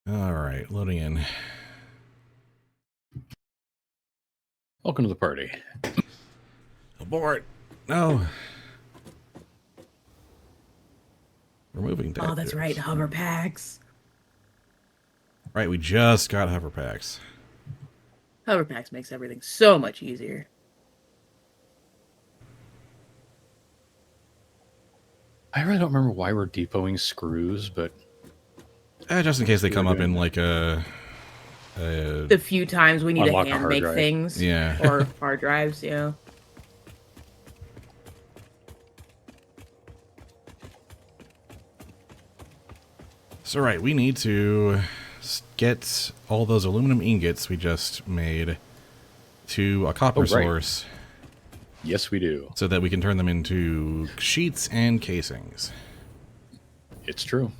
All right, loading in. Welcome to the party. Abort! No. Removing deck. Oh, that's right, hover packs. Right, we just got hover packs. Hover packs makes everything so much easier. I really don't remember why we're depoting screws, but Just in case they come up in like a The few times we need to Unlock a hand hard make drive. things, Yeah. or hard drives, yeah. So right, we need to get all those aluminum ingots we just made to a copper source. Yes, we do. So that we can turn them into sheets and casings. It's true.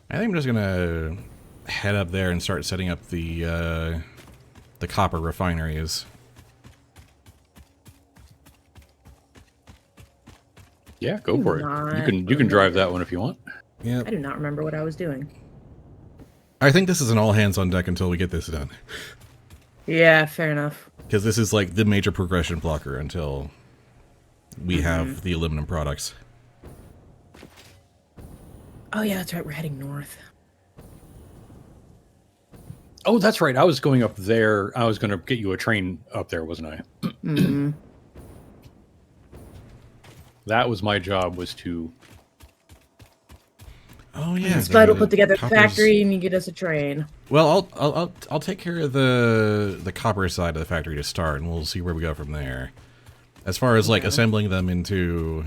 I think I'm just gonna head up there and start setting up the copper refineries. Yeah, go for it. Not You can drive that one if you want. Yep. I do not remember what I was doing. I think this is an all hands on deck until we get this done. Yeah, fair enough. Because this is like the major progression blocker until we have the aluminum products. Oh yeah, that's right, we're heading north. Oh, that's right. I was going up there. I was going to get you a train up there, wasn't I? Mm-hmm. That was my job, was to... Oh yeah. Spud will put together a coppers. factory and you get us a train. Well, I'll take care of the copper side of the factory to start, and we'll see where we go from there. As far as like assembling them into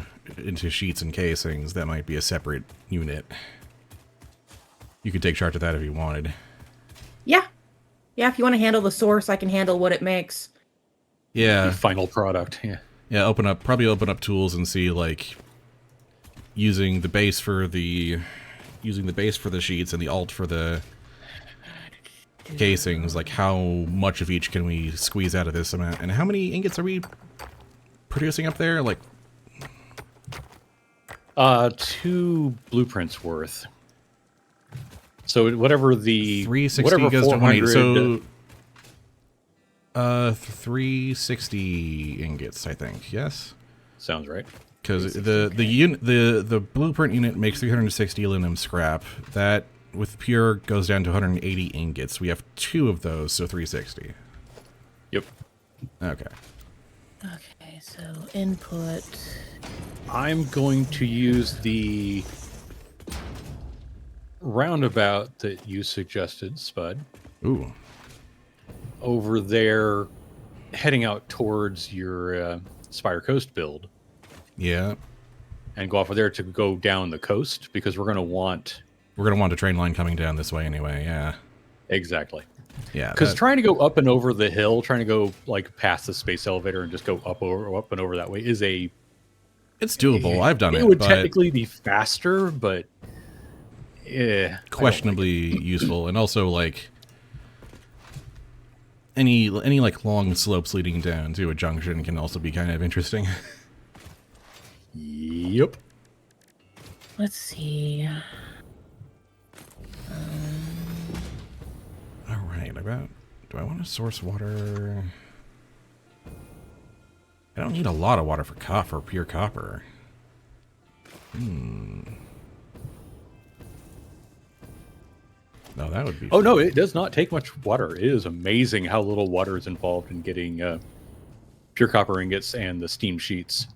sheets and casings, that might be a separate unit. You could take charge of that if you wanted. Yeah. Yeah, if you want to handle the source, I can handle what it makes. Yeah. The final product, yeah. Yeah, probably open up tools and see like using the base for the sheets and the alt for the casings, like how much of each can we squeeze out of this amount, and how many ingots are we producing up there? Like 2 blueprints worth. So whatever the 360 goes to 180. 400 So 360 ingots, I think. Yes. sounds right. Because the blueprint unit makes 360 aluminum scrap. That with pure goes down to 180 ingots. We have 2 of those, so 360. Yep. Okay. Okay, so input. I'm going to use the roundabout that you suggested, Spud. Ooh. Over there, heading out towards your Spire Coast build. Yeah. And go off of there to go down the coast, because we're going to want... We're going to want a train line coming down this way anyway, yeah. Exactly. Yeah. Because trying to go up and over the hill, trying to go like past the space elevator and just go up and over that way is a... It's doable. I've done it. It would but technically be faster, but... Yeah. questionably useful. And also, like... Any like long slopes leading down to a junction can also be kind of interesting. Yep. Let's see. All right, do I want to source water? I don't need a lot of water for pure copper. No, that would be... Oh, no, it does not take much water. It is amazing how little water is involved in getting pure copper ingots and the steam sheets.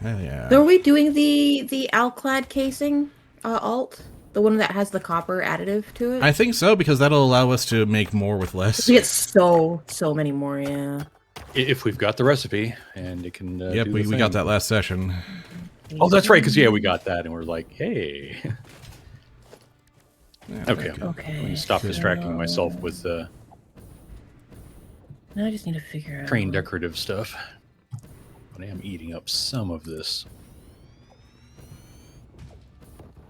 Hell yeah. So are we doing the Alclad casing alt? The one that has the copper additive to it? I think so, because that'll allow us to make more with less. We get so many more, yeah. If we've got the recipe, and it can Yep, do we the got thing. that last session. Oh, that's right, because, yeah, we got that, and we're like, hey. Yeah, Okay. Okay. Let me stop distracting myself with Now I just need to figure out... train decorative stuff. But I am eating up some of this.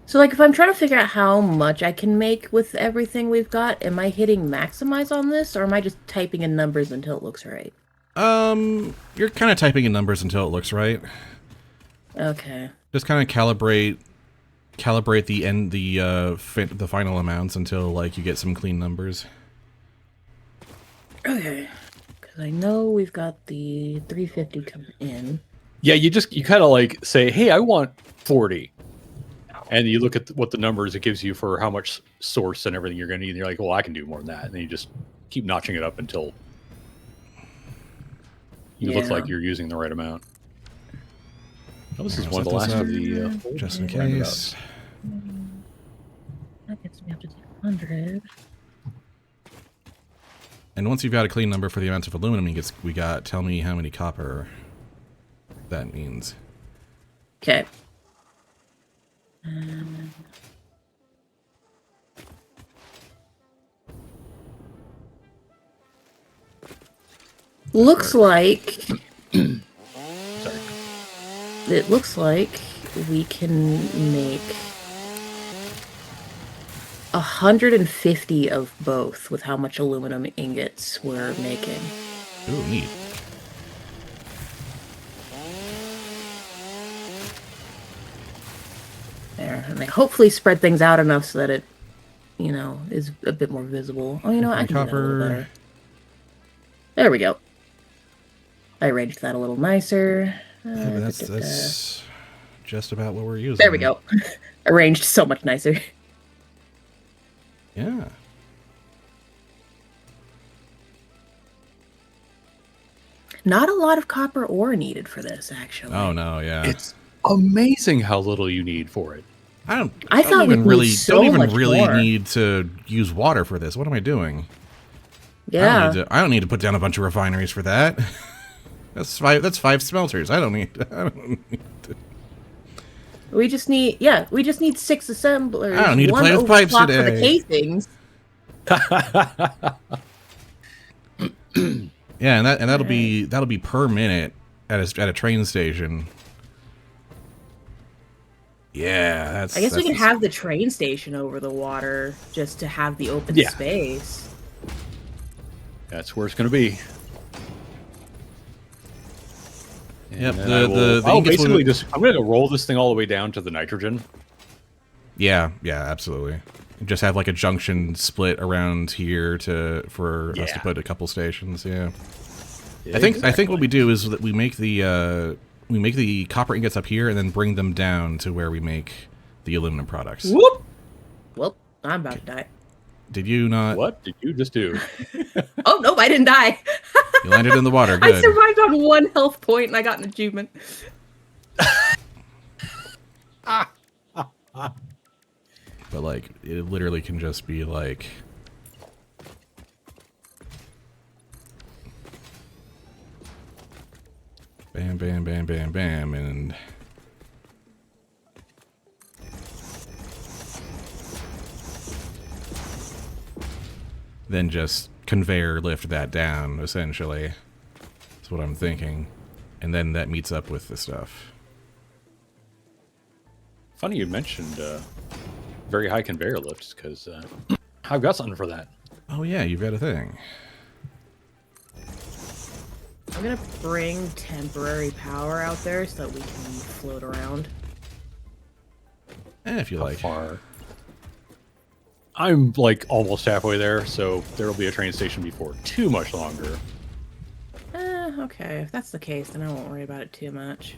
So, like, if I'm trying to figure out how much I can make with everything we've got, am I hitting maximize on this, or am I just typing in numbers until it looks right? You're kind of typing in numbers until it looks right. Okay. Just kind of calibrate calibrate the final amounts until like you get some clean numbers. Okay. Because I know we've got the 350 coming in. Yeah, you kind of like say, hey, I want 40. And you look at what the numbers it gives you for how much source and everything you're going to need. And you're like, well, I can do more than that. And then you just keep notching it up until you look like you're using the right amount. Oh, this is one of the last of the... just in case. That gets me up to 200. And once you've got a clean number for the amount of aluminum we got, tell me how many copper that means. Okay. Looks like... Sorry. It looks like we can make 150 of both with how much aluminum ingots we're making. Ooh, neat. There, and they hopefully spread things out enough so that it, you know, is a bit more visible. Oh, you know what? I can do that a little better. There we go. I arranged that a little nicer. That's just about what we're using. There we go. Arranged so much nicer. Yeah. Not a lot of copper ore needed for this, actually. Oh no, yeah. It's amazing how little you need for it. I thought we'd need so don't even much really more. need to use water for this. What am I doing? Yeah. I don't need to put down a bunch of refineries for that. That's five smelters. I don't need to. We just need 6 assemblers. I don't need to play with pipes overclock today. for the casings. Yeah, and that'll be per minute at a train station. Yeah, I guess we can have the train station over the water just to have the open space. That's where it's going to be. Yep. I'm going to roll this thing all the way down to the nitrogen. Yeah, absolutely. Just have like a junction split around here for us to put a couple stations. Yeah. I think what we do is that we make the copper ingots up here and then bring them down to where we make the aluminum products. Whoop! Well, I'm about to die. Did you not? What did you just do? Oh, nope, I didn't die. You landed in the water. Good. I survived on 1 health point and I got an achievement. But like, it literally can just be like... Bam, bam, bam, bam, bam, and... then just conveyor lift that down, essentially. That's what I'm thinking. And then that meets up with the stuff. Funny you mentioned very high conveyor lifts, because I've got something for that. Oh yeah, you've got a thing. I'm gonna bring temporary power out there so that we can float around. If you like. Far? I'm like almost halfway there, so there will be a train station before too much longer. Okay. If that's the case, then I won't worry about it too much.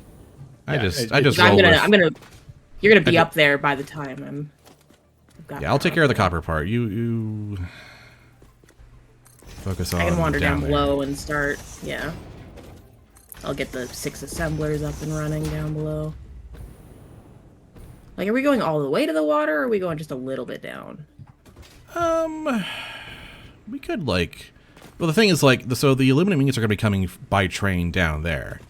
I just roll You're gonna be up there by the time Yeah, I'll take care of the copper part. You focus on. I can wander down there. below and start. Yeah. I'll get the 6 assemblers up and running down below. Like, are we going all the way to the water, or are we going just a little bit down? We could like. Well, the thing is, like, so the aluminum ingots are going to be coming by train down there.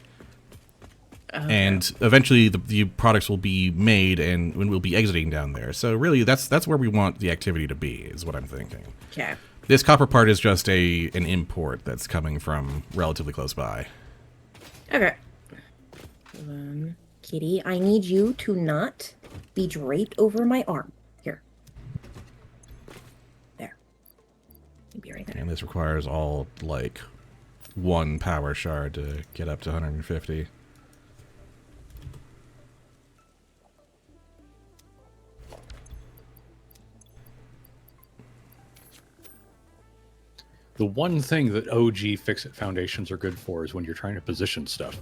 Okay. And eventually the products will be made and we'll be exiting down there. So really, that's where we want the activity to be, is what I'm thinking. Okay. This copper part is just an import that's coming from relatively close by. Okay. Kitty, I need you to not be draped over my arm. Here. There. Be right there. And this requires all, like, 1 power shard to get up to 150. The one thing that OG fix-it foundations are good for is when you're trying to position stuff.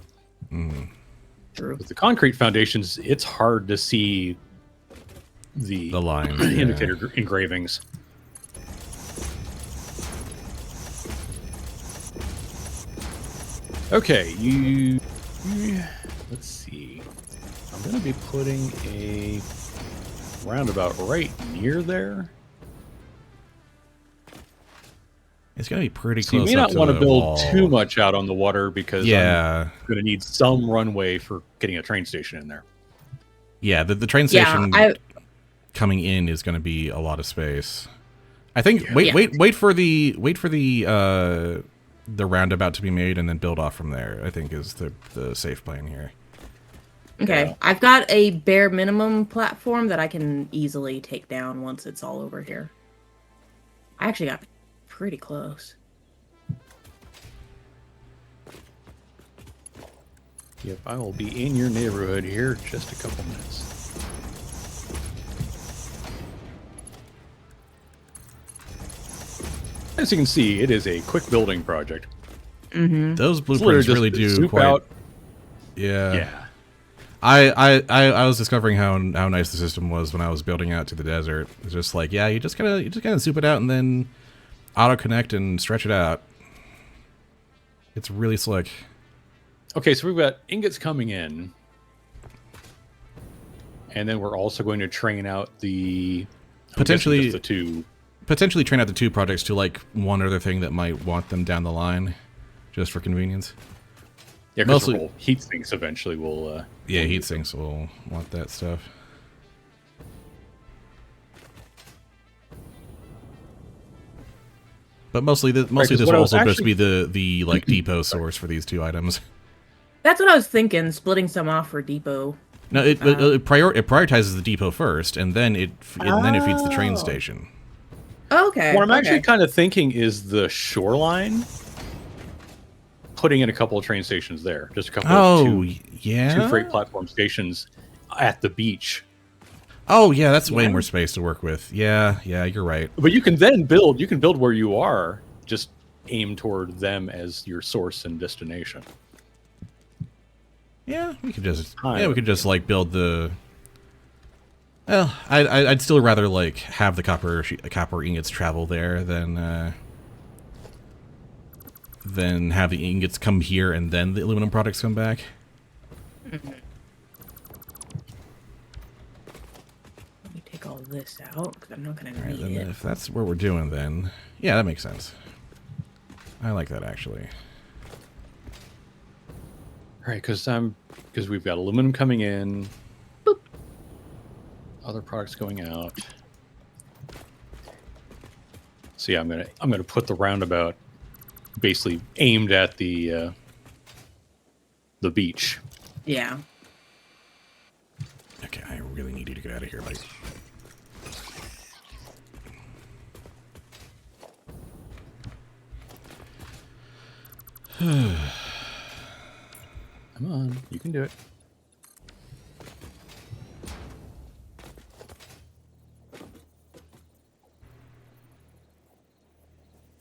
True. With the concrete foundations, it's hard to see the lines, indicator engravings. Okay, let's see. I'm going to be putting a roundabout right near there. It's gonna be pretty So you close. may not want to build wall. too much out on the water because Yeah, I'm going to need some runway for getting a train station in there. yeah. The train station coming in is going to be a lot of space. I think. Wait for the roundabout to be made and then build off from there. I think is the safe plan here. Okay, Yeah. I've got a bare minimum platform that I can easily take down once it's all over here. I actually got pretty close. Yep, I will be in your neighborhood here in just a couple minutes. As you can see, it is a quick building project. Mm-hmm. Those It's literally blueprints just really do zoop quite. out. Yeah. Yeah. I was discovering how nice the system was when I was building out to the desert. It's just like, yeah, you just kind of soup it out and then auto connect and stretch it out. It's really slick. Okay, so we've got ingots coming in. And then we're also going to train out the... Potentially the two. Potentially train out the two projects to like one other thing that might want them down the line, just for convenience. Yeah, Mostly heat sinks eventually will... yeah, heat sinks will want that stuff. But mostly this what will I was also just actually- be the like depot source for these two items. That's what I was thinking, splitting some off for depot. No, it prioritizes the depot first, and then it feeds the train Oh. station. Okay. What I'm okay. actually kind of thinking is the shoreline, putting in a couple of train stations there. Just a couple of two yeah. freight platform stations at the beach. Oh yeah, that's way Yeah. more space to work with. Yeah, you're right. But you can then build, where you are, just aim toward them as your source and destination. Yeah, we could just like build the. Well, I'd still rather like have the copper ingots travel there than have the ingots come here and then the aluminum products come back. Let me take all this out because I'm not going to All right, need then it. if that's what we're doing, then yeah, that makes sense. I like that actually. Right, because we've got aluminum coming in, Boop. other products going out. So yeah, I'm gonna put the roundabout basically aimed at the beach. Yeah. Okay, I really need you to get out of here, buddy. Come on, you can do it.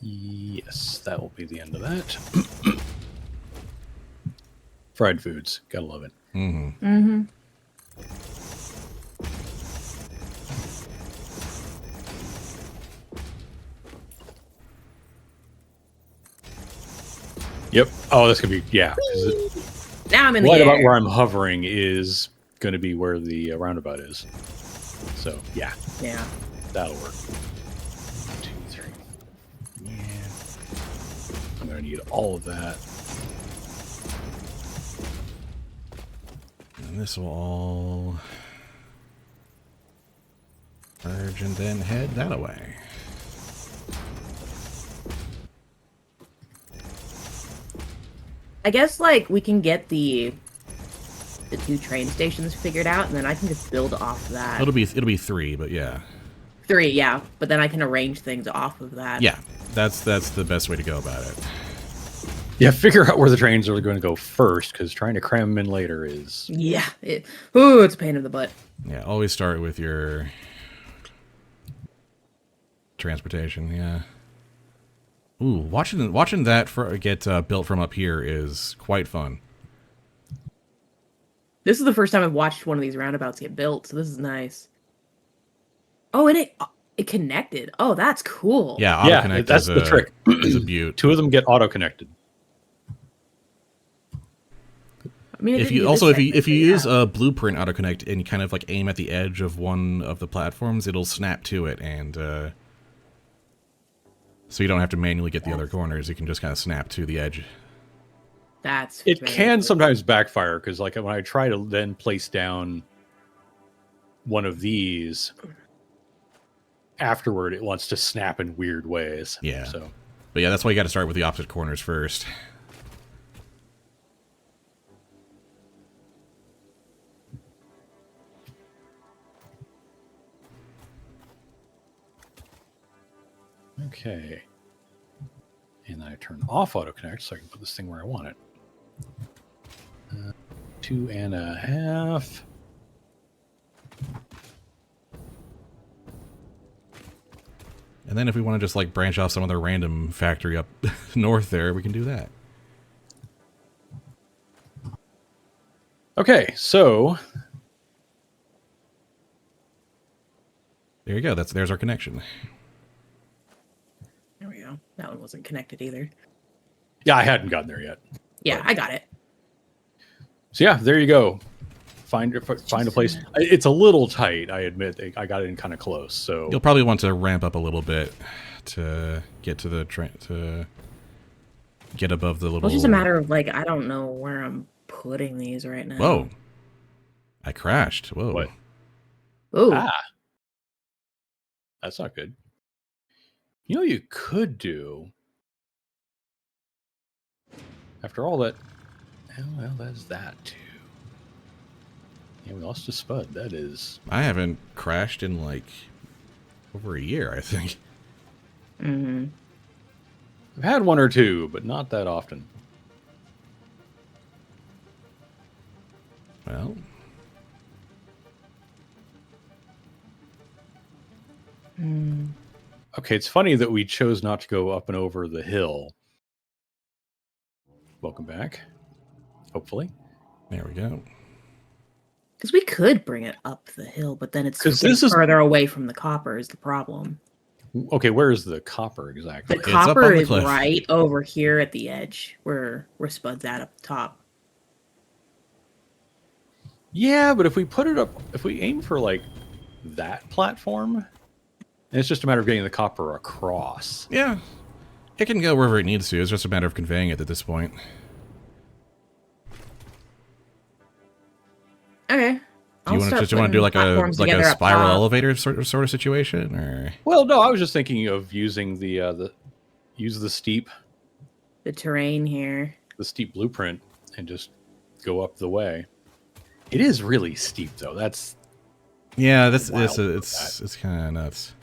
Yes, that will be the end of that. Fried foods, gotta love it. Mm-hmm. Mm-hmm. Yep. Oh, that's gonna be, yeah. 'Cause it, Now I'm in the right air. about where I'm hovering is gonna be where the roundabout is. So yeah, Yeah. that'll work. 1, 2, 3. Yeah. I'm gonna need all of that. And this will all merge and then head that way. I guess like we can get the two train stations figured out, and then I can just build off that. It'll be 3, but yeah. 3, yeah, but then I can arrange things off of that. Yeah, that's the best way to go about it. Yeah, figure out where the trains are going to go first, because trying to cram them in later is... Yeah. It's a pain in the butt. Yeah, always start with your transportation, yeah. Ooh, watching that get built from up here is quite fun. This is the first time I've watched one of these roundabouts get built, so this is nice. Oh, and it connected. Oh, that's cool. Yeah, auto connect that's the trick. is a beaut. 2 of them get auto connected. I mean, If you use a blueprint autoconnect and you kind of like aim at the edge of one of the platforms, it'll snap to it, and so you don't have to manually get the other corners. You can just kind of snap to the edge. It can sometimes backfire because, like, when I try to then place down one of these, afterward it wants to snap in weird ways. Yeah. So, but yeah, that's why you got to start with the opposite corners first. okay. And then I turn off auto connect so I can put this thing where I want it. 2.5. And then if we want to just like branch off some other random factory up north there, we can do that. Okay, so There you go. There's our connection. There we go. That one wasn't connected either. yeah, I hadn't gotten there yet. Yeah, I got it. So yeah, there you go. Find a place. It's a little tight, I admit. I got in kind of close, so You'll probably want to ramp up a little bit to get to the to get above the little. Well, it's just a matter of like I don't know where I'm putting these right now. Whoa! I crashed. Whoa! What? Oh, That's not good. You know what you could do? After all that... well, that's that too. Yeah, we lost a spud. That is... I haven't crashed in like over a year, I think. mm-hmm. I've had one or two, but not that often. Well, Okay, it's funny that we chose not to go up and over the hill. Welcome back. Hopefully. there we go. Because we could bring it up the hill, but then it's 'Cause getting this is- further away from the copper is the problem. Okay, where is the copper exactly? The It's up copper on the is cliff. right over here at the edge where Spud's at up top. Yeah, but if we put it up, if we aim for like that platform, it's just a matter of getting the copper across. Yeah, it can go wherever it needs to. It's just a matter of conveying it at this point. Okay. Do you want to do like a spiral elevator sort of situation, or? Well, no, I was just thinking of using use the steep terrain here? the steep blueprint and just go up the way. It is really steep though. That's Yeah, wild it's kind of nuts.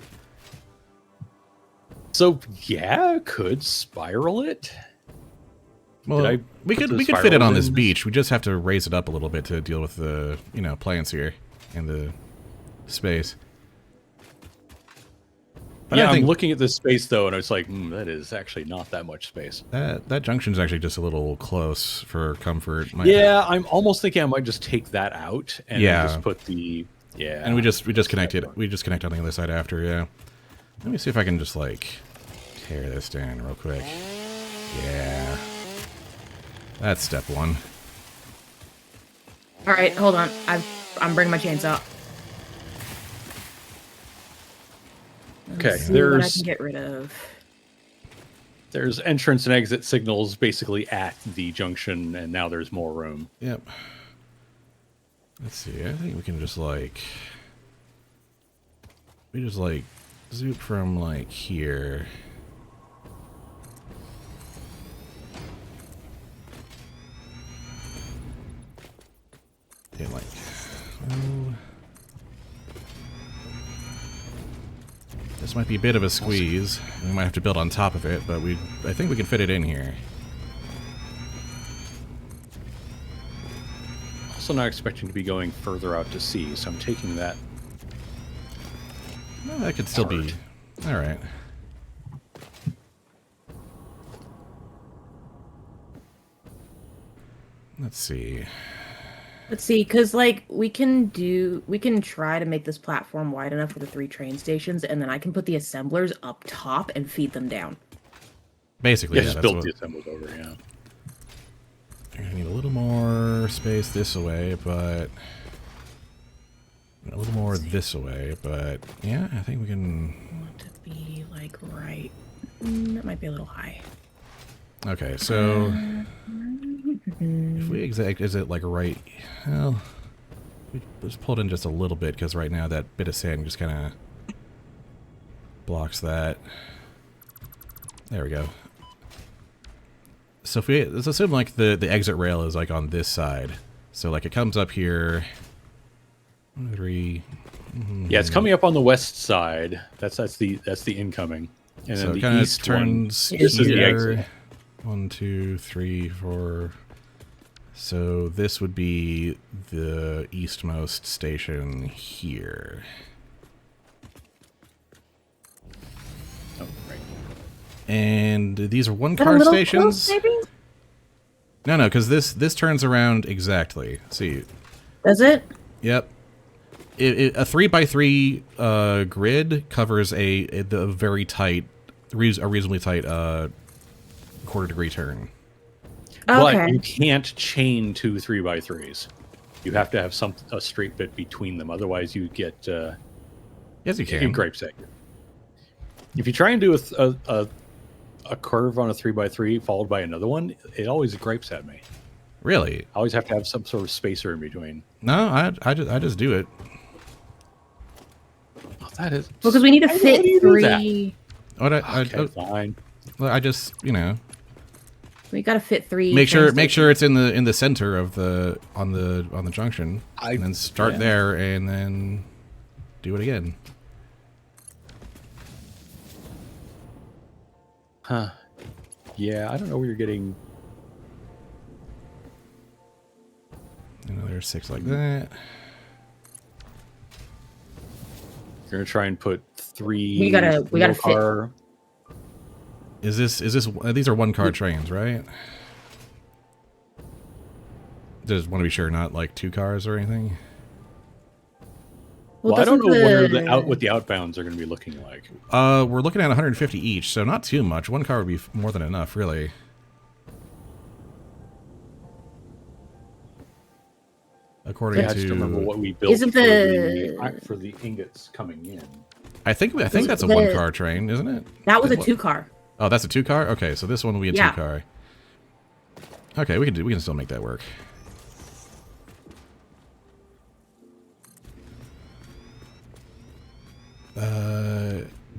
so yeah, could spiral it. Well, I we put could the fit it on spirals this in? beach. We just have to raise it up a little bit to deal with the plants here and the space. But Yeah, I think I'm looking at this space though, and it's like that is actually not that much space. that junction's actually just a little close for comfort. Yeah, I'm almost thinking I might just take that out and then Yeah. just put the and we just connect it. We just connect on the other side after. Yeah. Let me see if I can just like tear this down real quick. Yeah. That's step one. All right, hold on. I'm bringing my chainsaw. Okay, See what I there's can get rid of. there's entrance and exit signals basically at the junction, and now there's more room. Yep. Let's see. I think we can just like zoop from like here. Okay, like well, this might be a bit of a squeeze. We might have to build on top of it, but I think we can fit it in here. Also not expecting to be going further out to sea, so I'm taking that. No, that could still be all right. Let's see. Let's see, because like we can try to make this platform wide enough for the 3 train stations, and then I can put the assemblers up top and feed them down. Basically, Yeah, yeah, just that's build what. the assemblers over. Yeah. I need a little more space this way, but a little more this way. But yeah, I think we can. I want to be like right. That might be a little high. Okay, so if Mm, we exact, is it like right? Well, we just pulled in just a little bit because right now that bit of sand just kind of blocks that. There we go. So if we, let's assume like the exit rail is like on this side. So like it comes up here. 1, 3. Yeah, it's coming up on the west side. That's the incoming, and So then it the kind of east one. turns This is the here. exit. 1, 2, 3, 4. So this would be the eastmost station here. Oh, right. And these are is that a 1-car little stations. close, maybe? No, because this turns around exactly. See, Does it? yep. A 3x3 grid covers the very tight, a reasonably tight quarter-degree turn. Okay. But you can't chain 2 3x3s. You have to have a straight bit between them. Otherwise, you get Yes, you it can. gripes at you. If you try and do a curve on a 3x3 followed by another one, it always gripes at me. Really? I always have to have some sort of spacer in between. No, I just do it. Oh, that is Well, because we need to How do fit you do that? 3. What Okay, fine. well, I just We got to fit 3. make train sure stations. it's in the center of on the junction, and then start there, and then do it again. Huh. Yeah, I don't know where you're getting. Another 6 like that. You're gonna try and put 3. We gotta fit. car. Is this these are 1-car trains, right? Just want to be sure, not like 2 cars or anything. Well, I don't know doesn't what the outbounds are going to be looking like. We're looking at 150 each, so not too much. 1 car would be more than enough, really. According Yeah, I just don't remember to, what we built Isn't for the ingots coming in. I think that's a the- 1-car train, isn't it? That was a What? 2-car. Oh, that's a 2-car. Okay, so this one will be a Yeah. 2-car. Okay, we can still make that work.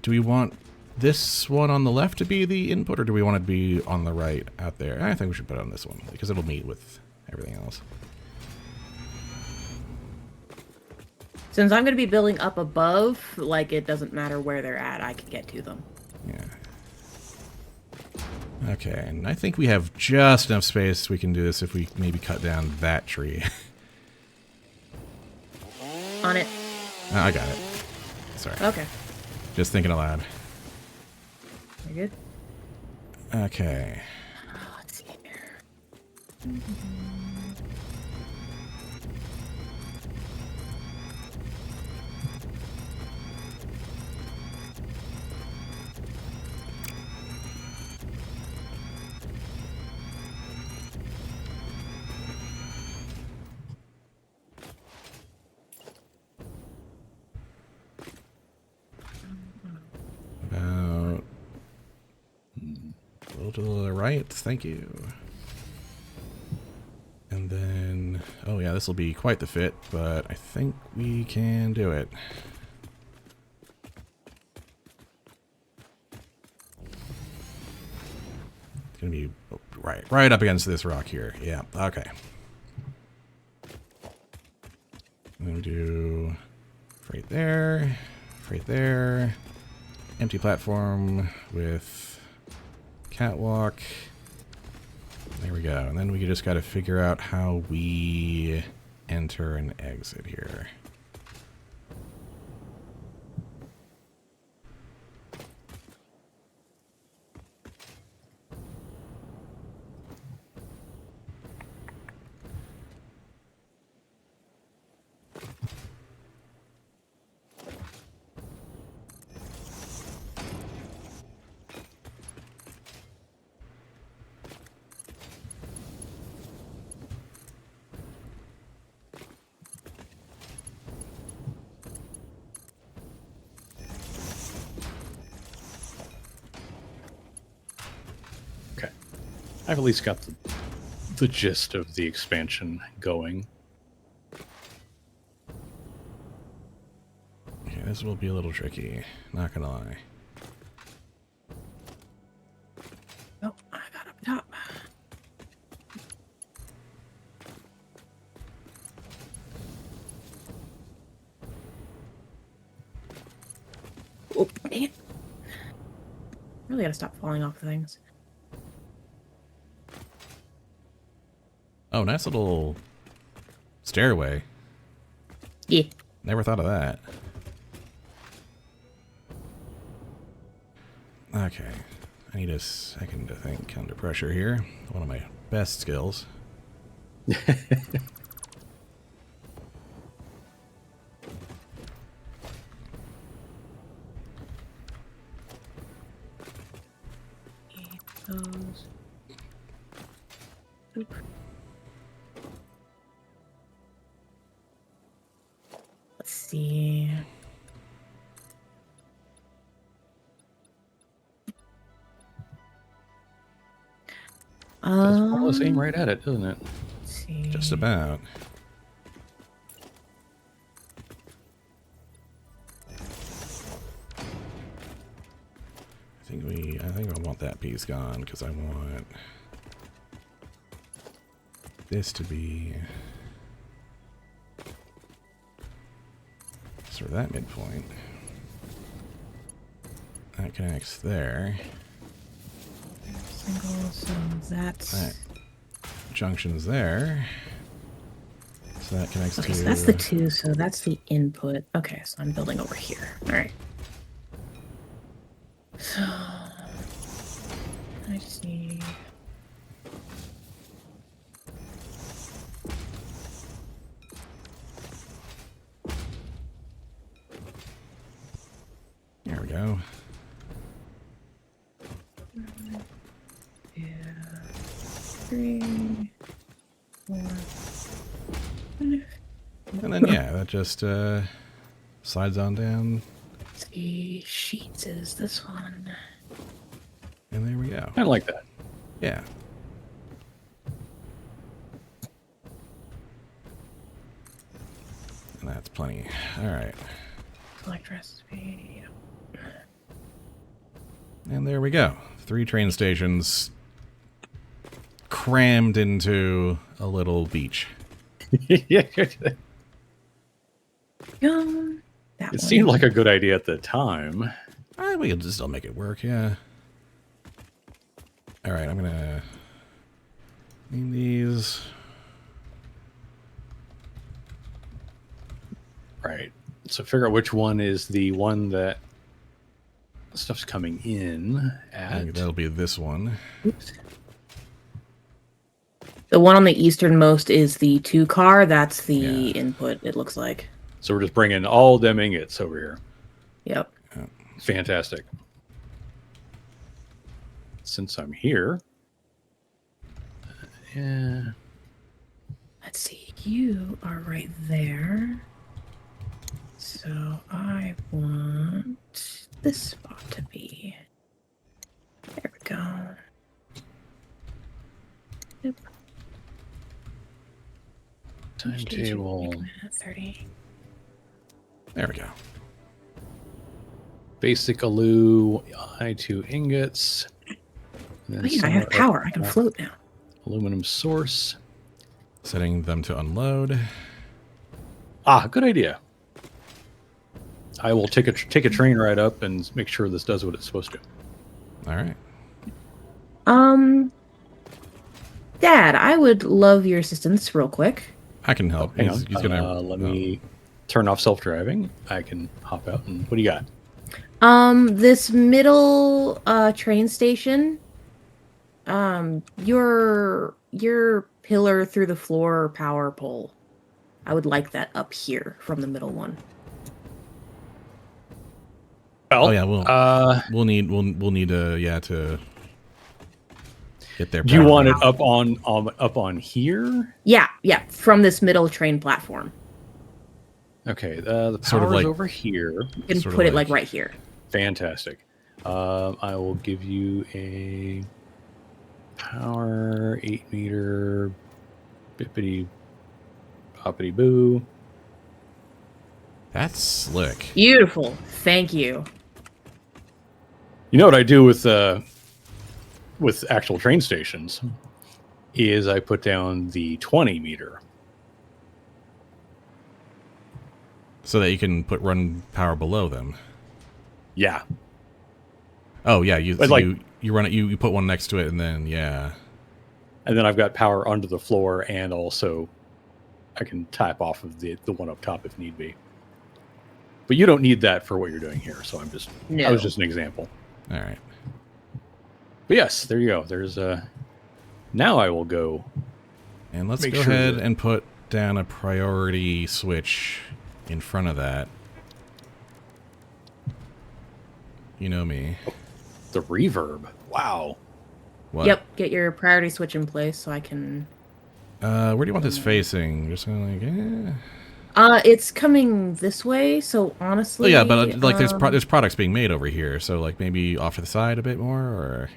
Do we want this one on the left to be the input, or do we want it to be on the right out there? I think we should put it on this one because it'll meet with everything else. Since I'm going to be building up above, like, it doesn't matter where they're at. I can get to them. Yeah. Okay, and I think we have just enough space we can do this if we maybe cut down that tree. On it. I got it. Sorry. Okay. Just thinking aloud. You're good. Okay. Let's see here. About a little to the right. Thank you. And then, oh yeah, this will be quite the fit, but I think we can do it. It's gonna be right up against this rock here. Yeah, okay. And then we do right there, right there. Empty platform with catwalk. There we go. And then we just got to figure out how we enter and exit here. I've at least got the gist of the expansion going. Okay, this will be a little tricky. Not gonna lie. Oh, I got up top. Oh, man. Really gotta stop falling off things. Oh, nice little stairway. Yeah. Never thought of that. Okay. I need a second to think under pressure here. One of my best skills. Those. Oop. Let's see. That's more or less aim right at it, doesn't it? Let's see. Just about. I think I want that piece gone because I want this to be sort of that midpoint. That connects there. Single, so that's That junction's there. So that connects okay. to. So that's the 2. So that's the input. Okay, so I'm building over here. All right. So I see. There we go. Yeah. 3, 4, 5. And then yeah, that just slides on down. Let's see. Sheets is this one. And there we go. I like that. Yeah. And that's plenty. All right. Select recipe. And there we go. 3 train stations crammed into a little beach. Yeah. Yum. That It one. seemed like a good idea at the time. We can still make it work, yeah. All right, I'm gonna name these. Right. So figure out which one is the one that stuff's coming in I think at. that'll be this one. Oops. The one on the easternmost is the 2 car. That's the Yeah. input, it looks like. So we're just bringing all them ingots over here. Yep. Fantastic. Since I'm here. Yeah. Let's see. You are right there. So I want this spot to be. There we go. Yep. Timetable. 30. There we go. Basic alu, I2 ingots. And then Wait, I have power. I can float now. Aluminum source. Setting them to unload. Ah, good idea. I will take a train ride up and make sure this does what it's supposed to. All right. Dad, I would love your assistance real quick. I can help. Hang He's on. gonna Let me turn off self-driving. I can hop out. And what do you got? This middle train station, your pillar through the floor power pole. I would like that up here from the middle one. Well, Oh yeah, we'll need to get there. Do you want it up on here? Yeah, from this middle train platform. Okay, the power's Sort of like- over here. You can Sort of put it like- like right here. Fantastic. I will give you a Power, 8 meter, bippity, boppity boo. That's slick. Beautiful. Thank you. You know what I do with actual train stations is I put down the 20 meter. So that you can run power below them. Yeah. Oh yeah, you But so like- you run it. You put one next to it, and then yeah. And then I've got power under the floor, and also I can tap off of the one up top if need be. But you don't need that for what you're doing here, so that No. was just an example. All right. But yes, there you go. There's now I will go. And let's Make go sure ahead that- and put down a priority switch in front of that. You know me. The reverb. Wow. What? Yep. Get your priority switch in place so I can. Where do you want this facing? Just kind of like, It's coming this way. So honestly. Oh yeah, but like there's products being made over here, so like maybe off to the side a bit more, or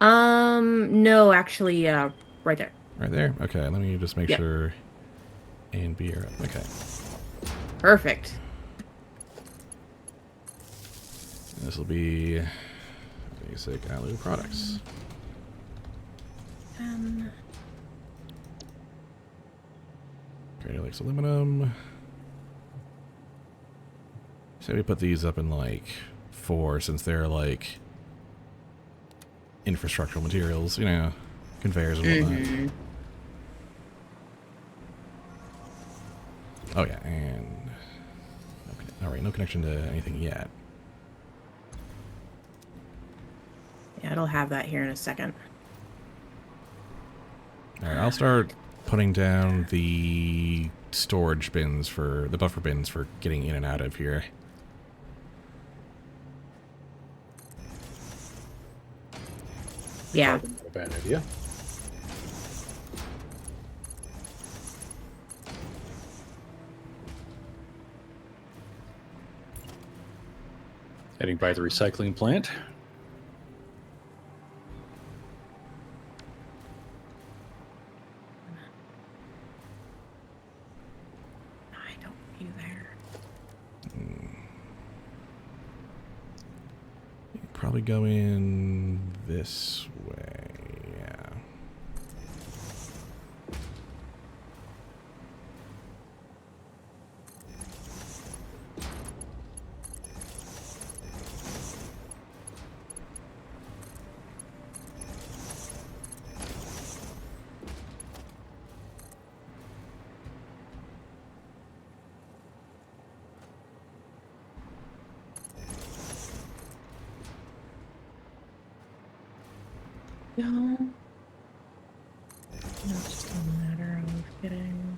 No, actually, right there. right there. Okay, let me just make Yep. sure. A and B are up. Okay. Perfect. This will be basic alu products. Great Lakes aluminum. So we put these up in like 4 since they're like infrastructural materials, you know, conveyors and whatnot. Oh yeah, and all right, no connection to anything yet. Yeah, it'll have that here in a second. All right, I'll start putting down the storage bins for the buffer bins for getting in and out of here. Yeah. Probably not a bad idea. Heading by the recycling plant. I don't see you there. Probably go in this way. Yeah. Yeah. No, it's just a matter of getting.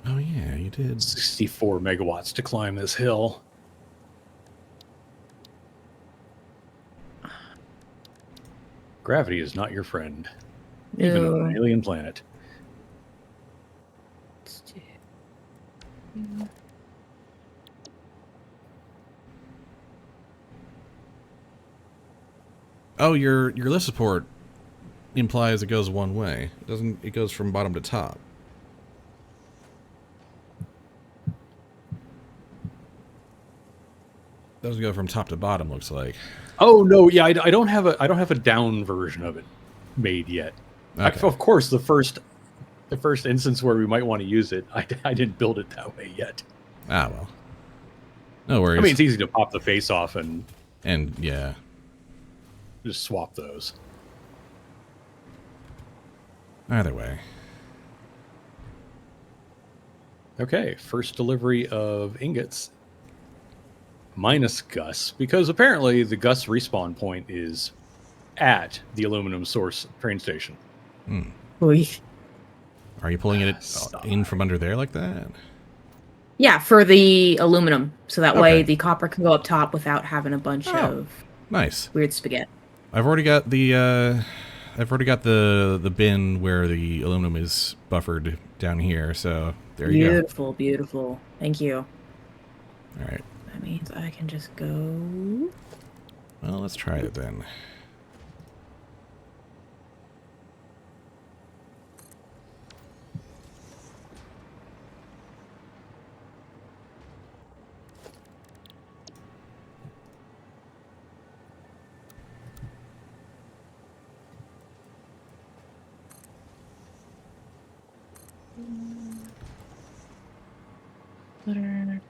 Oh yeah, you did. 64 megawatts to climb this hill. Gravity is not your friend, even on an No. alien planet. Oh, your lift support implies it goes one way. It doesn't. It goes from bottom to top. Doesn't go from top to bottom. Looks like. Oh no, yeah, I don't have a down version of it made yet. Okay. Of course, the first instance where we might want to use it, I didn't build it that way yet. Ah well. No worries. I mean, it's easy to pop the face off and yeah. just swap those. Either way. Okay, first delivery of ingots minus Gus, because apparently the Gus respawn point is at the aluminum source train station. Oy. Are you pulling it Stop. in from under there like that? Yeah, for the aluminum, so that way Okay. the copper can go up top without having a bunch of Nice. weird spaghetti. I've already got the the bin where the aluminum is buffered down here, so there you go. Beautiful, beautiful. Thank you. All right. That means I can just go... Well, let's try it then. Butter.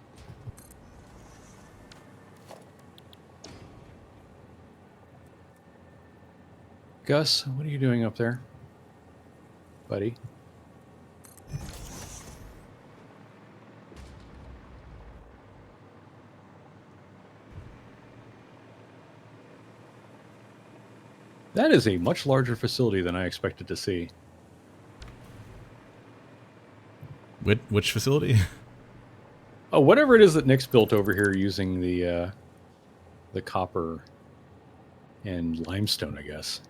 Gus, what are you doing up there, buddy? That is a much larger facility than I expected to see. Which facility? Oh, whatever it is that Nick's built over here using the copper and limestone, I guess.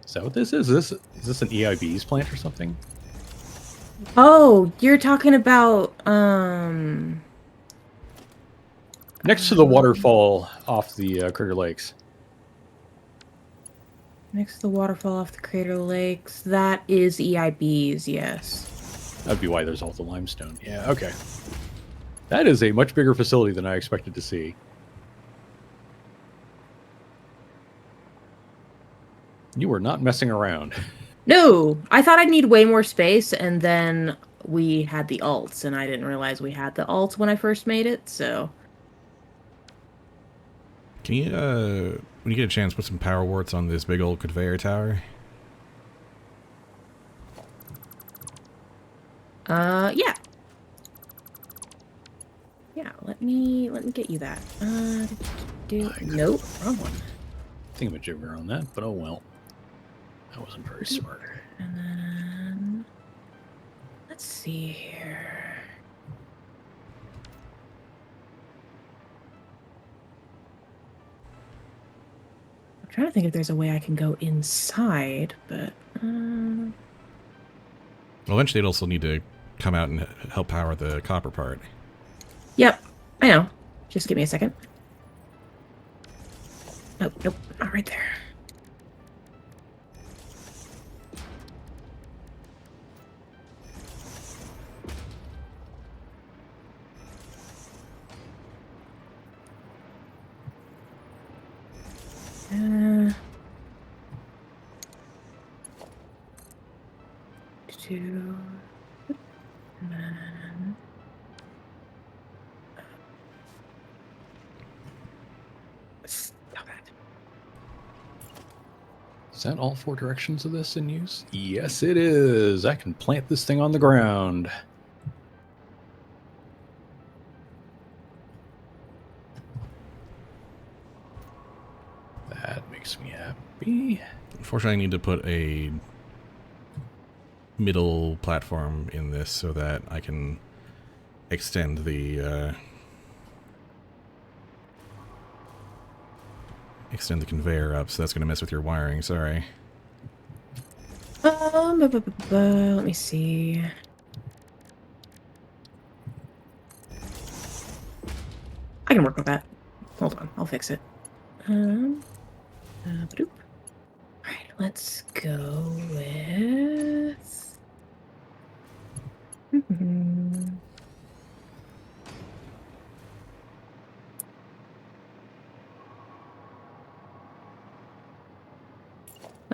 Is that what this is? Is this an EIB's plant or something? Oh, you're talking about, Next to the waterfall off the Crater Lakes. next to the waterfall off the Crater Lakes. That is EIB's, yes. That'd be why there's all the limestone. Yeah, okay. That is a much bigger facility than I expected to see. You were not messing around. No, I thought I'd need way more space, and then we had the alts, and I didn't realize we had the alts when I first made it, so... Can you, when you get a chance, put some power warts on this big old conveyor tower? Yeah. Yeah, let me get you that. Nope, wrong one. Thingamajigger on that, but oh well. That wasn't very smart. And then... Let's see here... I'm trying to think if there's a way I can go inside, but... Well, eventually it'll still need to come out and help power the copper part. Yep, I know. Just give me a second. Oh, nope, not right there. Two. And then... Stop it. Is that all 4 directions of this in use? Yes, it is. I can plant this thing on the ground. That makes me happy. Unfortunately, I need to put a middle platform in this so that I can extend the conveyor up. So that's going to mess with your wiring. Sorry. Let me see. I can work with that. Hold on, I'll fix it. Ba-doop. Alright, let's go with...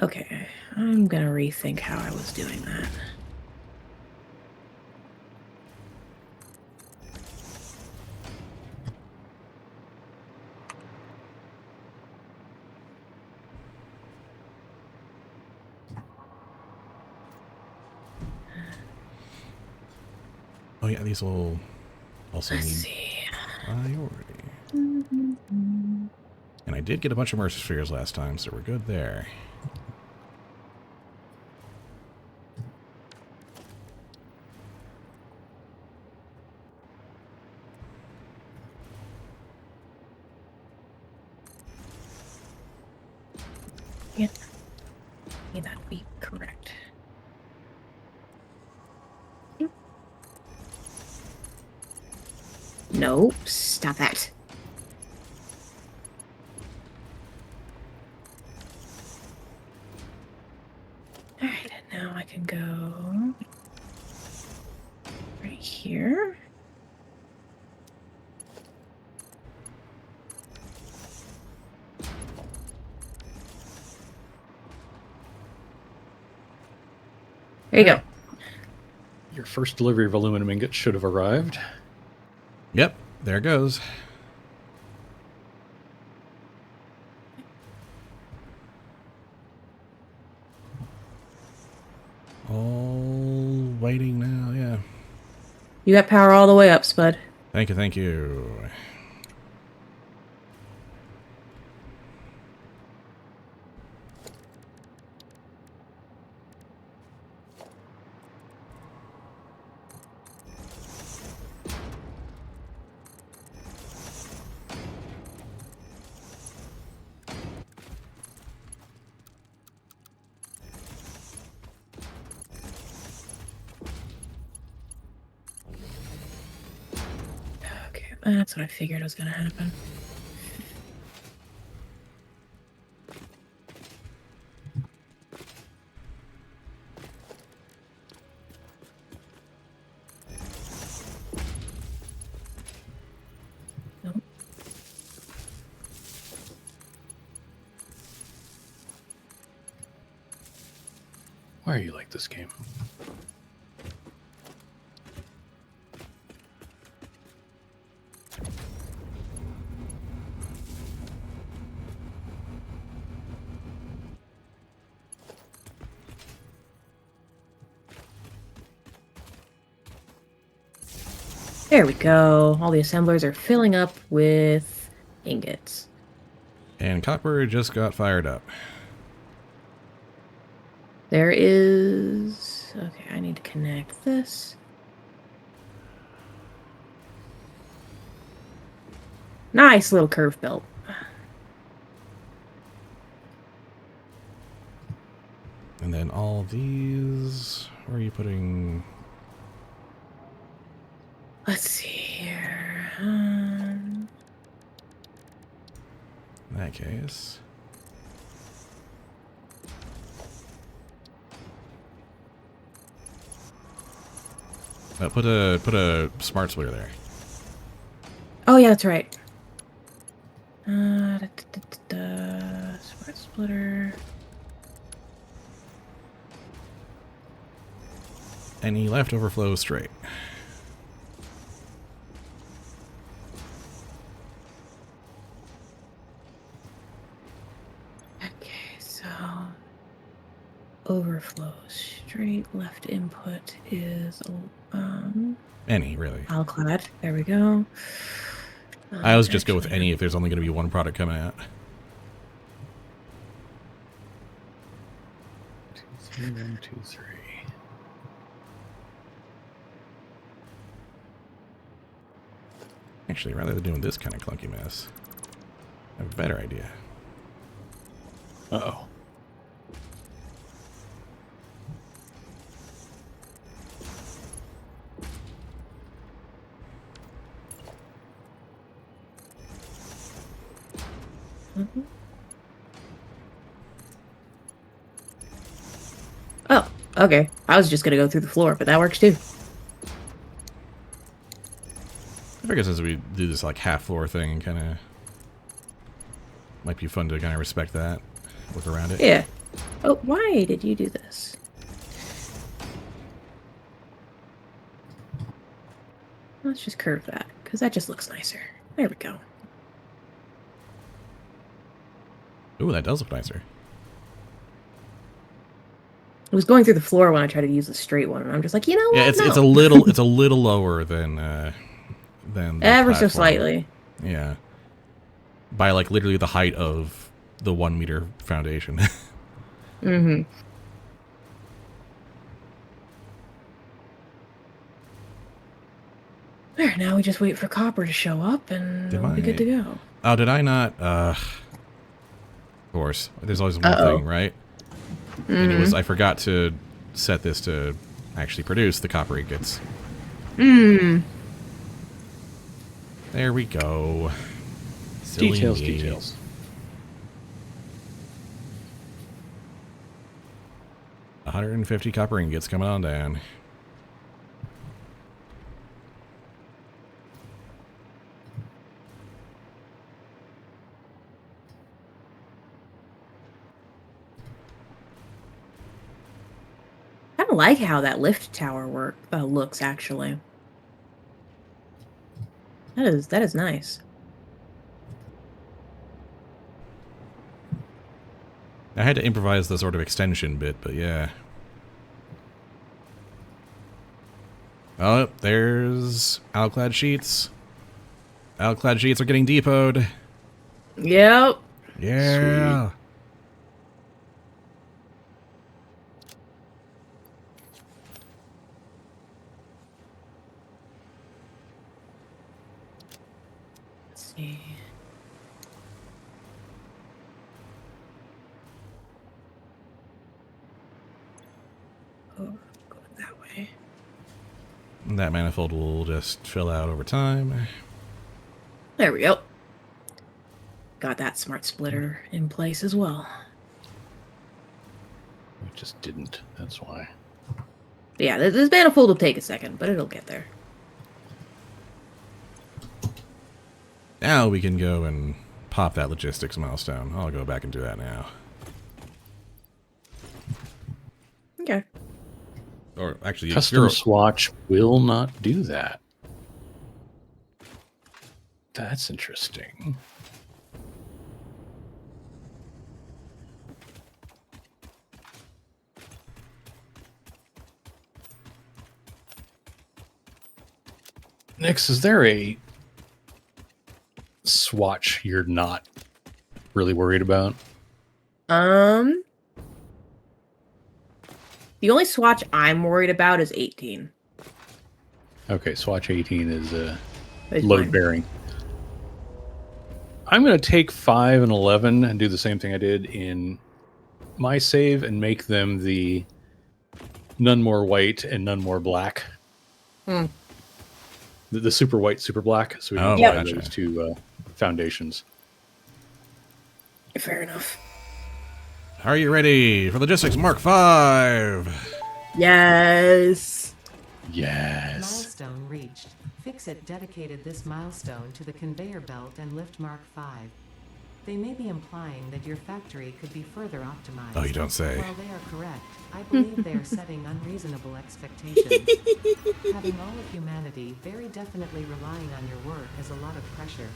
Okay, I'm gonna rethink how I was doing that. Oh yeah, these will also Let's need see. priority. And I did get a bunch of Mercer Spheres last time, so we're good there. Yeah. Need that to be correct. No, stop that. Alright, and now I can go right here. There you go. Your first delivery of aluminum ingots should have arrived. Yep, there it goes. All waiting now, yeah. You got power all the way up, Spud. Thank you, thank you. Okay, that's what I figured was gonna happen. Nope. Why are you like this game? There we go. All the assemblers are filling up with ingots. And copper just got fired up. There is... Okay, I need to connect this. Nice little curve belt. And then all these... Where are you putting... Let's see here. In that case... put a smart splitter there. Oh, yeah, that's right. Smart splitter. Any leftover flow straight. Okay, so overflow straight. Left input is Any, really. alclad. There we go. I always just go with any if there's only going to be one product coming out. 2, 3, 1, 2, 3. Actually, rather than doing this kind of clunky mess, I have a better idea. Uh-oh. Mhm. Oh, okay. I was just gonna go through the floor, but that works too. I figure since we do this like half floor thing, kind of might be fun to kind of respect that, work around it. Yeah. Oh, why did you do this? Let's just curve that, because that just looks nicer. There we go. Ooh, that does look nicer. I was going through the floor when I tried to use the straight one, and I'm just like, you know what? Yeah, it's No. it's a little lower than the Ever so platform. slightly. Yeah, by like literally the height of the 1 meter foundation. Mm-hmm. There, now we just wait for copper to show up, and Did we'll be good to go. Oh, did I not? Of course, there's always one Uh-oh. thing, right? And it was I forgot to set this to actually produce the copper ingots. Hmm. There we go. Silly Details, me. details. $150 copper ingots coming on down. I kind of like how that lift tower looks, actually. That is nice. I had to improvise the sort of extension bit, but yeah. Oh, there's Alclad sheets. Alclad sheets are getting depoted. Yep. Yeah. Let's see. Oh, going that way. And that manifold will just fill out over time. There we go. Got that smart splitter in place as well. We just didn't. That's why. Yeah, this manifold will take a second, but it'll get there. Now we can go and pop that logistics milestone. I'll go back and do that now. Okay. Or actually, Custom swatch will not do that. That's interesting. Next, is there a swatch you're not really worried about? The only swatch I'm worried about is 18. Okay, swatch 18 is It's load fine. bearing. I'm going to take 5 and 11 and do the same thing I did in my save and make them the none more white and none more black. Hmm. The super white, super black. So we can Oh, apply gotcha. those two foundations. Fair enough. Are you ready for Logistics Mark 5? Yes. Yes. Milestone reached. Fixit dedicated this milestone to the conveyor belt and lift Mark 5. They may be implying that your factory could be further optimized. Oh, you don't say. While they are correct, I believe they are setting unreasonable expectations. Having all of humanity very definitely relying on your work is a lot of pressure.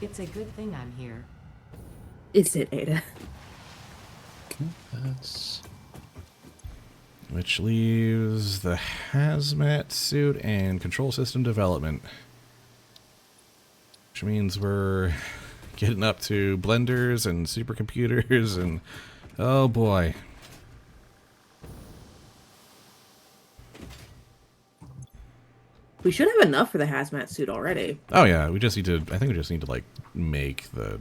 It's a good thing I'm here. Is it, Ada? That's Which leaves the hazmat suit and control system development. Which means we're getting up to blenders and supercomputers and oh boy. We should have enough for the hazmat suit already. Oh yeah, we just need to, I think we just need to like make the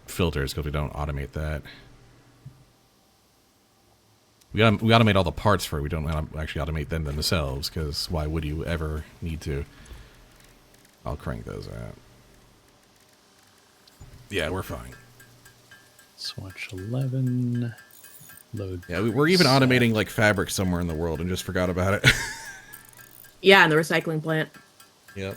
filters because we don't automate that. We automate all the parts for it. We don't actually automate them themselves because why would you ever need to? I'll crank those out. Yeah, we're fine. swatch 11. Load. Yeah, we're even automating like fabric somewhere in the world and just forgot about it. Yeah, in the recycling plant. Yep.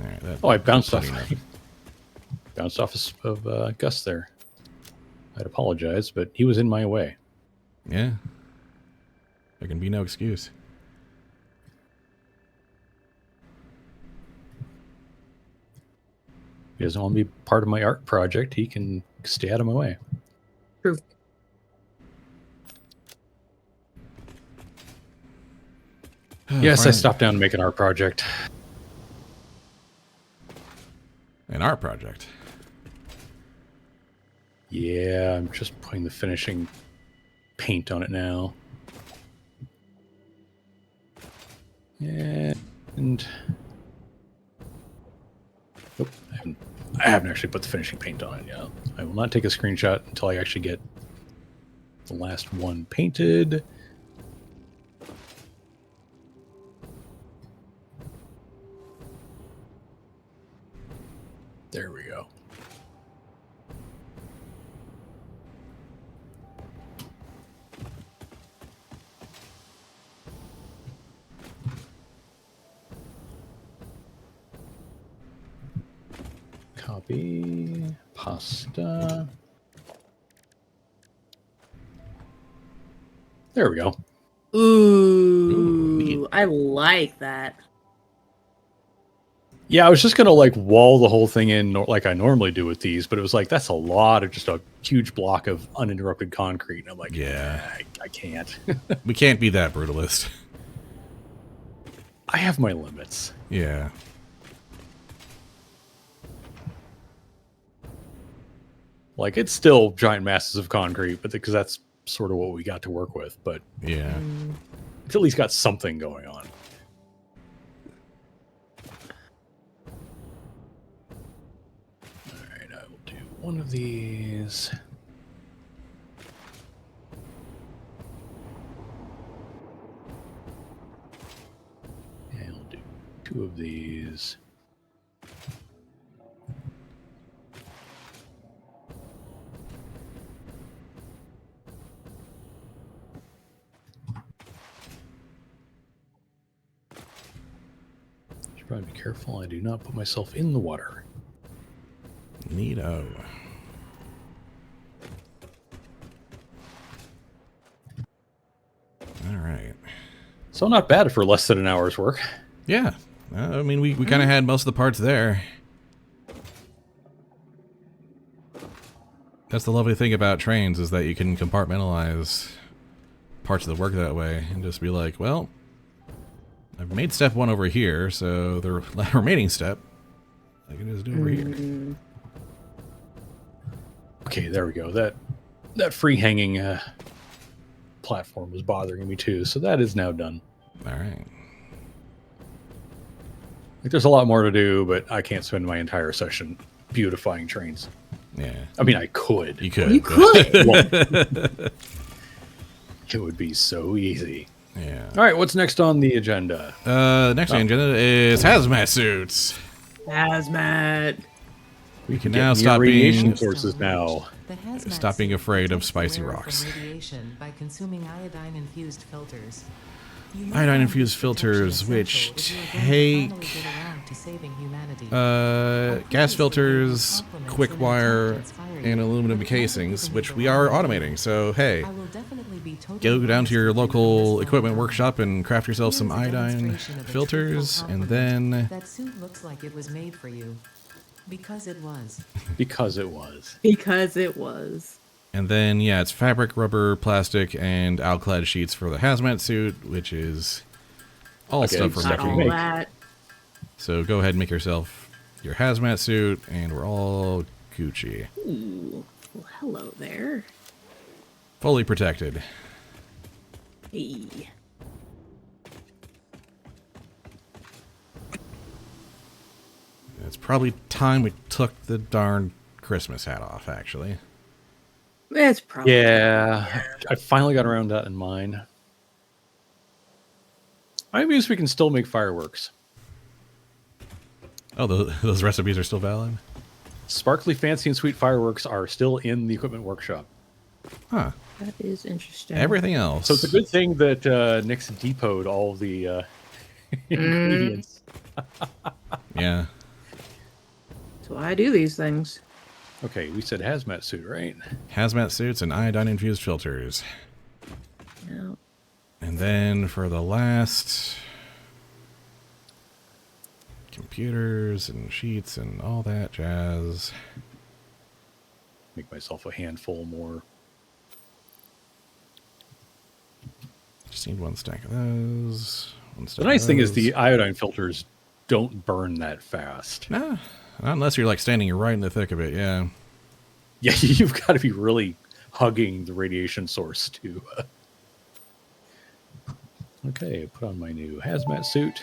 All right, Oh, I bounced off. enough. Bounced off of Gus there. I'd apologize, but he was in my way. Yeah. There can be no excuse. He doesn't want to be part of my art project. He can stay out of my way. True. Yes, I Fine. stopped down to make an art project. An art project. Yeah, I'm just putting the finishing paint on it now. Yeah, second. Nope, I haven't actually put the finishing paint on it yet. I will not take a screenshot until I actually get the last one painted. There we go. Copy, pasta. There we go. Ooh, I like that. Yeah, I was just gonna like wall the whole thing in like I normally do with these, but it was like that's a lot of just a huge block of uninterrupted concrete. And I'm like, Yeah. I can't. We can't be that brutalist. I have my limits. Yeah. Like it's still giant masses of concrete, but because that's sort of what we got to work with. But Yeah. it's at least got something going on. All right, I will do one of these. And I'll do two of these. Should probably be careful I do not put myself in the water. Neato. All right. So not bad for less than an hour's work. Yeah. I mean, we kind of had most of the parts there. That's the lovely thing about trains is that you can compartmentalize parts of the work that way and just be like, well, I've made step one over here, so the remaining step I can just do over here. Okay, there we go. That free hanging platform was bothering me too, so that is now done. All right. Like, there's a lot more to do, but I can't spend my entire session beautifying trains. Yeah. I mean, I could. You could. You could. Well, it would be so easy. Yeah. All right, what's next on the agenda? Next on the agenda is hazmat suits. Hazmat. We can Get now near stop radiation being sources now. The hazmat Stop being suit afraid of protects the spicy wearer rocks. from radiation by consuming iodine-infused filters. You may Iodine-infused find this protection filters, which essential if you are going to take finally get around to saving humanity. gas filters, quick wire, and aluminum casings, which we are automating. So hey, I will definitely be totally go down to your honest with you local this equipment time. workshop and craft yourself some Here's a iodine demonstration of a filters, truthful and compliment. then That suit looks like it was made for you. Because it was. Because it was. Because it was. yeah, it's fabric, rubber, plastic, and alclad sheets for the hazmat suit, which is all Okay, stuff we're stuff you All make. that. So go ahead and make yourself your hazmat suit, and we're all Gucci, Ooh. Well, hello there. fully protected. Hey. It's probably time we took the darn Christmas hat off, actually. It's probably. Yeah, I finally got around that in mind. I mean, we can still make fireworks. Oh, those recipes are still valid? Sparkly, fancy, and sweet fireworks are still in the equipment workshop. Huh. That is interesting. Everything else. So it's a good thing that Nick's depoted all the ingredients. Yeah. So I do these things. Okay, we said hazmat suit, right? Hazmat suits and iodine-infused filters. Yeah. And then for the last... computers and sheets and all that jazz. Make myself a handful more. Just need one stack of those. One stack The nice of thing is those. the iodine filters don't burn that fast. Nah, not unless you're like standing right in the thick of it, yeah. Yeah, you've got to be really hugging the radiation source too. Okay, put on my new hazmat suit.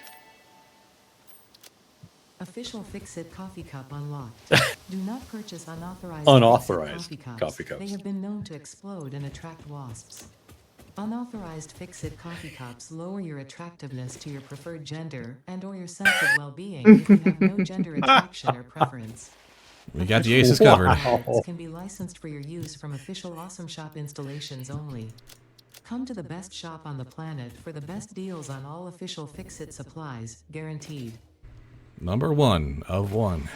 Official Fix-It coffee cup unlocked. Do not purchase unauthorized Unauthorized Fix-It coffee cups. They have been known to explode and attract wasps. Unauthorized Fix-It coffee cups lower your attractiveness to your preferred gender and/or your sense of well-being if you have no gender attraction or preference. We got the aces covered. Products can be licensed for your use from official Awesome Shop installations only. Come to the best shop on the planet for the best deals on all official Fix-It supplies, guaranteed. Number 1 of 1.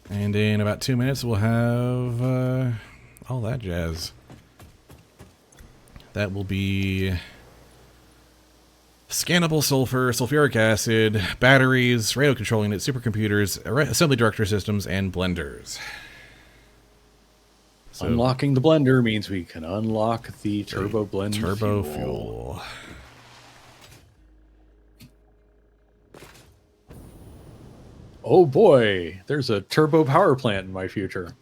And in about 2 minutes, we'll have all that jazz. That will be scannable sulfur, sulfuric acid, batteries, radio control units, supercomputers, assembly director systems, and blenders. So, unlocking the blender means we can unlock the turbo blend fuel. Oh boy, there's a turbo power plant in my future.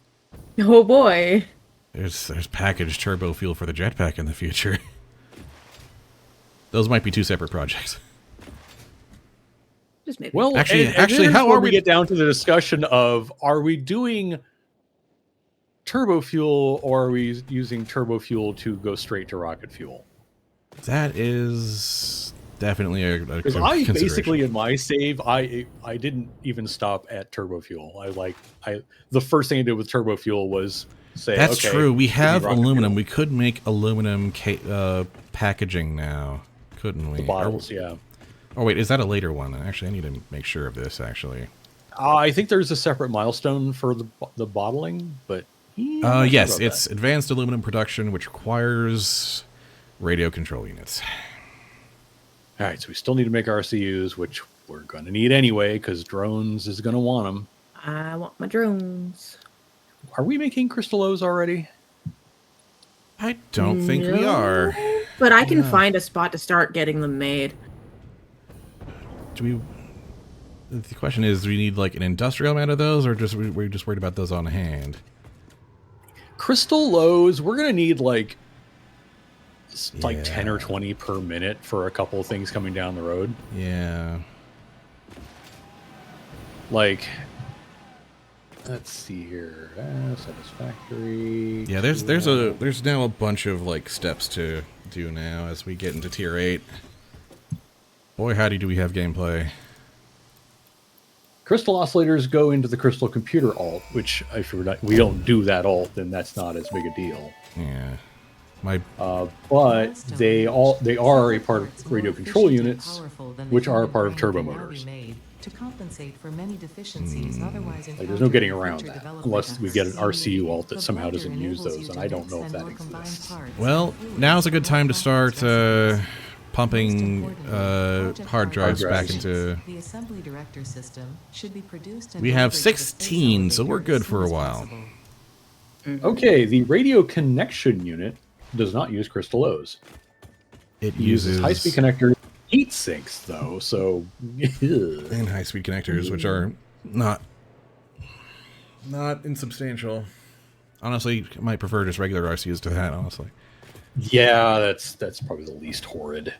Oh boy. There's packaged turbo fuel for the jetpack in the future. Those might be 2 separate projects. Just maybe. Well, actually, and how are we get down to the discussion of, are we doing turbo fuel or are we using turbo fuel to go straight to rocket fuel? That is definitely a Because I basically, in my save, I didn't even stop at turbo fuel. The first thing I did with turbo fuel was say, that's okay, true. We have aluminum. fuel. We could make aluminum packaging now, couldn't we? The bottles, yeah. Oh wait, is that a later one? Actually, I need to make sure of this. Actually, I think there's a separate milestone for the bottling, but yes, it's advanced aluminum production, which requires radio control units. All right, so we still need to make RCUs, which we're going to need anyway, because drones is going to want them. I want my drones. Are we making Crystal O's already? I don't think we are. But I can find a spot to start getting them made. Do we? The question is, do we need like an industrial amount of those, or we're just worried about those on hand? Crystal O's, we're going to need like 10 or Yeah. 20 per minute for a couple of things coming down the road. Yeah. Like, let's see here. Satisfactory. Yeah, there's now a bunch of like steps to do now as we get into tier 8. Boy, howdy do we have gameplay. Crystal oscillators go into the crystal computer alt, which if we don't do that alt, then that's not as big a deal. Yeah. But they are a part of radio control units, which are a part of turbo motors. To compensate for many deficiencies otherwise Like, there's no getting around that unless we get an RCU alt that somehow doesn't use those, and I don't know if that exists. Well, now's a good time to start pumping hard drives back into. The assembly director system should be produced. We have 16, so we're good for a while. Okay, the radio connection unit does not use Crystal O's. It Uses high-speed connector heat sinks, though, so... and high-speed connectors, which are not insubstantial. Honestly, I might prefer just regular RCUs to that, honestly. Yeah, that's probably the least horrid.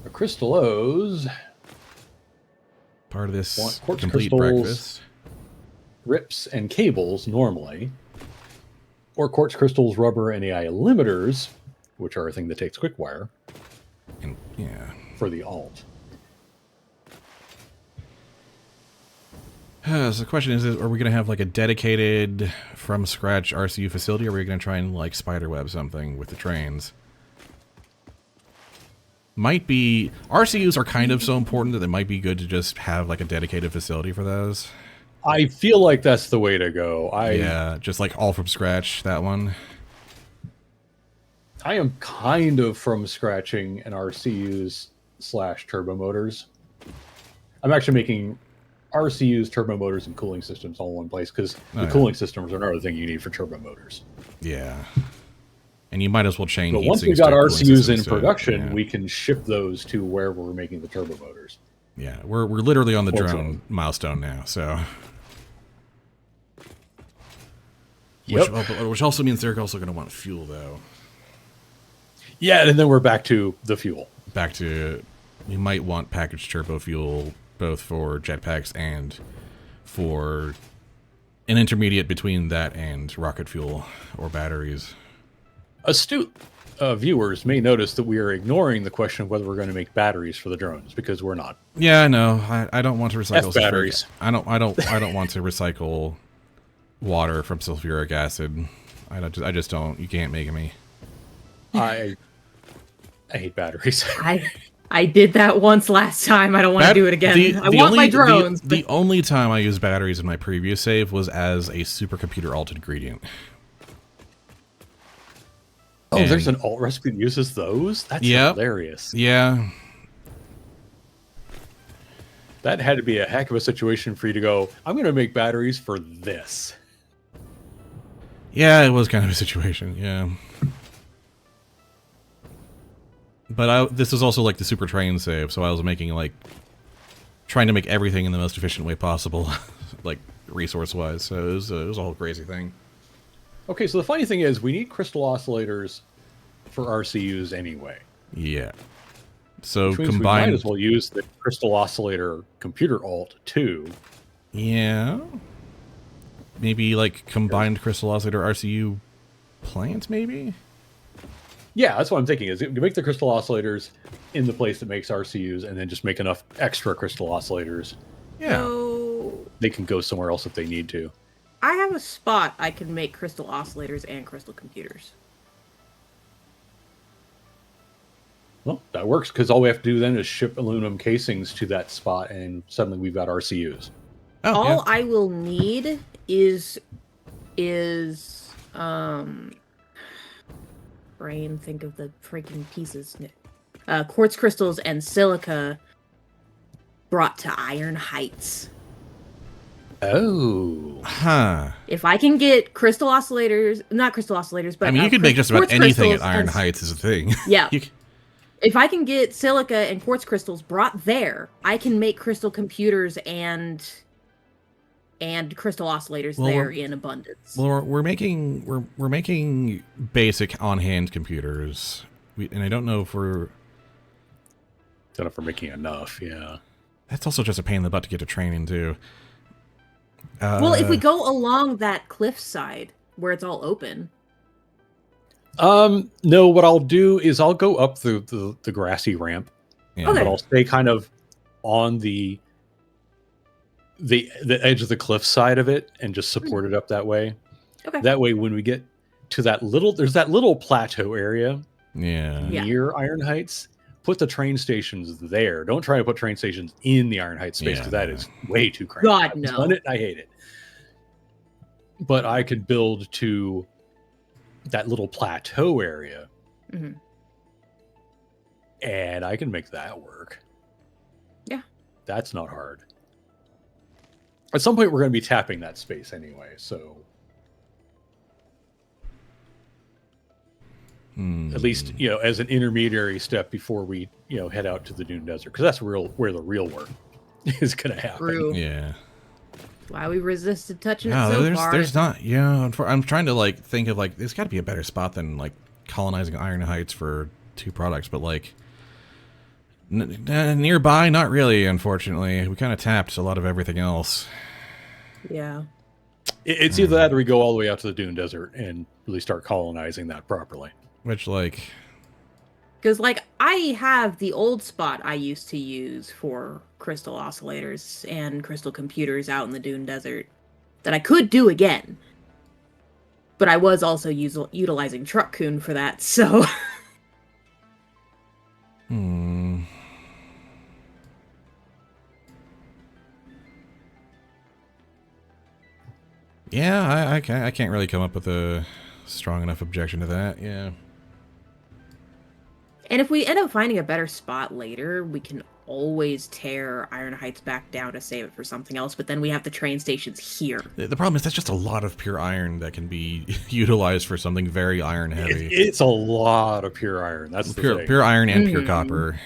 The Crystal O's... Part of this quartz complete crystals, breakfast. rips, and cables, normally. Or quartz crystals, rubber, and AI limiters, which are a thing that takes quick wire. And, yeah. For the alt. So the question is, are we going to have like a dedicated from scratch RCU facility, or are we going to try and like spiderweb something with the trains? Might be, RCUs are kind of so important that it might be good to just have like a dedicated facility for those. I feel like that's the way to go. Yeah, just like all from scratch, that one. I am kind of from scratching an RCUs / turbo motors. I'm actually making RCUs, turbo motors, and cooling systems all in one place, because the cooling systems are another thing you need for turbo motors. Yeah. And you might as well chain. But once we got RCUs in production, we can ship those to wherever we're making the turbo motors. Yeah, we're literally on the drone milestone now, so. Which also means they're also going to want fuel, though. Yeah, and then we're back to the fuel. Back to, you might want packaged turbo fuel, both for jetpacks and for an intermediate between that and rocket fuel or batteries. Astute viewers may notice that we are ignoring the question of whether we're going to make batteries for the drones, because we're not. Yeah, I know. I don't want to recycle batteries. I don't want to recycle water from sulfuric acid. I just don't. You can't make me. I hate batteries. I did that once last time. I don't want to do it again. I want my drones. The only time I used batteries in my previous save was as a supercomputer alt ingredient. Oh, there's an alt recipe that uses those? That's hilarious. Yeah. That had to be a heck of a situation for you to go, I'm going to make batteries for this. Yeah, it was kind of a situation, yeah. But this was also like the super train save, so I was making like, trying to make everything in the most efficient way possible, like resource-wise, so it was a whole crazy thing. Okay, so the funny thing is, we need crystal oscillators for RCUs anyway. Yeah. So which means combined, we might as well use the crystal oscillator computer alt too. Yeah. Maybe like combined crystal oscillator RCU plant, maybe? Yeah, that's what I'm thinking, is you make the crystal oscillators in the place that makes RCUs, and then just make enough extra crystal oscillators. Yeah. So They can go somewhere else if they need to. I have a spot I can make crystal oscillators and crystal computers. Well, that works, because all we have to do then is ship aluminum casings to that spot, and suddenly we've got RCUs. Oh, All yeah. I will need is brain, think of the freaking pieces. Quartz crystals and silica brought to Iron Heights. Oh. Huh. If I can get crystal oscillators, not crystal oscillators, but I mean, you could make just about quartz anything at crystals Iron and- Heights is a thing. Yeah. You c- If I can get silica and quartz crystals brought there, I can make crystal computers and crystal oscillators there in abundance. Well, we're making basic on-hand computers, and I don't know if we're. Don't know if we're making enough, yeah. That's also just a pain in the butt to get to train into. Well, if we go along that cliffside where it's all open. No, what I'll do is I'll go up the grassy ramp, Yeah. Okay. but I'll stay kind of on the edge of the cliff side of it and just support it up that way. Okay. That way, when we get to there's that little plateau area Yeah. Yeah. near Iron Heights, put the train stations there. Don't try to put train stations in the Iron Heights space, because that is way too cramped. God, I've no. done it, I hate it. But I could build to that little plateau area, Mhm. and I can make that work. Yeah. That's not hard. At some point, we're going to be tapping that space anyway, so at least, as an intermediary step before we, head out to the Dune Desert, because that's where the real work is going to happen. True. Yeah. Why we resisted touching it No, so far. there's not. Yeah, I'm trying to like think of like there's got to be a better spot than like colonizing Iron Heights for 2 products, but like nearby, not really. Unfortunately, we kind of tapped a lot of everything else. Yeah. It's either that or we go all the way out to the Dune Desert and really start colonizing that properly. Which like, Because, I have the old spot I used to use for crystal oscillators and crystal computers out in the Dune Desert that I could do again. But I was also utilizing Truck Coon for that, so... Yeah, I can't really come up with a strong enough objection to that. Yeah. And if we end up finding a better spot later, we can always tear Iron Heights back down to save it for something else, but then we have the train stations here. The problem is that's just a lot of pure iron that can be utilized for something very iron heavy. It's a lot of pure iron. That's the thing. Pure iron and pure copper.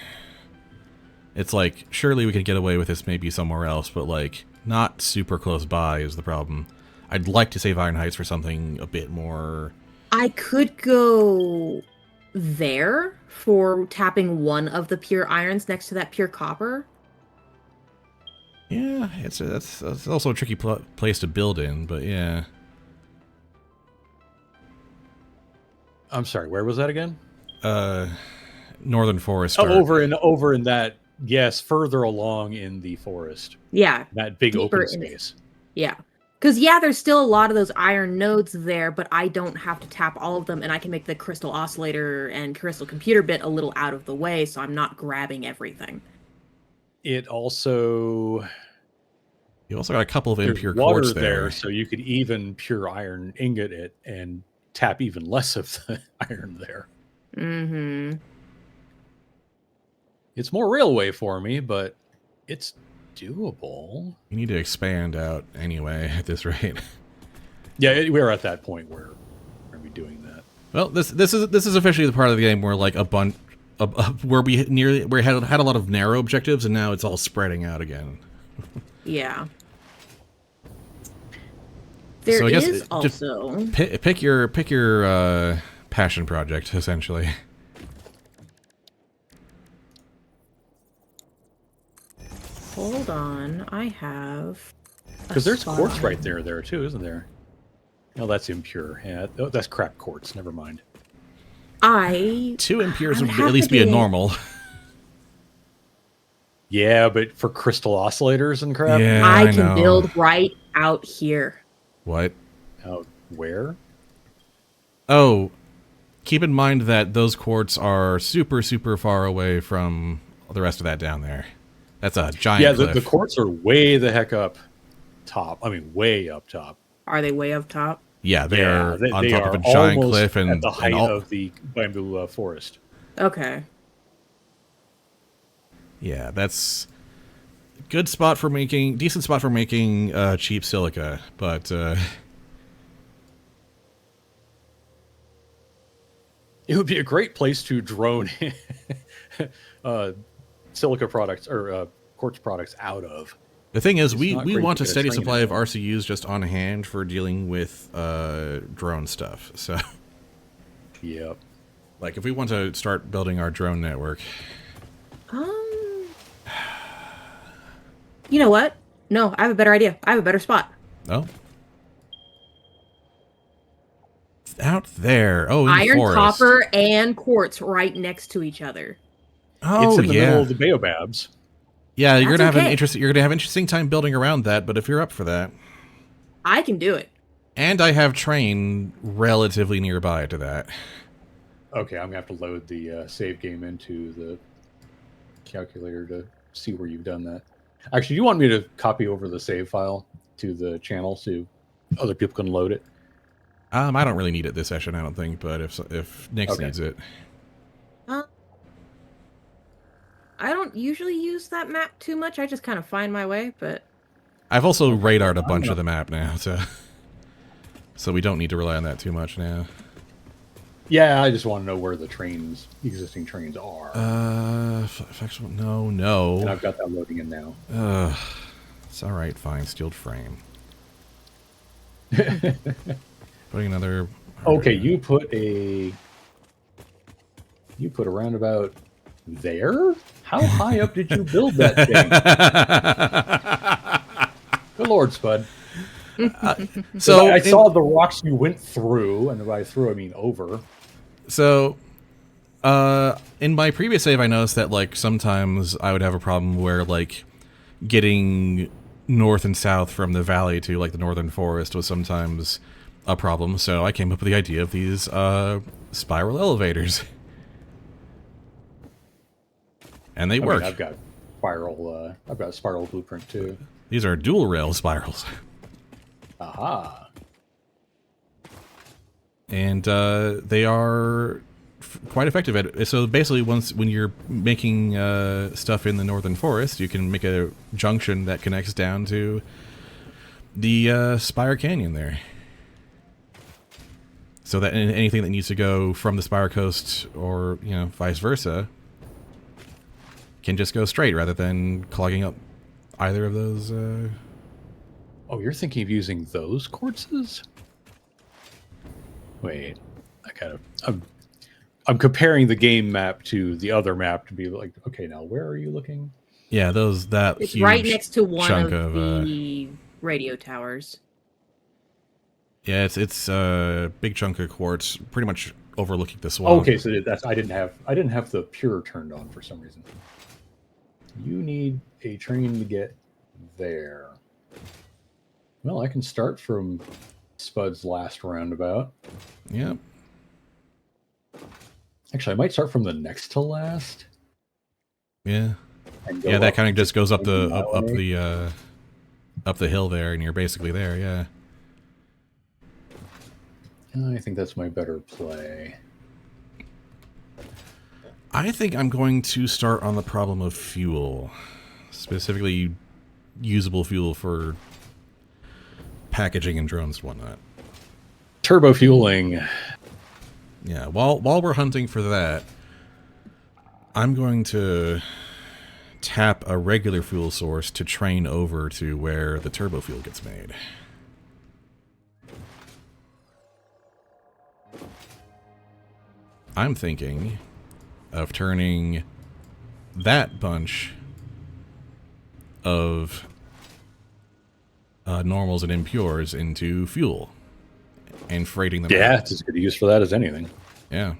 It's like, surely we could get away with this maybe somewhere else, but like not super close by is the problem. I'd like to save Iron Heights for something a bit more. I could go there for tapping one of the pure irons next to that pure copper. Yeah, that's also a tricky place to build in, but yeah. I'm sorry, where was that again? Northern Forest. Oh, over in that, yes, further along in the forest. Yeah. That big Deeper open in it. space. Yeah. Because, yeah, there's still a lot of those iron nodes there, but I don't have to tap all of them, and I can make the crystal oscillator and crystal computer bit a little out of the way, so I'm not grabbing everything. It also... You also got a couple of There's impure water quartz there. so you could even pure iron ingot it and tap even less of the iron there. Mm-hmm. It's more railway for me, but it's doable. You need to expand out anyway at this rate. Yeah, we're at that point where we're going to be doing that. Well, this is officially the part of the game where like where we had a lot of narrow objectives, and now it's all spreading out again. Yeah. There so I guess is also pick your passion project essentially. Hold on, I have. Because there's quartz right there too, isn't there? No, that's impure. Yeah, that's crap quartz. Never mind. 2 impures would at least be a normal. Yeah, but for crystal oscillators and crap. Yeah, I know. can build right out here. What? Out where? Oh, keep in mind that those quartz are super, super far away from the rest of that down there. That's a giant cliff. The quartz are way the heck up top. I mean, way up top. Are they way up top? Yeah, they are on they top are of a giant almost cliff and at the height and of the bamboo forest. Okay. Yeah, that's a good spot for making, decent spot for making cheap silica, but it would be a great place to drone silica products or quartz products out of. the thing is, It's we not great want to a get a steady train supply out of there. RCUs just on hand for dealing with drone stuff. So, Yep. like, if we want to start building our drone network, You know what? No, I have a better idea. I have a better spot. oh, it's out there. Oh, in the Iron, forest. copper, and quartz right next to each other. Oh, It's in the yeah. middle of the baobabs. Yeah, you're That's gonna have okay. you're gonna have an interesting time building around that. But if you're up for that, I can do it. and I have train relatively nearby to that. Okay, I'm going to have to load the save game into the calculator to see where you've done that. Actually, you want me to copy over the save file to the channel so other people can load it? I don't really need it this session, I don't think. But if Nix Okay. needs it, I don't usually use that map too much. I just kind of find my way, but I've also radared a bunch of the map now, so we don't need to rely on that too much now. Yeah, I just want to know where the existing trains are. No. And I've got that loading in now. It's all right. Fine, steeled frame. Putting another. Okay, you put a roundabout there? How high up did you build that thing? Good Lord, Spud. So I saw the rocks you went through, and by through I mean over. So, in my previous save, I noticed that, like, sometimes I would have a problem where, like, getting north and south from the valley to, like, the northern forest was sometimes a problem. So I came up with the idea of these, spiral elevators. And they work. I've got a spiral blueprint too. These are dual rail spirals. Aha. And they are quite effective at it. So basically, when you're making stuff in the northern forest, you can make a junction that connects down to the Spire Canyon there. So that anything that needs to go from the Spire Coast or vice versa can just go straight rather than clogging up either of those. Oh, you're thinking of using those quartzes? Wait, I'm comparing the game map to the other map to be like, okay, now where are you looking? Yeah, that It's huge right next to one chunk of the radio towers. yeah, it's a big chunk of quartz, pretty much overlooking the swamp. Okay, so that's I didn't have the pure turned on for some reason. You need a train to get there. Well, I can start from Spud's last roundabout. Yep. Actually, I might start from the next to last. Yeah. And go Yeah, that up kind of just goes up maybe the up the hill there, and you're basically there. Yeah. I think that's my better play. I think I'm going to start on the problem of fuel, specifically usable fuel for packaging and drones and whatnot. Turbo fueling. Yeah, while we're hunting for that, I'm going to tap a regular fuel source to train over to where the turbo fuel gets made. I'm thinking of turning that bunch of normals and impures into fuel and freighting them Yeah, out. it's as good a use for that as anything. Yeah.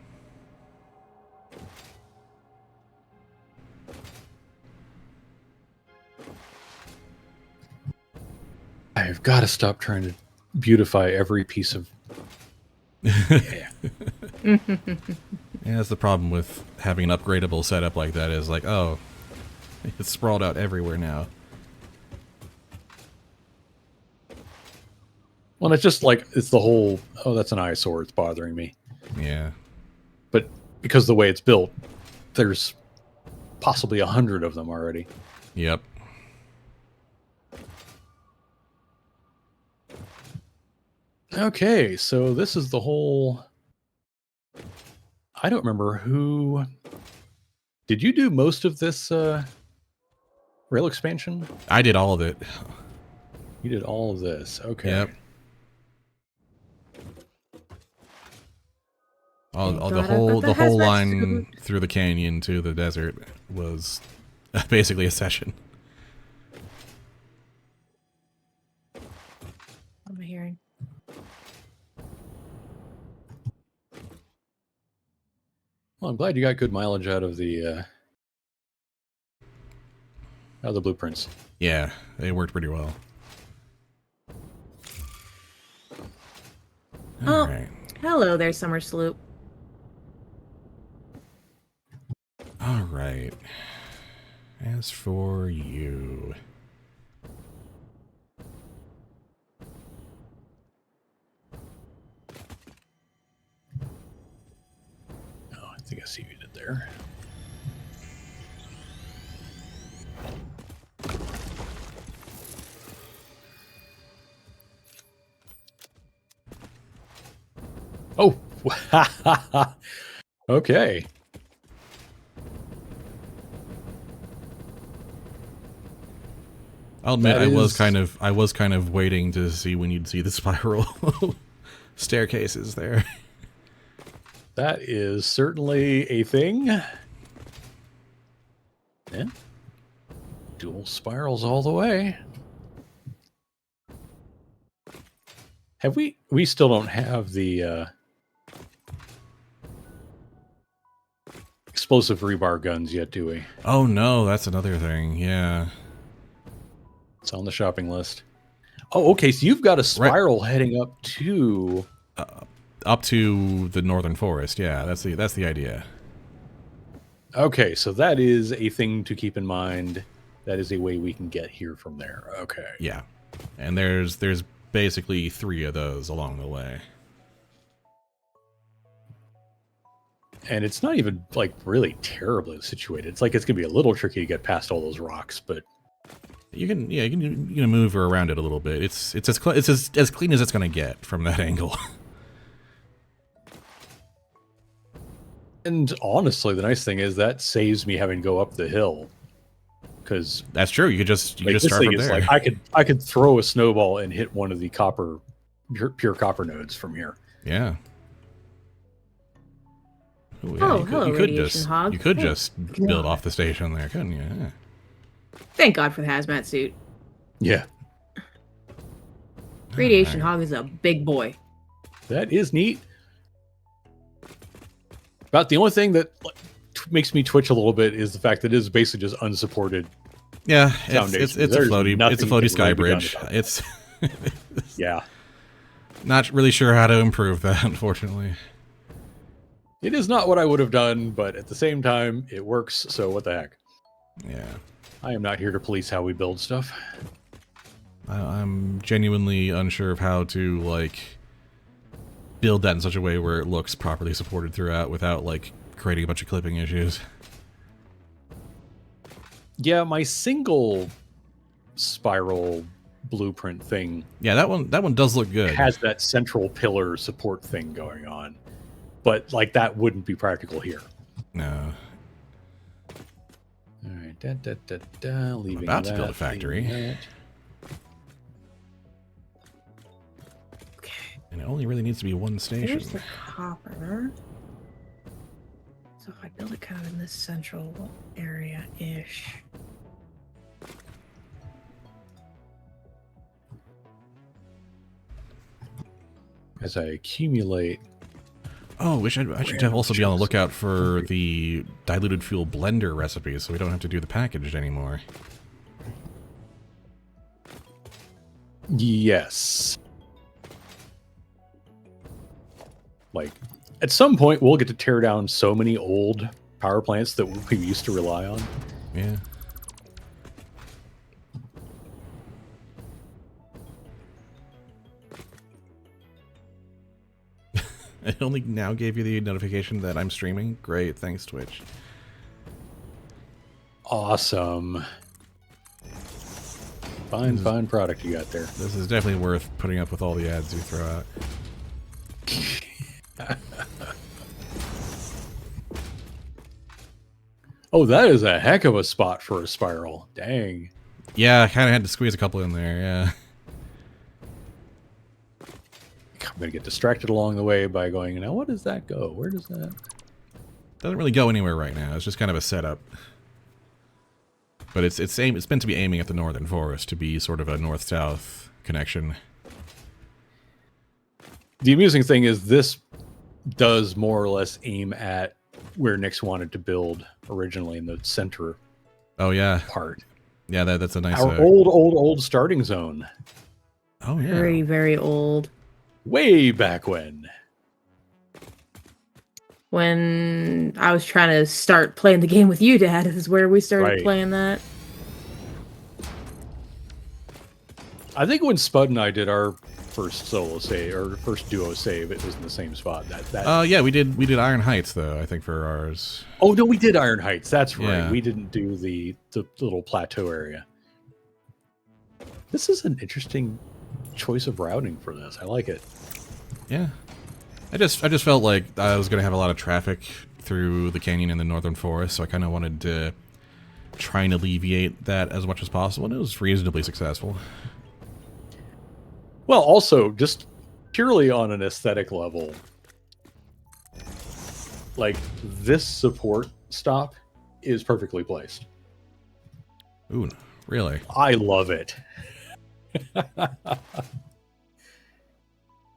I've got to stop trying to beautify every piece of... Yeah. Yeah, that's the problem with having an upgradable setup like that is like, oh, it's sprawled out everywhere now. Well, it's just like, it's the whole, oh, that's an eyesore, it's bothering me. Yeah. But because of the way it's built, there's possibly 100 of them already. Yep. Okay, so this is the whole... I don't remember who... Did you do most of this rail expansion? I did all of it. You did all of this. Okay. Yep. The whole line through the canyon to the desert was basically a session. What am I hearing? Well, I'm glad you got good mileage out of the blueprints. Yeah, they worked pretty well. Oh, Alright. hello there, Summer Sloop. Alright. As for you... Oh, I think I see what you did there. Oh, okay. I'll admit That I was is- kind of waiting to see when you'd see the spiral staircases there. That is certainly a thing. Yeah. Dual spirals all the way. Have we still don't have the explosive rebar guns yet, do we? Oh no, that's another thing. Yeah. It's on the shopping list. Oh, okay. So you've got a spiral heading up to the northern forest. Yeah, that's the idea. Okay, so that is a thing to keep in mind. That is a way we can get here from there. Okay. Yeah. And there's basically 3 of those along the way. And it's not even like really terribly situated. It's like it's gonna be a little tricky to get past all those rocks, but You can move around it a little bit. It's as clean as it's gonna get from that angle. and honestly, the nice thing is that saves me having to go up the hill. because That's true. You could just this start thing from is there. like I could throw a snowball and hit one of the pure copper nodes from here. Yeah. Ooh, yeah, Oh, hello, Radiation Hog. You could Hey. just build off the station there, couldn't you? Yeah. Thank God for the hazmat suit. Yeah, Radiation Alright. Hog is a big boy. that is neat. About the only thing that makes me twitch a little bit is the fact that it is basically just unsupported. Yeah, Foundation. it's a There's floaty nothing that sky can really be done bridge. about It's Yeah, not really sure how to improve that, unfortunately. it is not what I would have done, but at the same time, it works. So what the heck? Yeah. I am not here to police how we build stuff. I'm genuinely unsure of how to, like, build that in such a way where it looks properly supported throughout without, like, creating a bunch of clipping issues. Yeah, my single spiral blueprint thing Yeah, that one does look good. has that central pillar support thing going on, but like that wouldn't be practical here. No. All right, leaving about to that, build a factory. leaving that. Okay. And it only really needs to be one station. There's the copper. So if I build it kind of in this central area-ish. As I accumulate, Oh, I should also be on the lookout for the diluted fuel blender recipe so we don't have to do the packaged anymore. yes. Like, at some point, we'll get to tear down so many old power plants that we used to rely on. Yeah. It only now gave you the notification that I'm streaming? Great, thanks Twitch. Awesome. Fine product you got there. This is definitely worth putting up with all the ads you throw out. Oh, that is a heck of a spot for a spiral. Dang. Yeah, I kind of had to squeeze a couple in there, yeah. I'm going to get distracted along the way by going, now, what does that go? Where does that... Doesn't really go anywhere right now. It's just kind of a setup. But it's meant to be aiming at the northern forest to be sort of a north-south connection. The amusing thing is this does more or less aim at where Nyx wanted to build originally in the center Oh yeah, part. yeah. That's a nice. Our old starting zone. Oh yeah. Very, very old. Way back when. When I was trying to start playing the game with you, Dad, is where we started Right. playing that. I think when Spud and I did our first solo save or first duo save, it was in the same spot. Yeah, we did Iron Heights though. I think for ours. Oh no, we did Iron Heights. That's right. Yeah. We didn't do the little plateau area. This is an interesting choice of routing for this. I like it. Yeah. I just felt like I was gonna have a lot of traffic through the canyon in the northern forest, so I kind of wanted to try and alleviate that as much as possible, and it was reasonably successful. Well, also just purely on an aesthetic level, like this support stop is perfectly placed. Ooh, really? I love it.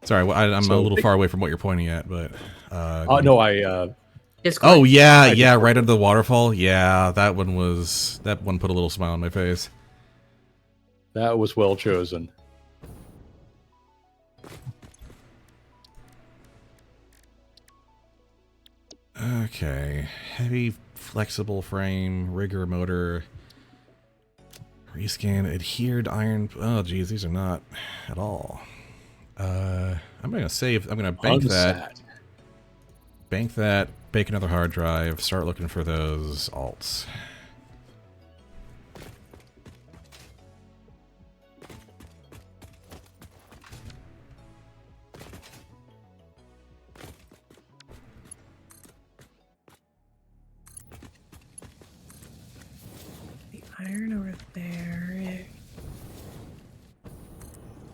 Sorry, I'm So a little big- far away from what you're pointing at, but. No, I Just Oh yeah, I yeah, just- right under the waterfall. Yeah, that one put a little smile on my face. that was well chosen. Okay, heavy flexible frame, rigger motor, rescan, adhered iron. Oh geez, these are not at all. I'm gonna save. I'm gonna bank that. Unsat. Bank that. Bake another hard drive. Start looking for those alts. the iron over there.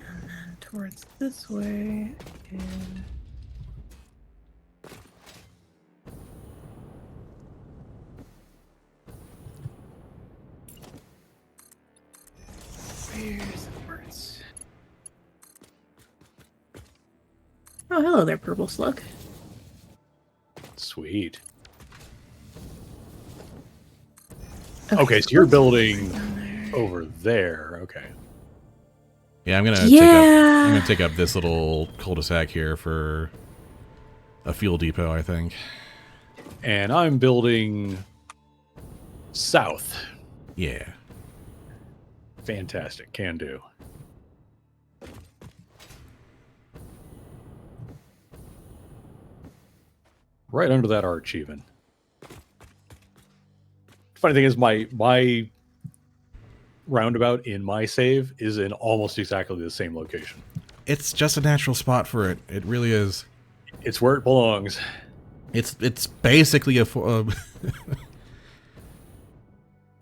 And then towards this way. And where's the quartz? Oh, hello there, purple slug. Sweet. Okay, so you're building over there. Okay. Yeah, I'm gonna take up this little cul-de-sac here for a fuel depot, I think. And I'm building south. Yeah. Fantastic. Can do. Right under that arch, even. Funny thing is, my roundabout in my save is in almost exactly the same location. It's just a natural spot for it. It really is. It's where it belongs. It's basically a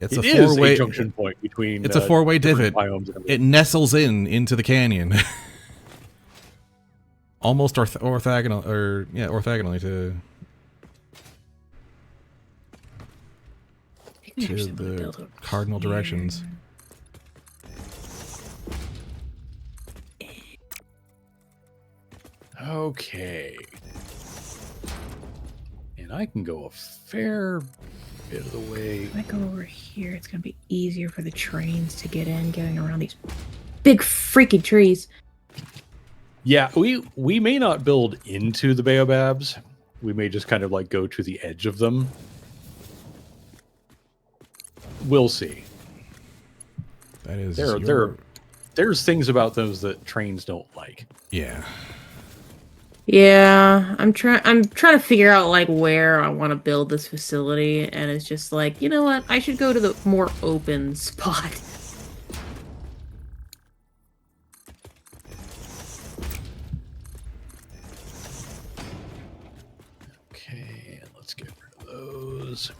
it's It a is four-way a junction point between. It's a four-way divot. Biomes and It nestles into the canyon. Almost orthogonally to the cardinal directions. Okay. And I can go a fair bit of the way. If I go over here, it's gonna be easier for the trains to get in, getting around these big freaky trees. Yeah, we may not build into the baobabs. We may just kind of like go to the edge of them. We'll see. That is there's things about those that trains don't like. Yeah. Yeah, I'm trying to figure out like where I want to build this facility, and it's just like, you know what? I should go to the more open spot. Okay, let's get rid of those.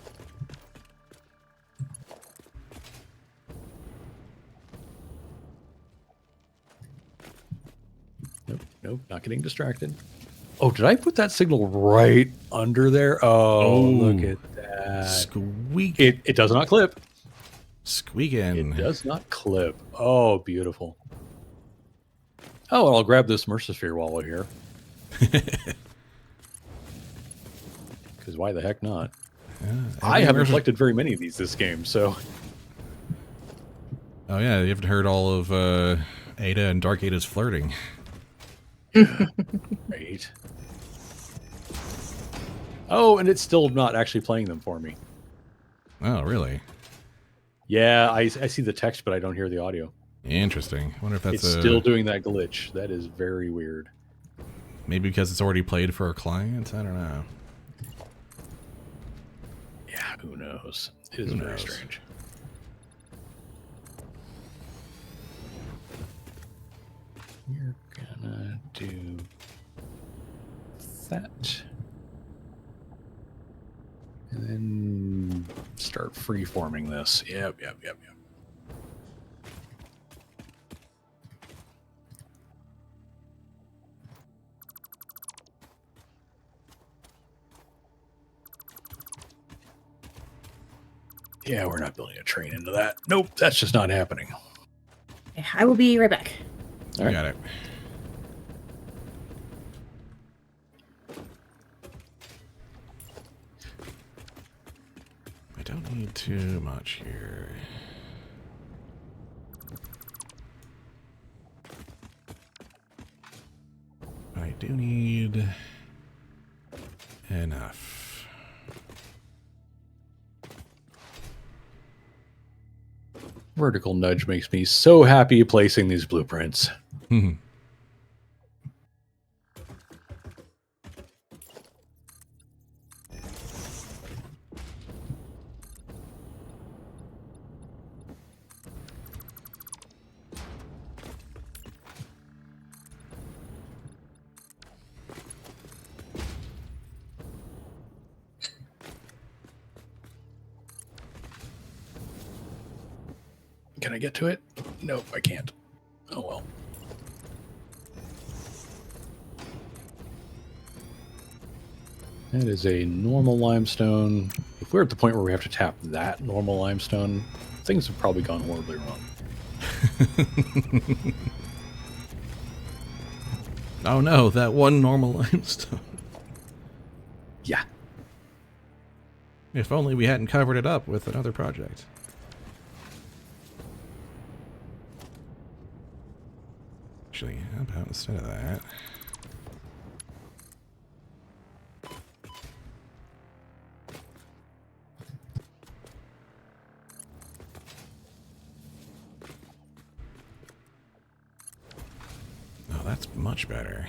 Nope, not getting distracted. Oh, did I put that signal right under there? Oh, look at that. Squeak. It does not clip. Squeaking. It does not clip. Oh, beautiful. Oh, and I'll grab this Mercisphere while we're here. Because why the heck not? I haven't collected very many of these this game, so... Oh yeah, you haven't heard all of Ada and Dark Ada's flirting. Great. Oh, and it's still not actually playing them for me. Oh, really? Yeah, I see the text, but I don't hear the audio. Interesting. I wonder if that's It's still doing that glitch. That is very weird. Maybe because it's already played for a client? I don't know. Yeah, who knows? It is very strange. We're gonna do that. And then start freeforming this. Yep. Yeah, we're not building a train into that. Nope, that's just not happening. I will be right back. All right. Got it. I don't need too much here. I do need enough. Vertical nudge makes me so happy placing these blueprints. Can I get to it? Nope, I can't. Oh well. That is a normal limestone. If we're at the point where we have to tap that normal limestone, things have probably gone horribly wrong. Oh no, that one normal limestone. Yeah. If only we hadn't covered it up with another project. Actually, how about instead of that? Oh, that's much better.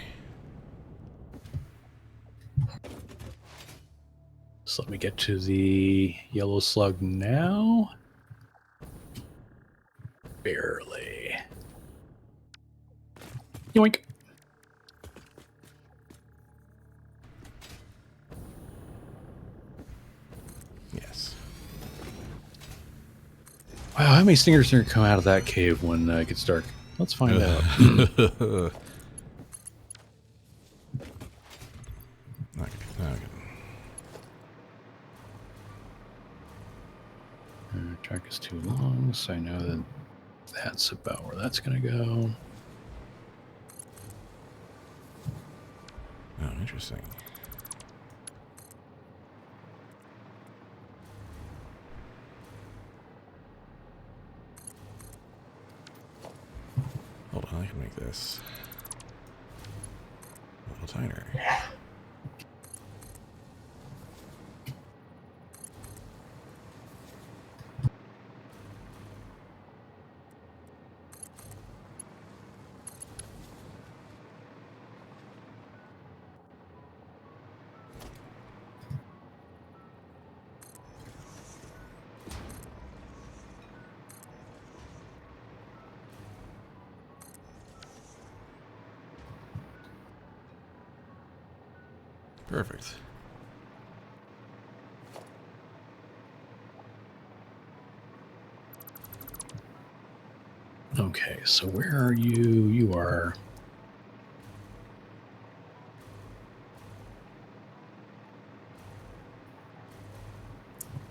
So let me get to the yellow slug now. Barely. Yoink. Yes. Wow, how many stingers are going to come out of that cave when it gets dark? Let's find out. Track is too long, so I know that that's about where that's going to go. Oh, interesting. Hold on, I can make this a little tighter. Perfect. Okay, so where are you? You are...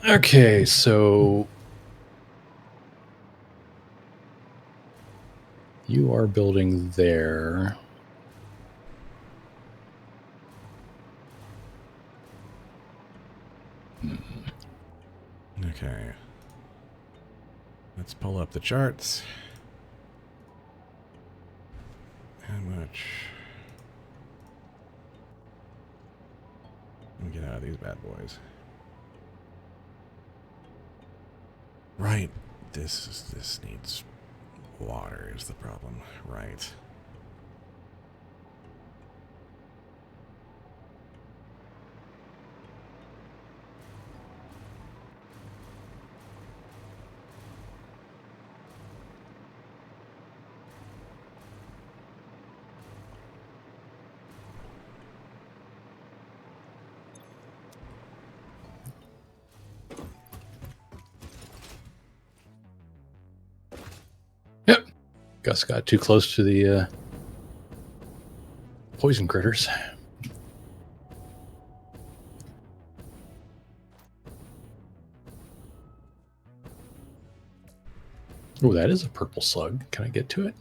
Okay, so... You are building there. Okay. Let's pull up the charts. How much? Let me get out of these bad boys. Right. This needs water is the problem. Right. Yep. Gus got too close to the poison critters. Oh, that is a purple slug. Can I get to it?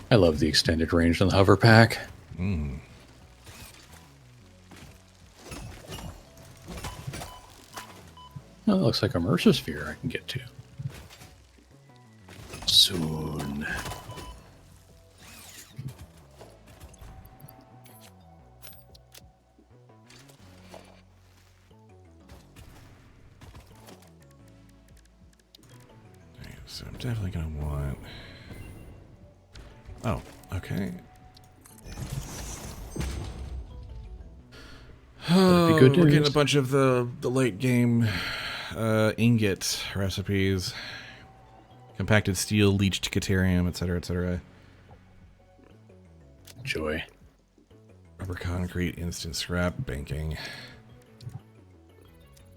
I love the extended range on the hover pack. Mm. Oh, that looks like a Mercer sphere I can get to. Soon. Okay, so I'm definitely gonna want... Oh, okay. That'd be good We're getting news. a bunch of the late game ingot recipes. Compacted steel, leached caterium, etc., etc. Joy. Rubber concrete, instant scrap, banking.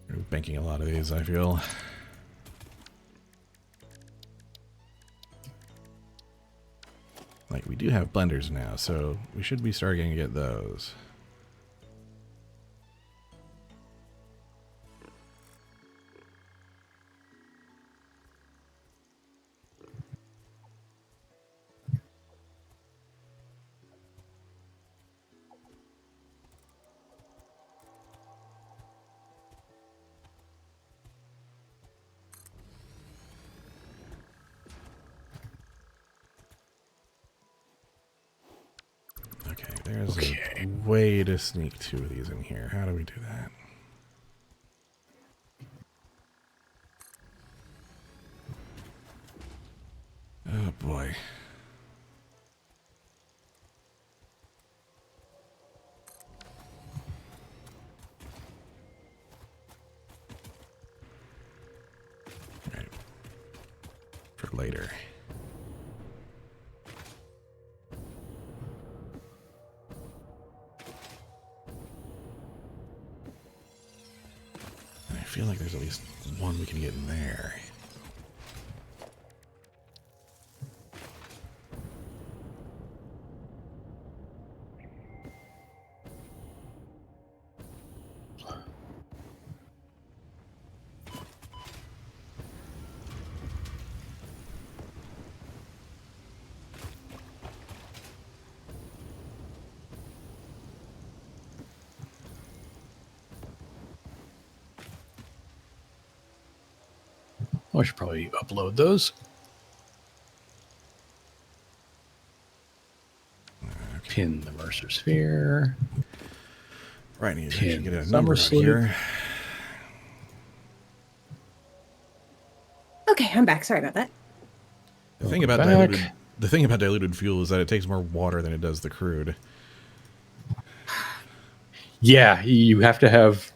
We're banking a lot of these, I feel. Like, we do have blenders now, so we should be starting to get those. Okay, there's a way to sneak 2 of these in here. How do we do that? Oh boy. Right. For later. I feel like there's at least one we can get in there. I should probably upload those. Pin the Mercer Sphere. Right, need to Pin get a summer number out sleep. here. Okay, I'm back. Sorry about that. The thing about diluted fuel is that it takes more water than it does the crude. Yeah, you have to have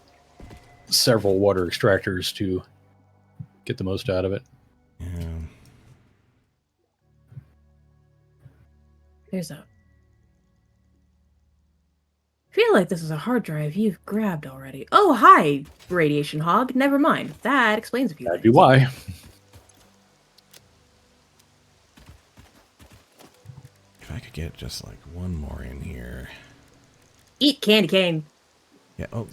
several water extractors to get the most out of it. Yeah. There's a... I feel like this is a hard drive you've grabbed already. Oh, hi, Radiation Hog. Never mind. That explains a few That'd things. be why. If I could get just like one more in here. Eat candy cane. Yeah, oh,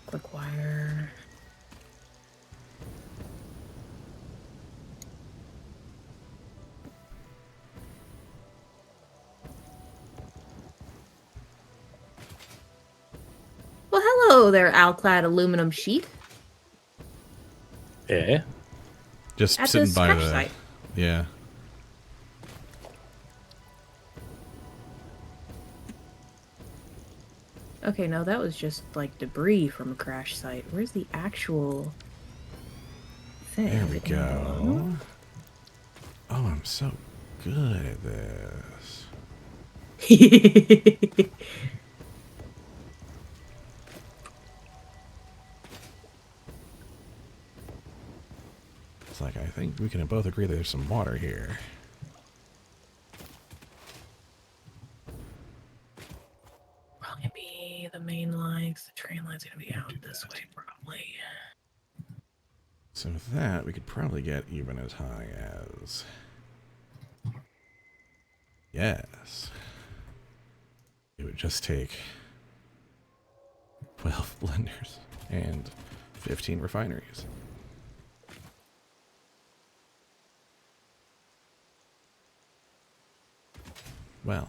Quick wire. Well, hello there, Alclad aluminum sheet. Yeah. just At sitting this by crash the... site. Yeah. Okay, no, that was just like debris from a crash site. Where's the actual thing? There we go. Oh, I'm so good at this. It's like, I think we can both agree that there's some water here. Probably be the main lines. The train line's gonna be out this way, probably. So with that, we could probably get even as high as... Yes. It would just take 12 blenders and 15 refineries. Well,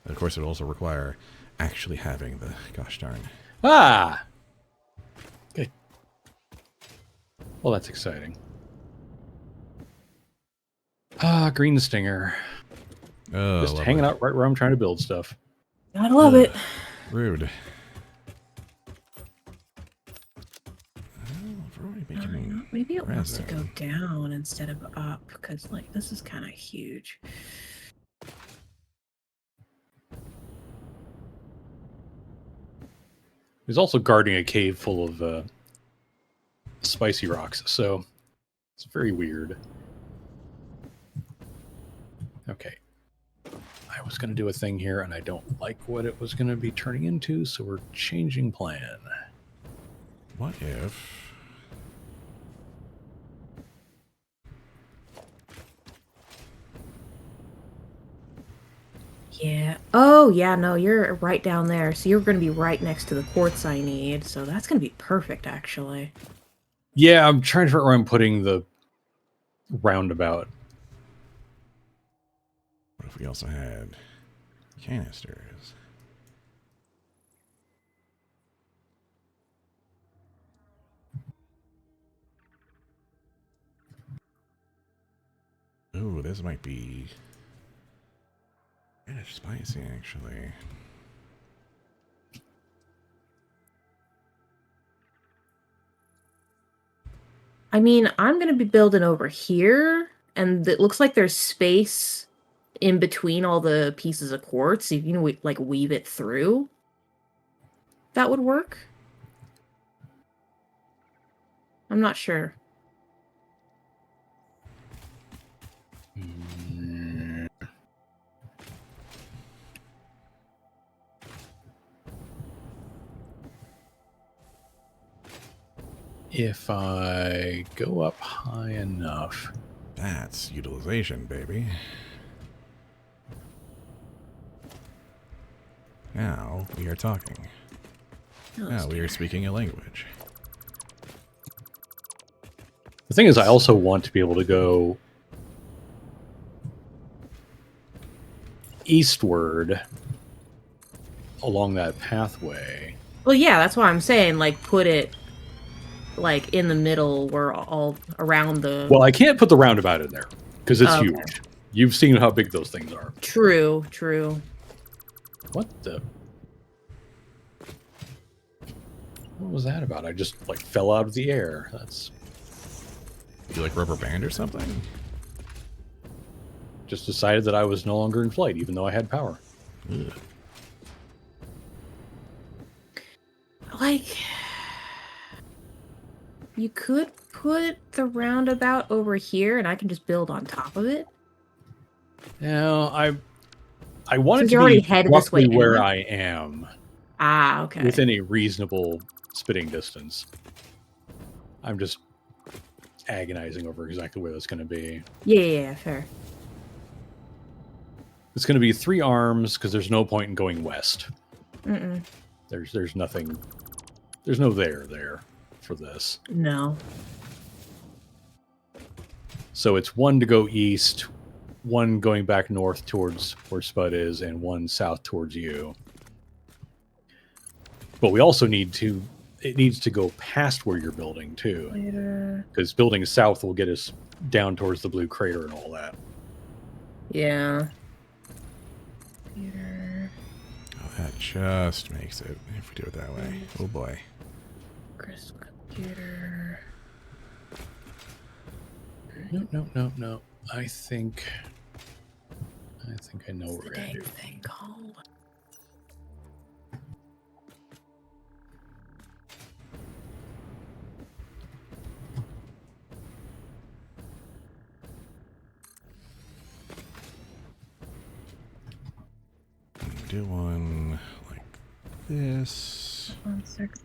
of course, it would also require actually having the gosh darn. Ah! Okay. Well, that's exciting. Ah, Green Stinger. Oh, Just lovely. hanging out right where I'm trying to build stuff. Gotta love it. Rude. Well, if we're already making Maybe it wants to go resin. down instead of up, because like this is kind of huge. He's also guarding a cave full of spicy rocks, so it's very weird. Okay, was going to do a thing here, and I don't like what it was going to be turning into, so we're changing plan. What if... Yeah. Oh, yeah, no, you're right down there. So you're going to be right next to the quartz I need. So that's going to be perfect, actually. Yeah, I'm trying to figure out where I'm putting the roundabout. What if we also had canisters? Ooh, this might be kind of spicy, actually. I mean, I'm going to be building over here, and it looks like there's space in between all the pieces of quartz. So you can, like, weave it through. That would work. I'm not sure. If I go up high enough... That's utilization, baby. Now we are talking. Now we are speaking a language. The thing is, I also want to be able to go eastward along that pathway. Well, yeah, that's why I'm saying, like, put it, like, in the middle where all around the... Well, I can't put the roundabout in there because it's Okay. huge. You've seen how big those things are. True, true. What the... What was that about? I just, like, fell out of the air. That's... You like rubber band or something? Just decided that I was no longer in flight, even though I had power. Ugh. Like, you could put the roundabout over here, and I can just build on top of it. Now, I wanted Since to you're already be headed this way roughly where anyway. I am, Ah, okay. within a reasonable spitting distance. I'm just agonizing over exactly where that's going to be. Yeah, fair. It's going to be 3 arms because there's no point in going west. Mm-mm. There's nothing. There's no there for this. No. So it's 1 to go east, 1 going back north towards where Spud is, and 1 south towards you. But we also need to. It needs to go past where you're building too, Later. because building south will get us down towards the blue crater and all that. Yeah. Computer. Oh, that just makes it if we do it that way. Oh boy. Crystal computer. No. I think I know what The we're gonna dang do. thing called. Do one like this. 1 second.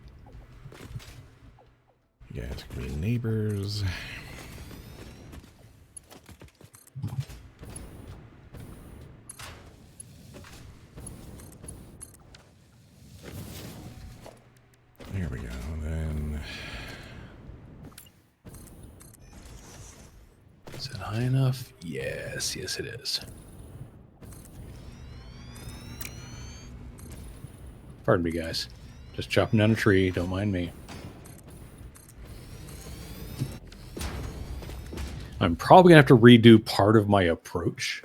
You guys can be neighbors. There we go. Then Is that high enough? Yes, it is. Pardon me, guys. Just chopping down a tree. Don't mind me. I'm probably gonna have to redo part of my approach,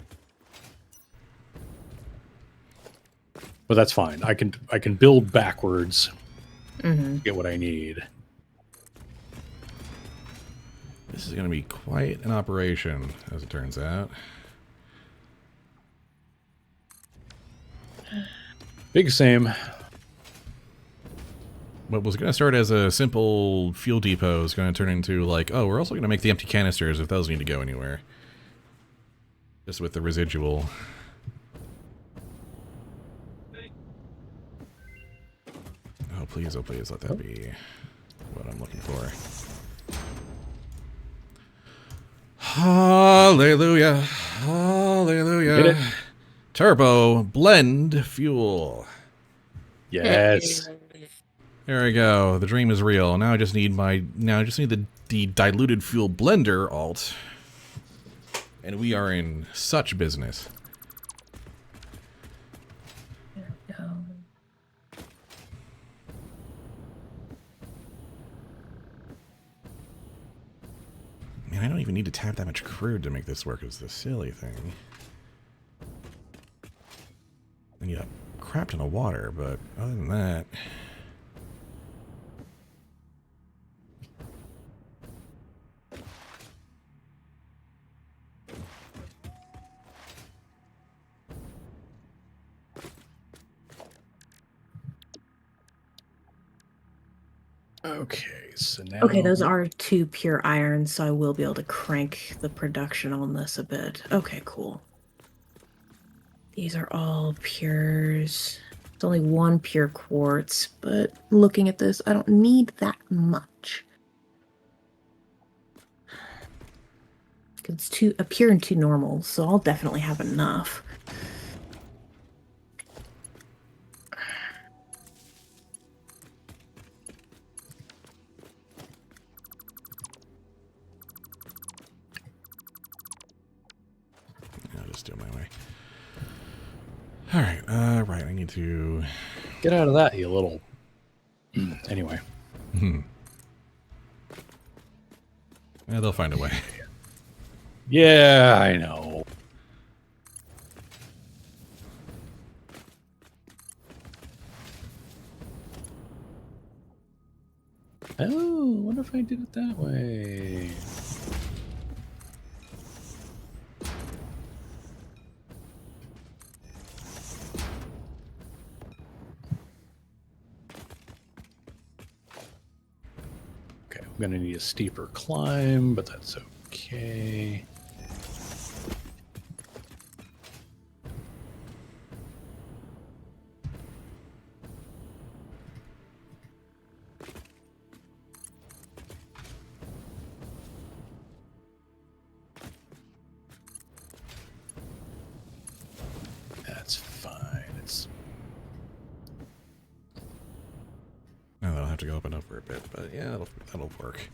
but that's fine. I can build backwards, Mm-hmm. get what I need. this is going to be quite an operation, as it turns out. Big same. What was going to start as a simple fuel depot is going to turn into like, oh, we're also going to make the empty canisters if those need to go anywhere. Just with the residual. please, let that be what I'm looking for. Hallelujah. Hallelujah. Get it? Turbo blend fuel. Yes. There we go. The dream is real. Now I just need the diluted fuel blender alt. And we are in such business. Man, I don't even need to tap that much crude to make this work as the silly thing. I need a crap ton of water, but other than that... Okay, so now... Okay, those are 2 pure irons, so I will be able to crank the production on this a bit. Okay, cool. These are all pures. It's only 1 pure quartz, but looking at this, I don't need that much. It's a pure and 2 normals, so I'll definitely have enough. I'll just do it my way. Alright, right, I need to... Get out of that, you little... Anyway. Yeah, they'll find a way. Yeah, I know. Oh, what if I did it that way? Okay, I'm gonna need a steeper climb, but that's okay. That's fine. It's No, that'll have to go up and up for a bit, but yeah, that'll work.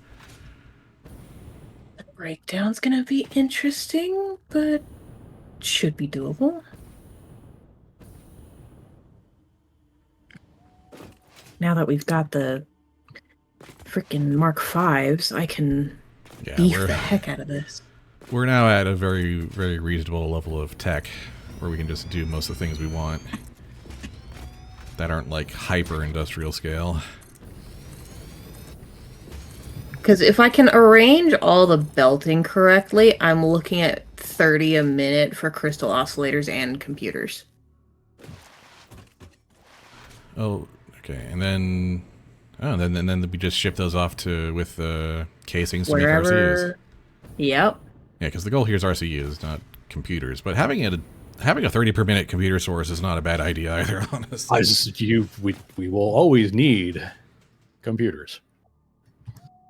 The breakdown's gonna be interesting, but should be doable. Now that we've got the freaking Mark V's, I can beef the heck out of this. We're now at a very, very reasonable level of tech where we can just do most of the things we want that aren't like hyper industrial scale. Because if I can arrange all the belting correctly, I'm looking at 30 a minute for crystal oscillators and computers. Oh, okay, and then then we just ship those off with casings to make RCUs. Wherever. Yep. Yeah, because the goal here is RCUs, not computers. But having a 30 per minute computer source is not a bad idea either, honestly. We will always need computers.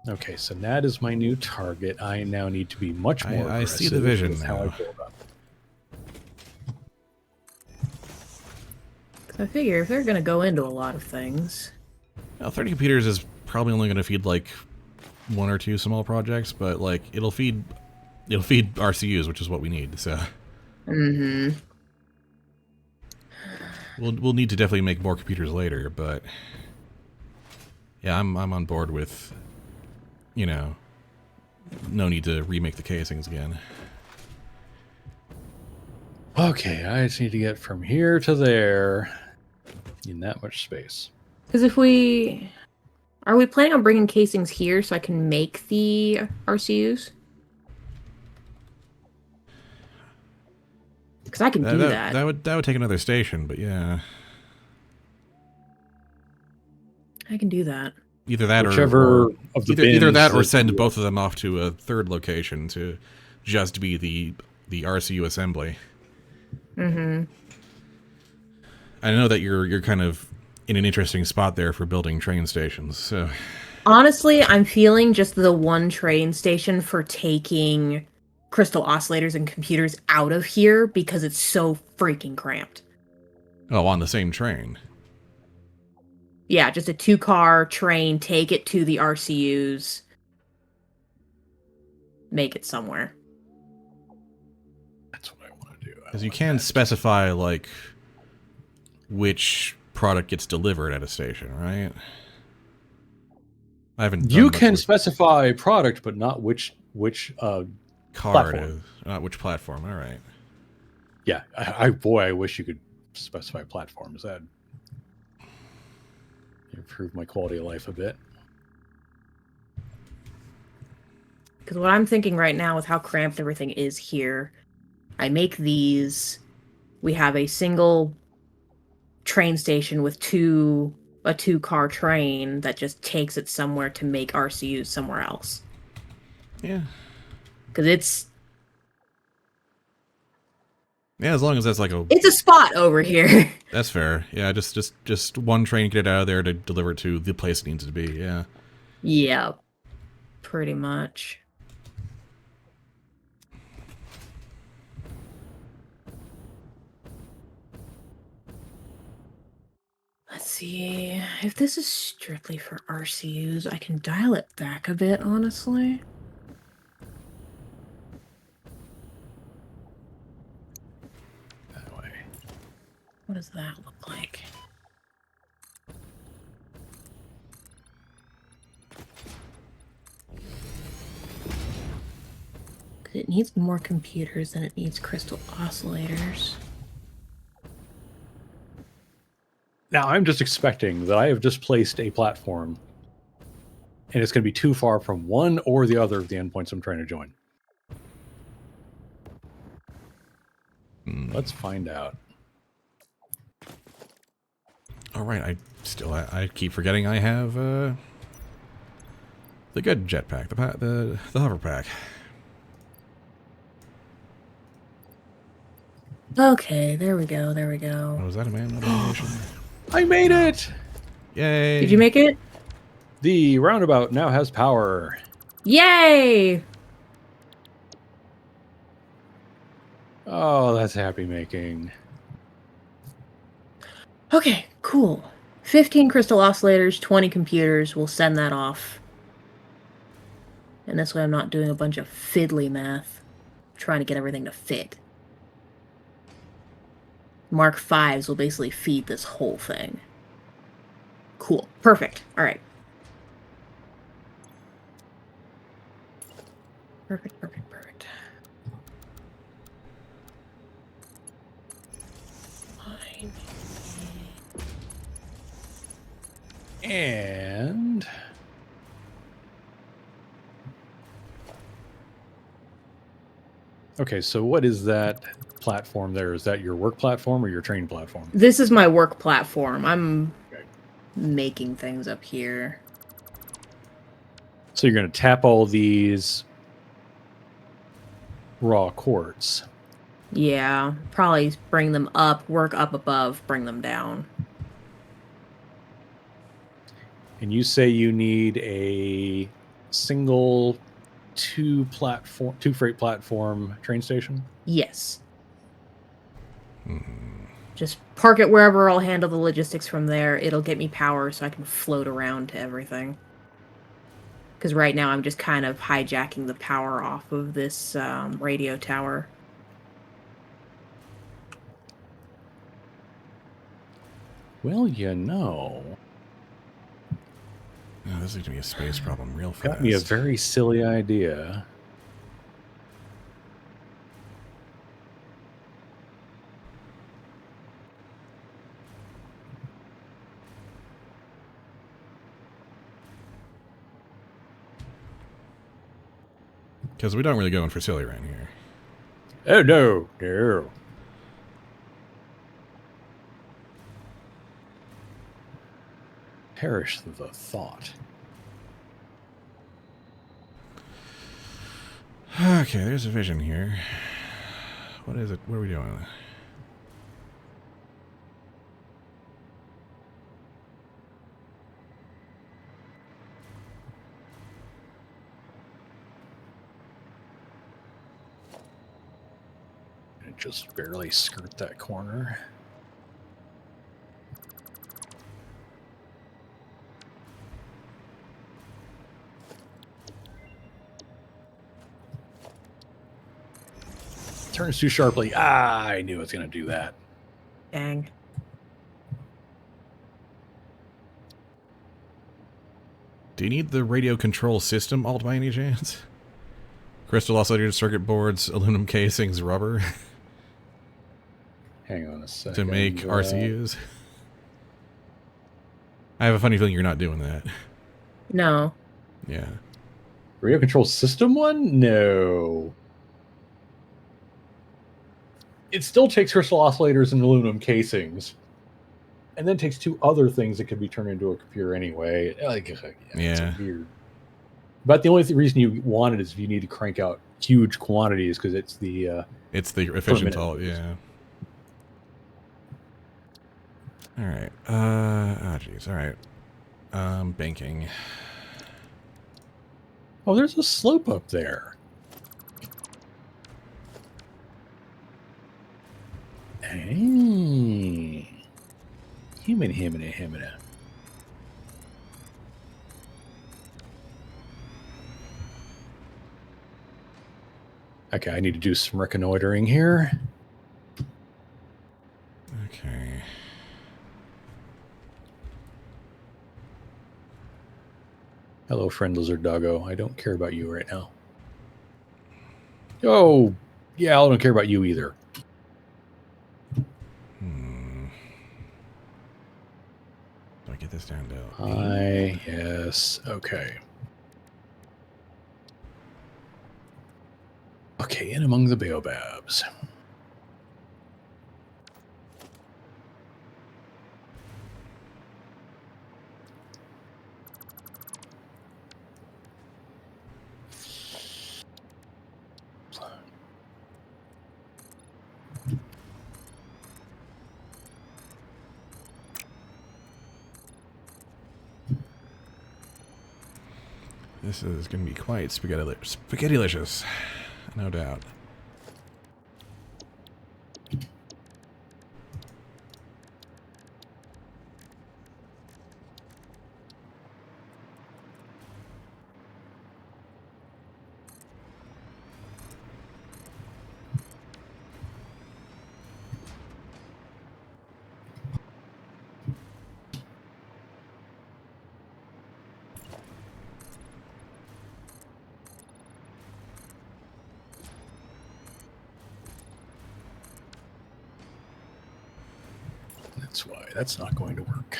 Okay, so that is my new target. I now need to be much more I see aggressive the vision with how I now. build up. I figure if they're going to go into a lot of things. Well, 30 computers is probably only going to feed like 1 or 2 small projects, but like it'll feed RCUs, which is what we need. So. Mm-hmm. We'll need to definitely make more computers later, but yeah, I'm on board with, you know, no need to remake the casings again. Okay, I just need to get from here to there in that much space. Because are we planning on bringing casings here so I can make the RCUs? Because I can do that. That would take another station, but yeah. I can do that. Either that Whichever of the either that or bins send that both of them off to a third location to just be the RCU assembly. Mm-hmm. I know that you're kind of in an interesting spot there for building train stations. So Honestly, I'm feeling just the one train station for taking crystal oscillators and computers out of here because it's so freaking cramped. oh, on the same train. Yeah, just a 2-car train, take it to the RCUs, make it somewhere. That's what I want to do. Because you can specify, like, which product gets delivered at a station, right? I haven't. You can specify a product, but not which car platform. it is, not which platform. All right. Yeah, I wish you could specify platforms. That improve my quality of life a bit. Because what I'm thinking right now with how cramped everything is here, I make these. We have a single train station with a 2-car train that just takes it somewhere to make RCUs somewhere else. Yeah. Because it's as long as that's like it's a spot over here. That's fair. Yeah, just one train, get it out of there to deliver to the place it needs to be. Yeah. Yeah, pretty much. Let's see. If this is strictly for RCUs, I can dial it back a bit, honestly. That way. What does that look like? It needs more computers than it needs crystal oscillators. Now, I'm just expecting that I have just placed a platform, and it's going to be too far from one or the other of the endpoints I'm trying to join. Let's find out. All right. I keep forgetting I have the good jetpack, the hover pack. Okay, there we go, there we go. Oh, was that a manual animation? I made it! Yay! Did you make it? The roundabout now has power. Yay! Oh, that's happy making. Okay, cool. 15 crystal oscillators, 20 computers. We'll send that off. And this way I'm not doing a bunch of fiddly math. Trying to get everything to fit. Mark 5s will basically feed this whole thing. Cool. Perfect. Alright. Perfect, perfect, perfect. Fine. And okay, so what is that platform there? Is that your work platform or your train platform? This is my work platform. I'm making things up here. So you're going to tap all these raw quartz. Yeah, probably bring them up, work up above, bring them down. And you say you need a single two freight platform train station? Yes. Just park it wherever, I'll handle the logistics from there. It'll get me power so I can float around to everything. Because right now I'm just kind of hijacking the power off of this radio tower. Well, you know. Oh, this is going to be a space problem real fast. Got me a very silly idea. Because we don't really go in for silly around here. Oh, no. No. Perish the thought. Okay, there's a vision here. What is it? What are we doing? And just barely skirt that corner. Turns too sharply. Ah, I knew it was going to do that. Dang. Do you need the radio control system alt by any chance? Crystal oscillator circuit boards, aluminum casings, rubber Hang on a second. to make RCUs. I have a funny feeling you're not doing that. No. Yeah. Radio control system one? No. It still takes crystal oscillators and aluminum casings, and then takes two other things that can be turned into a computer anyway. It's weird. But the only reason you want it is if you need to crank out huge quantities, because it's the efficient alt. Yeah. All right. Geez. All right. Banking. Oh, there's a slope up there. Hey. Himina. Okay, I need to do some reconnoitering here. Okay. Hello, friend lizard doggo. I don't care about you right now. Oh, yeah, I don't care about you either. Do I get this down to Hi, yes, okay. Okay, in among the baobabs. This is going to be quite spaghetti-licious, no doubt. That's why that's not going to work.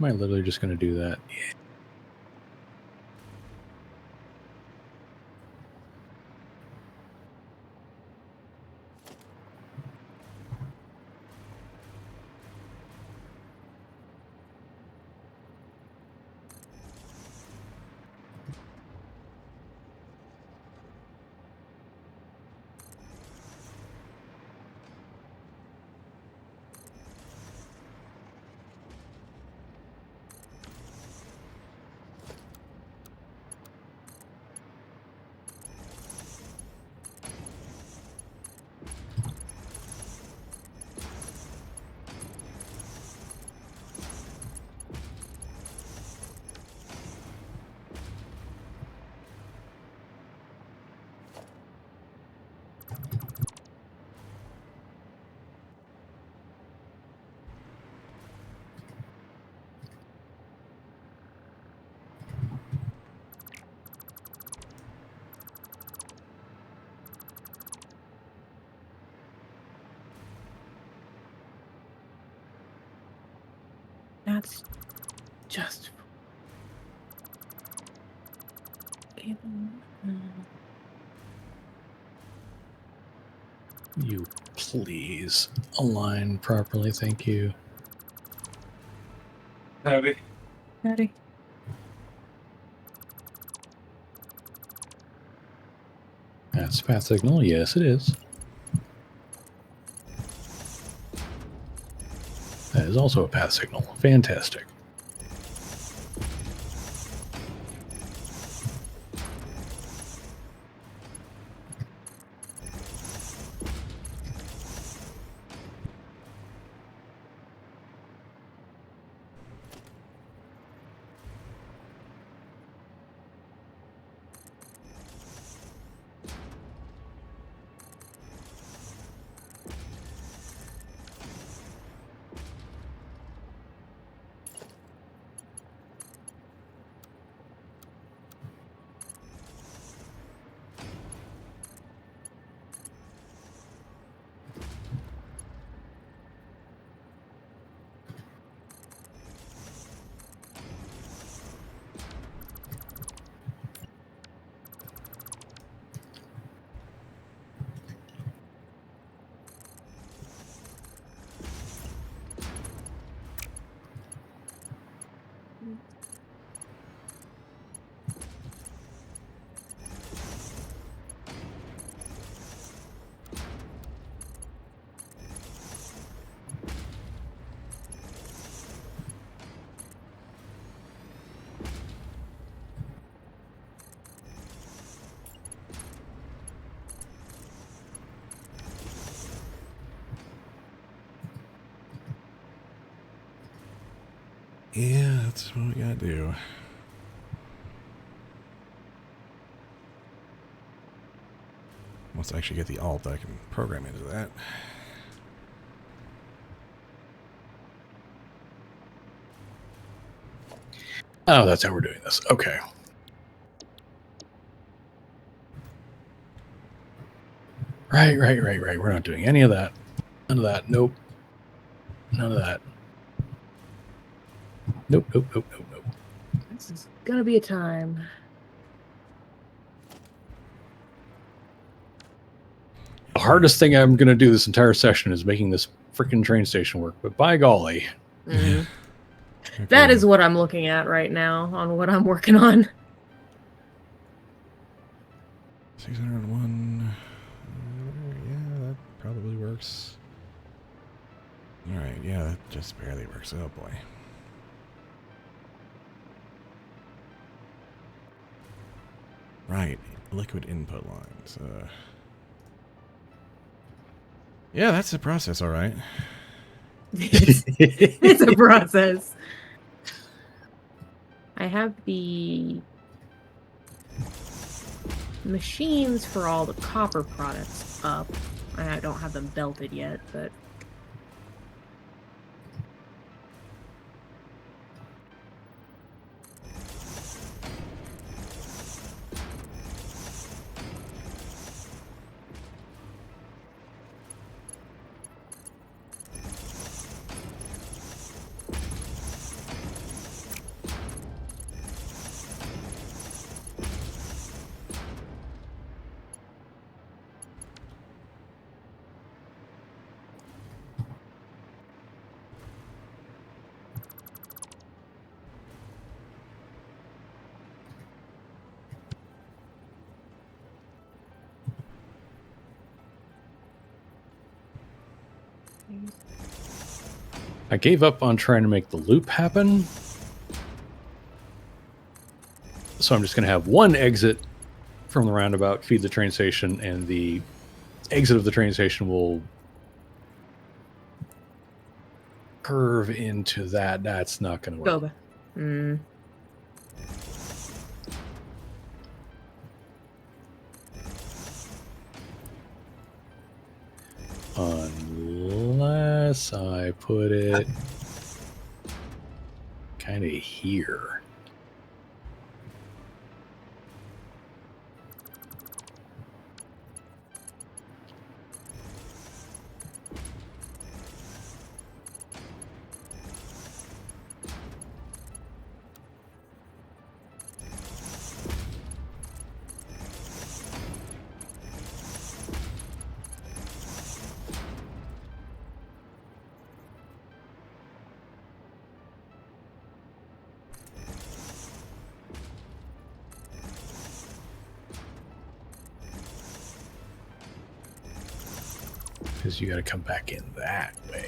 Am I literally just going to do that? Yeah. That's just. You please align properly. Thank you. Howdy. That's path signal. Yes, it is. That is also a path signal. Fantastic. Yeah, that's what we gotta do. Once I actually get the alt, I can program into that. Oh, that's how we're doing this. Okay. Right. We're not doing any of that. None of that. Nope. None of that. Nope. This is gonna be a time. The hardest thing I'm going to do this entire session is making this freaking train station work. But by golly. Mhm. Okay. That is what I'm looking at right now on what I'm working on. 601. Yeah, that probably works. Alright, yeah, that just barely works. Oh boy. Right, liquid input lines. Yeah, that's the process, alright. It's a process. I have the machines for all the copper products up. I don't have them belted yet, but I gave up on trying to make the loop happen. So I'm just going to have one exit from the roundabout, feed the train station, and the exit of the train station will curve into that. That's not going to work. go back. Mm. Unless I put it kind of here. Because you got to come back in that way.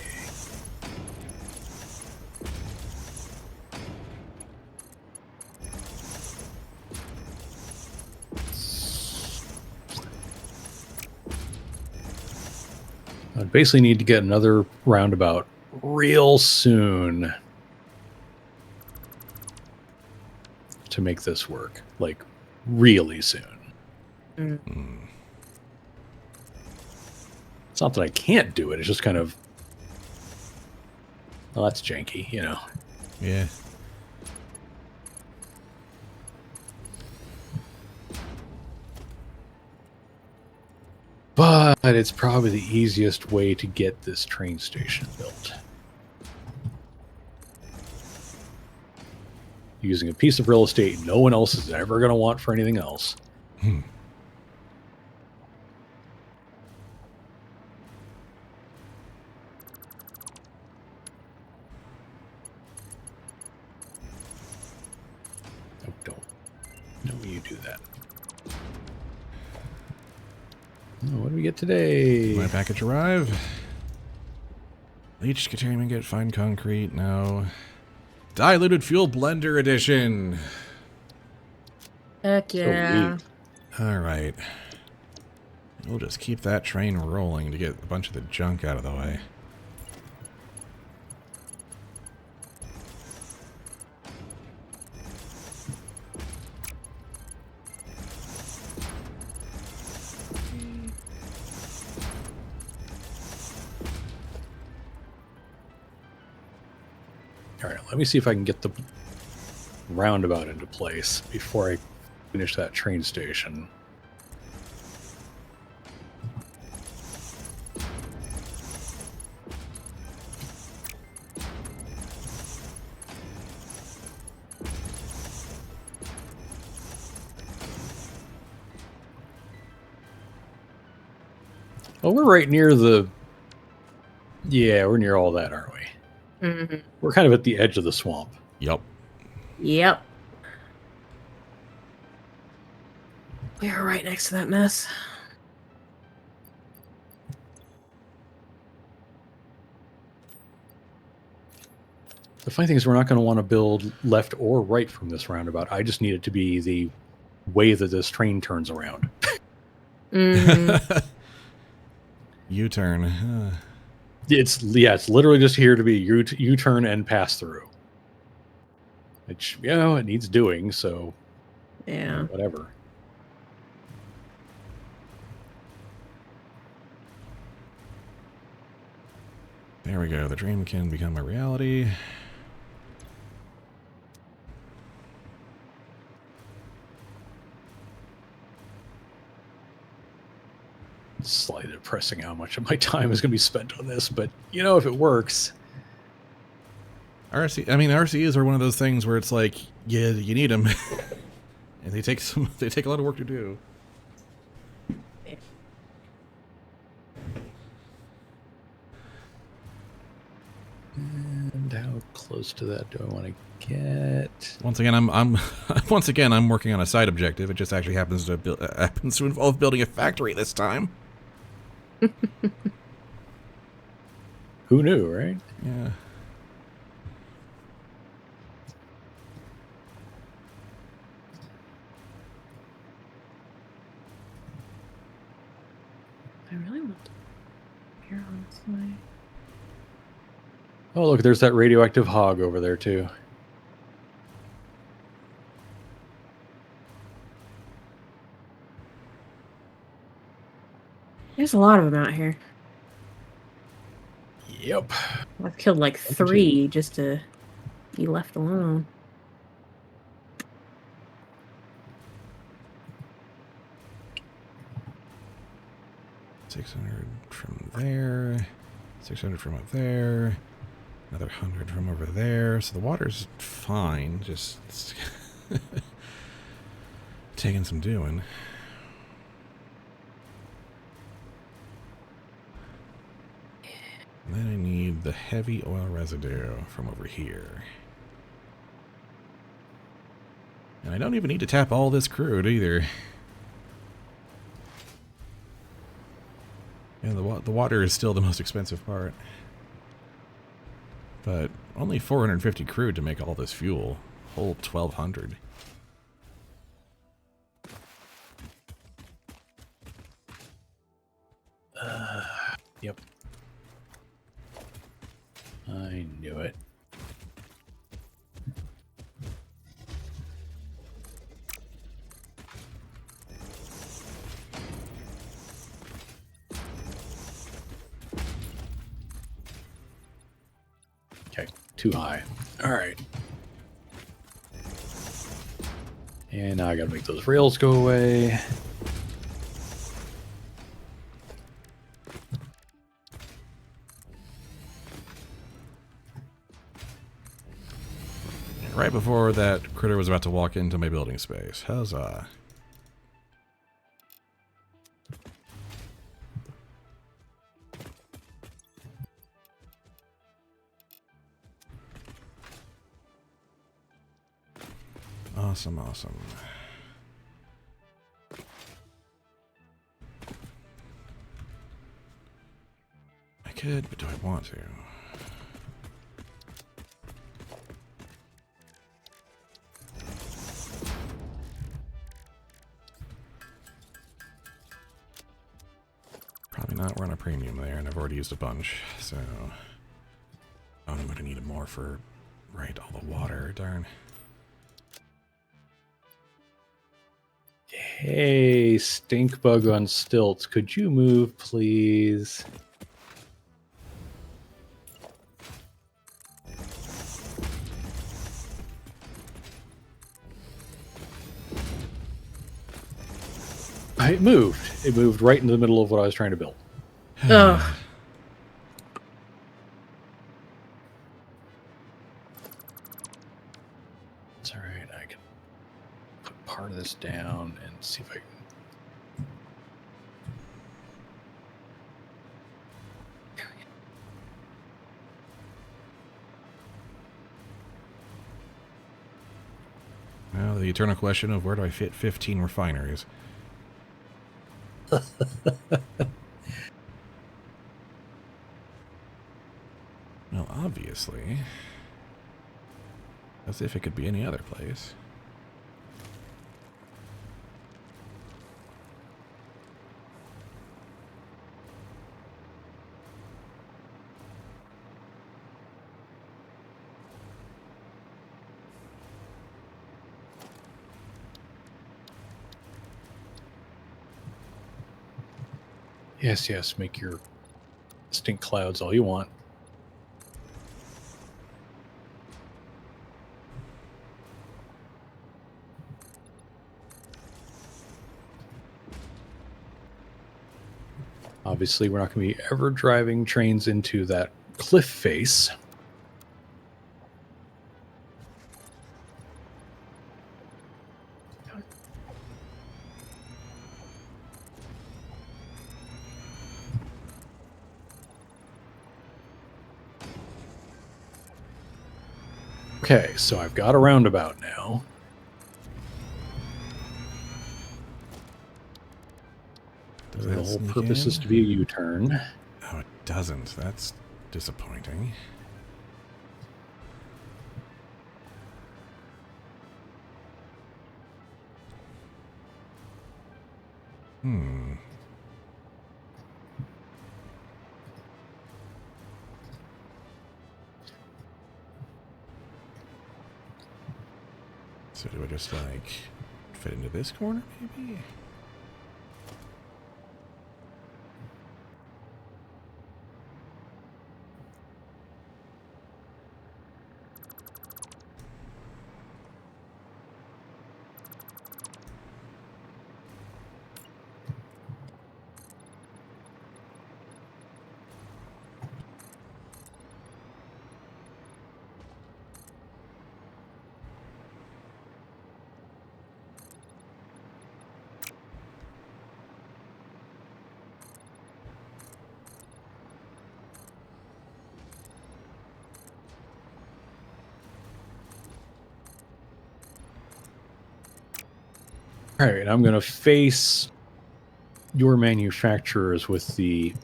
I basically need to get another roundabout real soon to make this work. Like, really soon. It's not that I can't do it. It's just kind of... Well, that's janky, you know. Yeah. But it's probably the easiest way to get this train station built. Using a piece of real estate no one else is ever going to want for anything else. Oh, don't. No, you do that. Oh, what do we get today? My package arrive. Leached containment get fine concrete. No. Diluted fuel blender edition. Heck yeah. Alright. We'll just keep that train rolling to get a bunch of the junk out of the way. All right, let me see if I can get the roundabout into place before I finish that train station. Well, we're right near the... Yeah, we're near all that, aren't we? Mm-hmm. We're kind of at the edge of the swamp. Yup. Yep. We're right next to that mess. The funny thing is we're not going to want to build left or right from this roundabout. I just need it to be the way that this train turns around. Mm-hmm. U-turn. It's literally just here to be U-turn and pass through. Which, you know, it needs doing, so Yeah. whatever. There we go. The dream can become a reality. It's slightly depressing how much of my time is going to be spent on this, but, you know, if it works... RCEs are one of those things where it's like, yeah, you need them. And they take a lot of work to do. And how close to that do I want to get? Once again, I'm working on a side objective. It just actually happens to involve building a factory this time. Who knew, right? Yeah. I really want to here, honestly. Oh, look, there's that radioactive hog over there, too. There's a lot of them out here. Yep. I've killed like 3 just to be left alone. $600 from there, 600 from up there, another 100 from over there. So the water's fine, just taking some doing. And then I need the heavy oil residue from over here. And I don't even need to tap all this crude either. Yeah, And the water is still the most expensive part. But only 450 crude to make all this fuel. Whole 1,200. Yep. I knew it. Okay, too high. All right. And now I gotta make those rails go away. Right before that critter was about to walk into my building space. Huzzah. Awesome, awesome. I could, but do I want to? Probably not run a premium there, and I've already used a bunch, so... Oh, I'm gonna need more for... Right, all the water, darn. Hey, stink bug on stilts. Could you move, please? It moved. It moved right into the middle of what I was trying to build. Ugh. It's all right. I can put part of this down and see if I can. Well, the eternal question of where do I fit 15 refineries? Well, obviously. As if it could be any other place. Yes, yes. Make your stink clouds all you want. Obviously, we're not going to be ever driving trains into that cliff face. Okay, so I've got a roundabout now. Does The that whole sneak purpose in? is to be a U-turn. Oh, it doesn't. That's disappointing. Hmm. So do I just, like, fit into this corner, maybe? All right, I'm going to face your manufacturers with the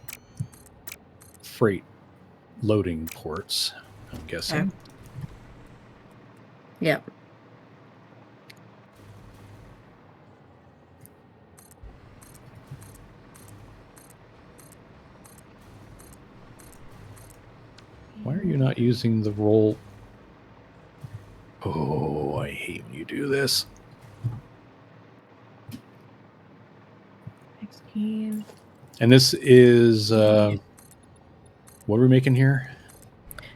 freight loading ports, I'm guessing. Okay. Yep. Why are you not using the roll? Oh, I hate when you do this. 16. And this is what are we making here?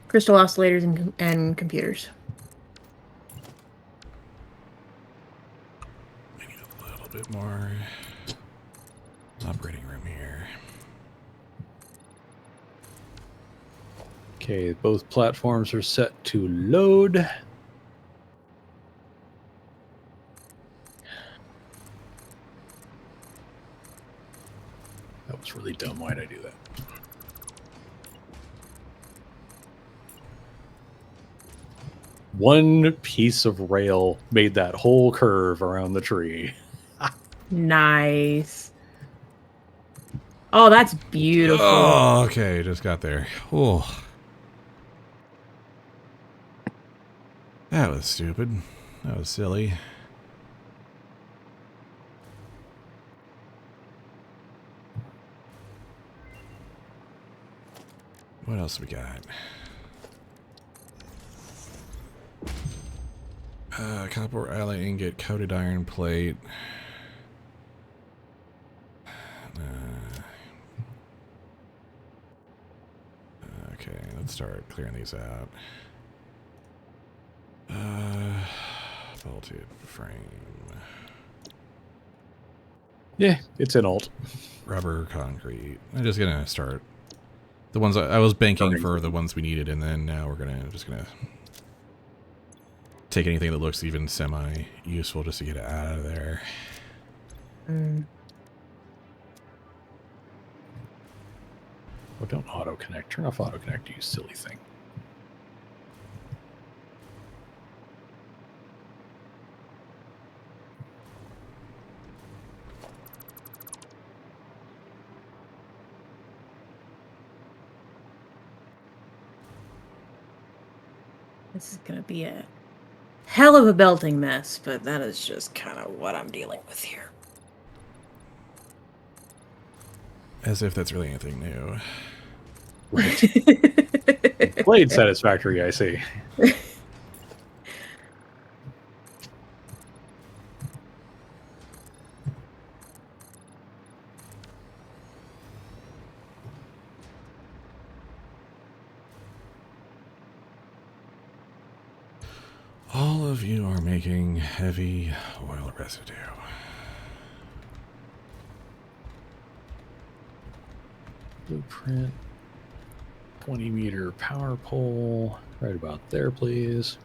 Crystal oscillators and computers. We need a little bit more operating room here. Okay, both platforms are set to load. That was really dumb. Why'd I do that? One piece of rail made that whole curve around the tree. Nice. Oh, that's beautiful. Oh, okay, just got there. Oh. That was stupid. That was silly. What else we got? Copper alloy ingot, coated iron plate. Okay, let's start clearing these out. Bolted frame. Yeah, it's in alt. Rubber, concrete. I'm just gonna start. The ones I was banking for the ones we needed, and then now we're just gonna take anything that looks even semi-useful just to get it out of there. Mm. Oh, don't auto connect. Turn off auto connect, you silly thing. This is gonna be a hell of a belting mess, but that is just kind of what I'm dealing with here. As if that's really anything new. Right. Played Satisfactory, I see. All of you are making heavy oil residue. Blueprint. 20-meter power pole. Right about there, please.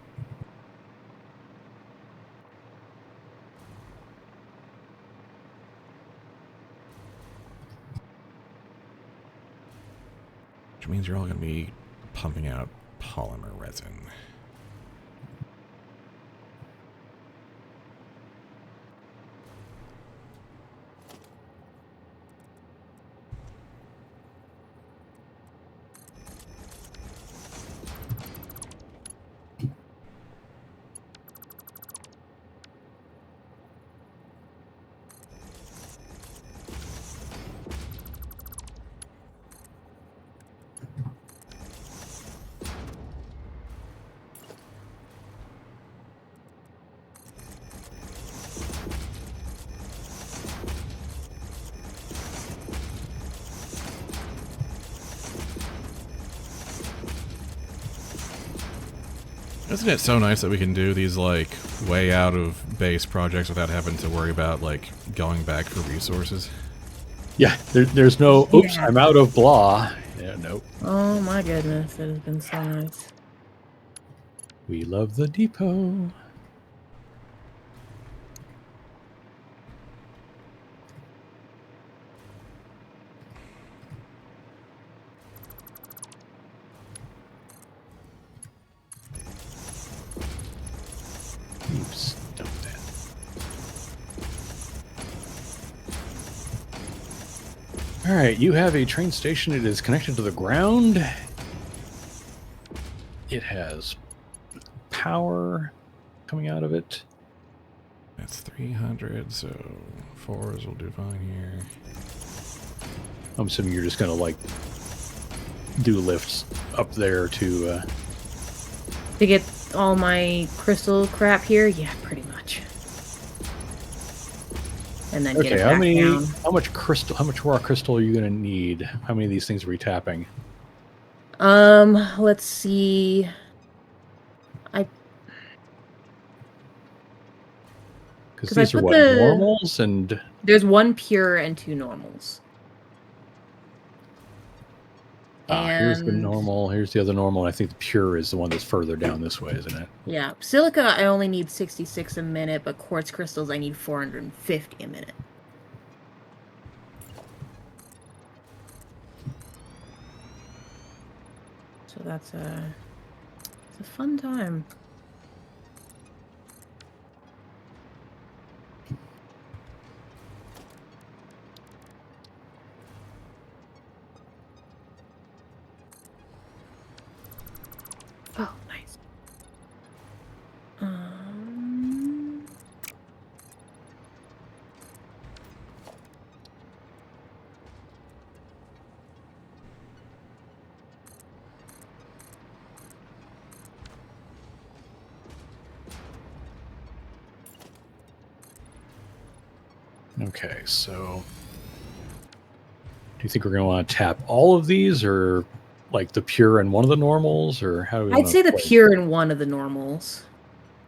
Which means you're all going to be pumping out polymer resin. Isn't it so nice that we can do these, like, way out of base projects without having to worry about, like, going back for resources? Yeah, there's no, oops, Yeah. I'm out of blah. Yeah, nope. Oh my goodness, it has been so nice. We love the depot. Oops, dump that. All right, you have a train station. It is connected to the ground. It has power coming out of it. That's 300, so 4s will do fine here. I'm assuming you're just going to, like, do lifts up there to... To get all my crystal crap here? Yeah, pretty much. And then get it back down. How much raw crystal are you going to need? How many of these things are we tapping? Let's see. Because these are what, normals and... There's 1 pure and 2 normals. Here's the normal, here's the other normal. I think the pure is the one that's further down this way, isn't it? Yeah. Silica, I only need 66 a minute, but quartz crystals, I need 450 a minute. So it's a fun time. Oh, nice. Okay, so... Do you think we're going to want to tap all of these, or like the pure and one of the normals, or how do we I'd say the pure and one of the normals.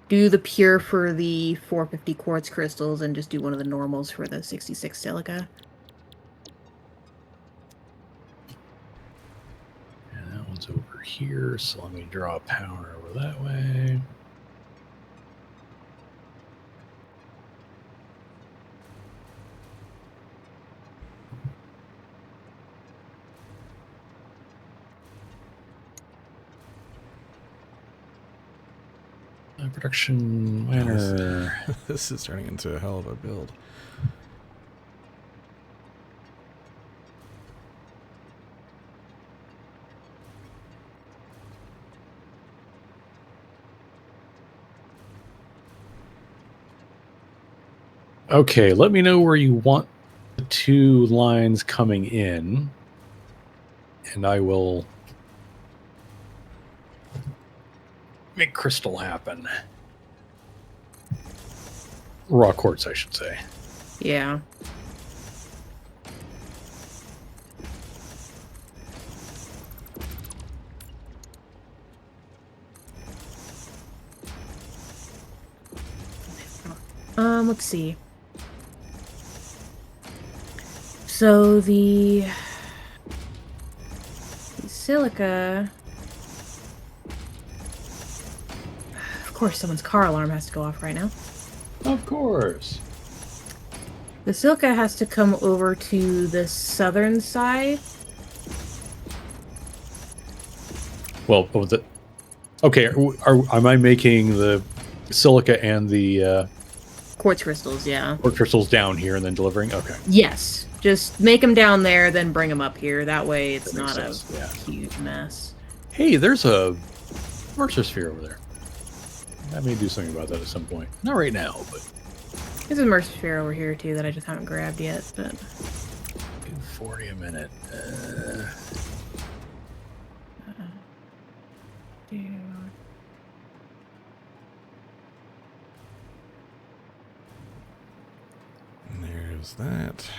Do the pure for the 450 quartz crystals and just do one of the normals for the 66 silica. And that one's over here, so let me draw power over that way. Production miner. This is turning into a hell of a build. Okay, let me know where you want the 2 lines coming in, and I will make crystal happen. Raw quartz, I should say. Yeah. Let's see. So the silica... Of course, someone's car alarm has to go off right now. Of course. The silica has to come over to the southern side. Well, okay, am I making the silica and the Quartz crystals, yeah. quartz crystals down here and then delivering? Okay. Yes. Just make them down there, then bring them up here. That way it's That makes not sense, a yeah. huge mess. Hey, there's a Mercer sphere over there. I may do something about that at some point. Not right now, but... There's a Mercer sphere over here, too, that I just haven't grabbed yet, but... 240 a minute. Dude. And there's that.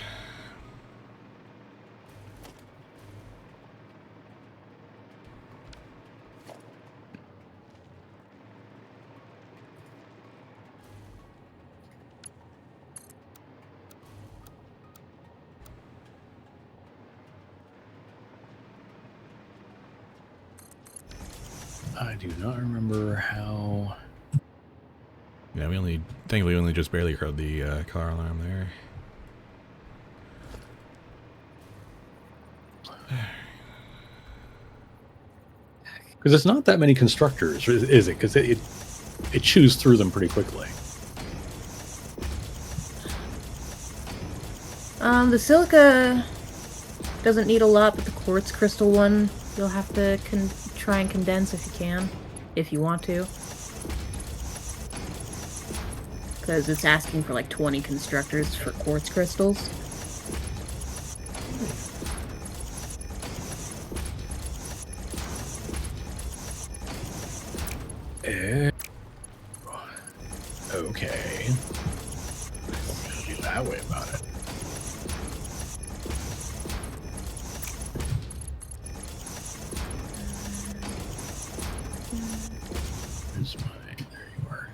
I do not remember how... Yeah, thankfully we only just barely heard the car alarm there. Because it's not that many constructors, is it? Because it chews through them pretty quickly. The silica doesn't need a lot, but the quartz crystal one you'll have to try and condense if you can, if you want to. Because it's asking for like 20 constructors for quartz crystals. Okay. Be that way about it. Where's my... There you are.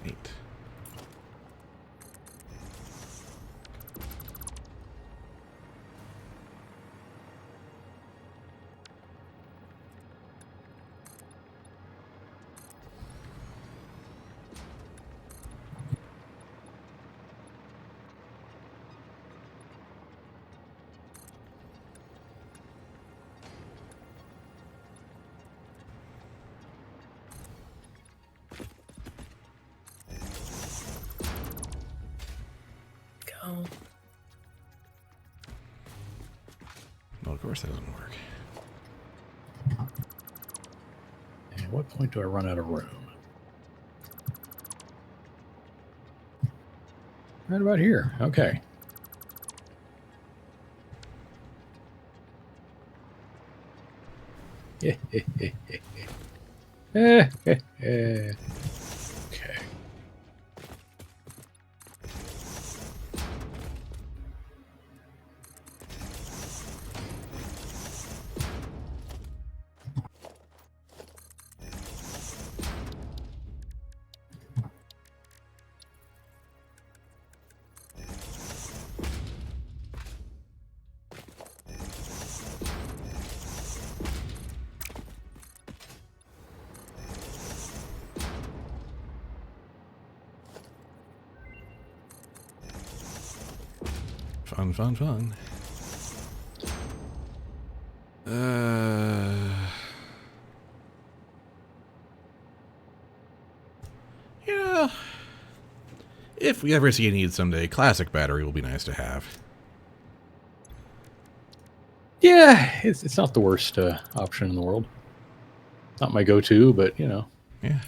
8. Go. Well, of course that doesn't work. And at what point do I run out of room? Right about here. Okay. Okay. Fun, fun, fun. Yeah. If we ever see a need someday, classic battery will be nice to have. Yeah, it's not the worst option in the world. Not my go-to, but, you know. Yeah.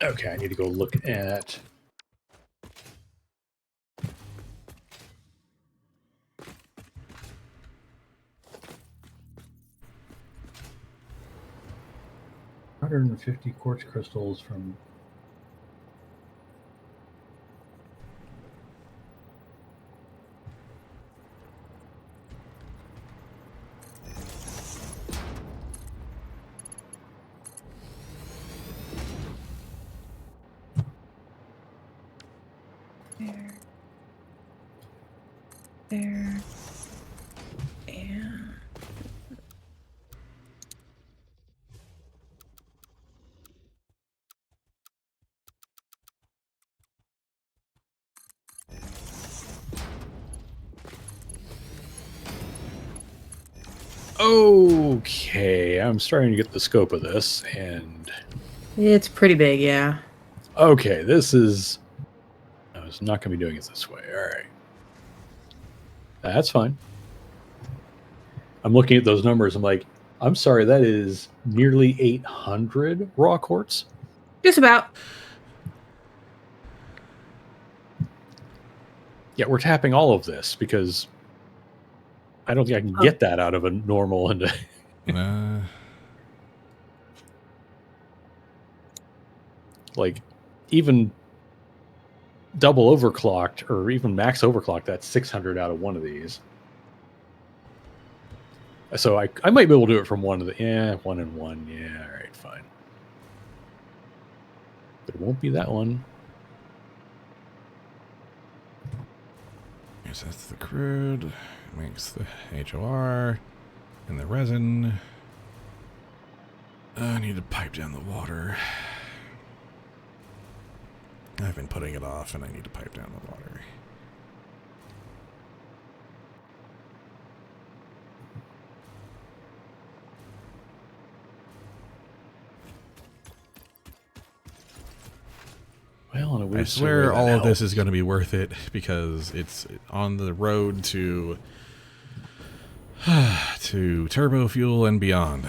Okay, I need to go look at... $150 quartz crystals from... There. And... Okay, I'm starting to get the scope of this, and... It's pretty big, yeah. Okay, this is... I was not going to be doing it this way. All right. That's fine. I'm looking at those numbers. I'm like, I'm sorry, that is nearly 800 raw quartz? Just about. Yeah, we're tapping all of this because I don't think I can get that out of a normal and like even double overclocked or even max overclocked, that's 600 out of one of these. So I might be able to do it from one of the 1 and 1. Yeah, all right, fine. But it won't be that one. Yes, that's the crude. Makes the HOR and the resin. I need to pipe down the water. I've been putting it off, and I need to pipe down the water. Well, and I swear all of this is going to be worth it because it's on the road to turbo fuel and beyond.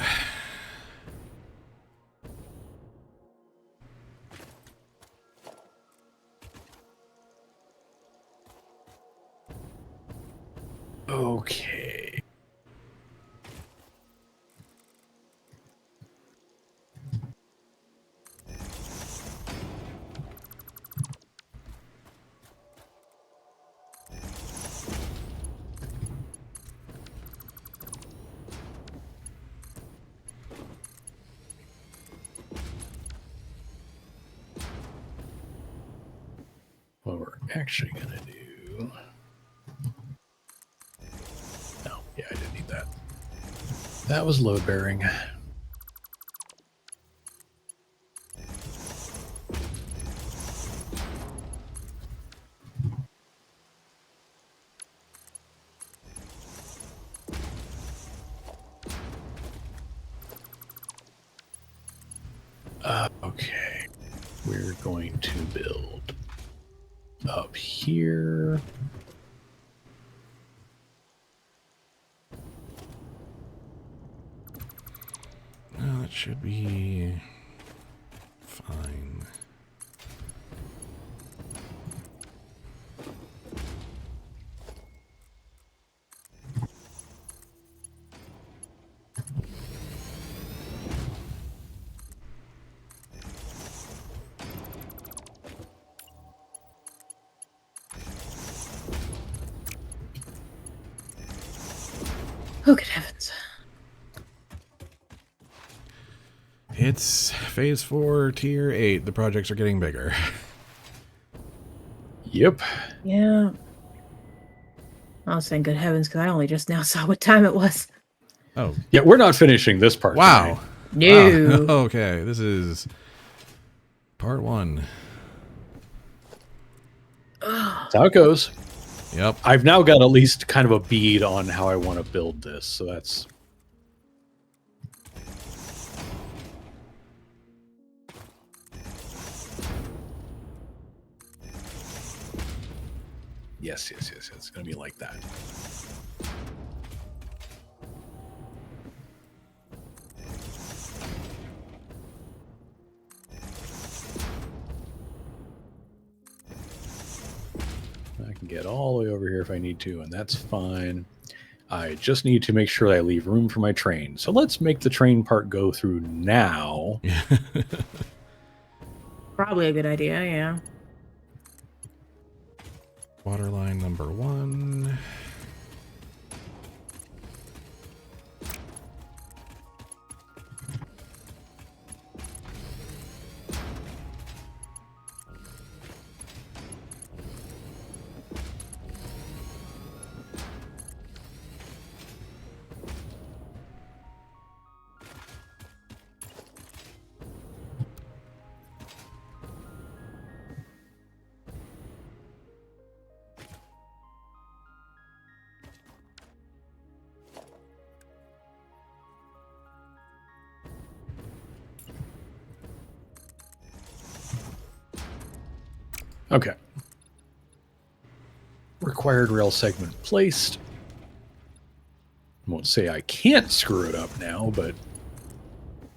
Okay. What we're actually going to do... No, yeah, I didn't need that. That was load bearing. Okay. We're going to build up here. No, that should be fine. Oh, good heavens. It's phase 4, tier 8. The projects are getting bigger. Yep. Yeah. I was saying good heavens because I only just now saw what time it was. Oh, Yeah, we're not finishing this part. wow. No. Wow. Okay, this is part 1. That's how it goes. Yep. I've now got at least kind of a bead on how I want to build this, so that's... Yes. It's going to be like that. I can get all the way over here if I need to, and that's fine. I just need to make sure that I leave room for my train. So let's make the train part go through now. Probably a good idea, yeah. Water line number 1. Okay. Required rail segment placed. Won't say I can't screw it up now, but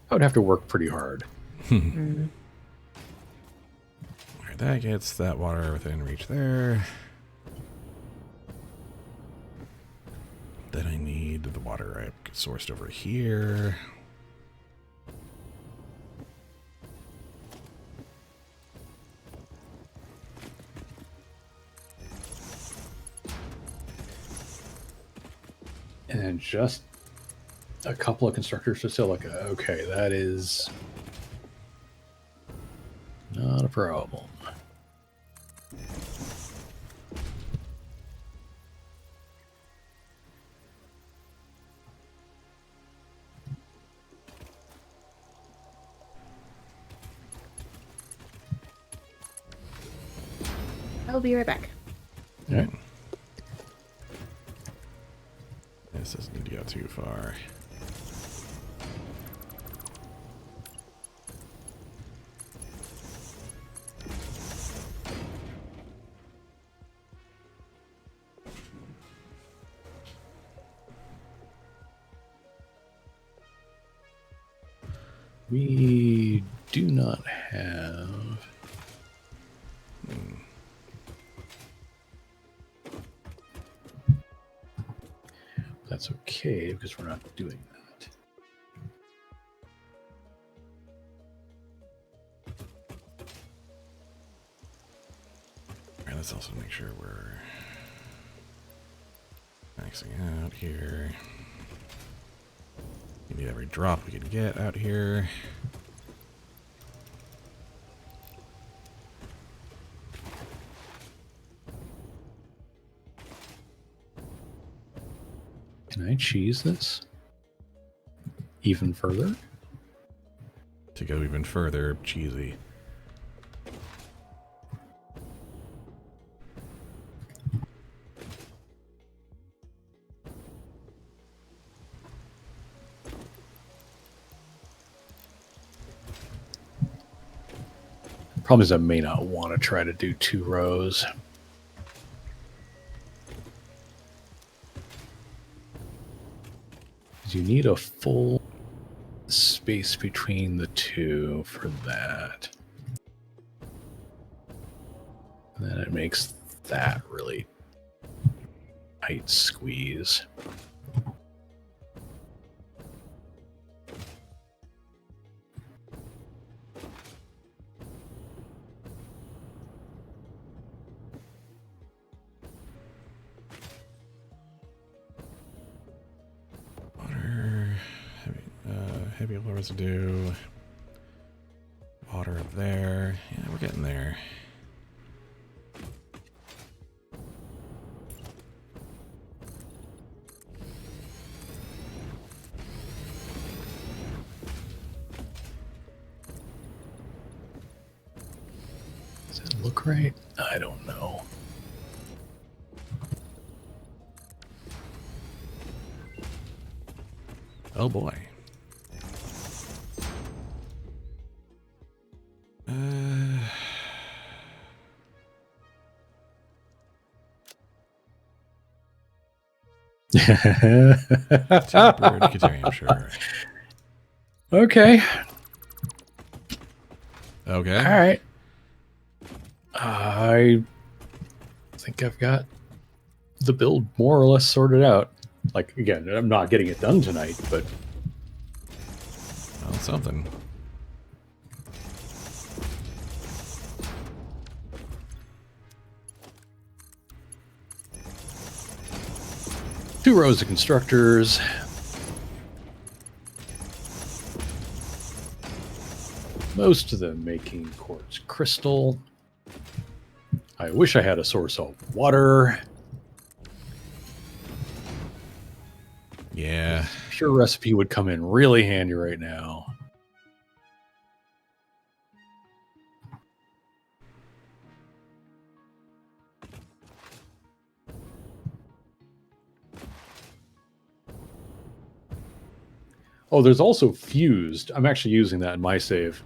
I would have to work pretty hard. Alright, that gets that water within reach there. Then I need the water I sourced over here. And just a couple of constructors to silica. Okay, that is not a problem. will be right back. All right. This doesn't need to go too far. We do not have. That's okay because we're not doing that. All right, let's also make sure we're maxing out here. We need every drop we can get out here. Can I cheese this even further? To go even further, cheesy. Problem is I may not want to try to do 2 rows. You need a full space between the 2 for that. And then it makes that really tight squeeze. Heavy residue. Water up there. Yeah, we're getting there. Does it look right? I don't know. Oh boy. Tempered deuterium, sure. Okay. Okay. All right. I think I've got the build more or less sorted out. Like, again, I'm not getting it done tonight, but Well, something. two rows of constructors. Most of them making quartz crystal. I wish I had a source of water. Yeah. Pure recipe would come in really handy right now. Oh, there's also fused. I'm actually using that in my save.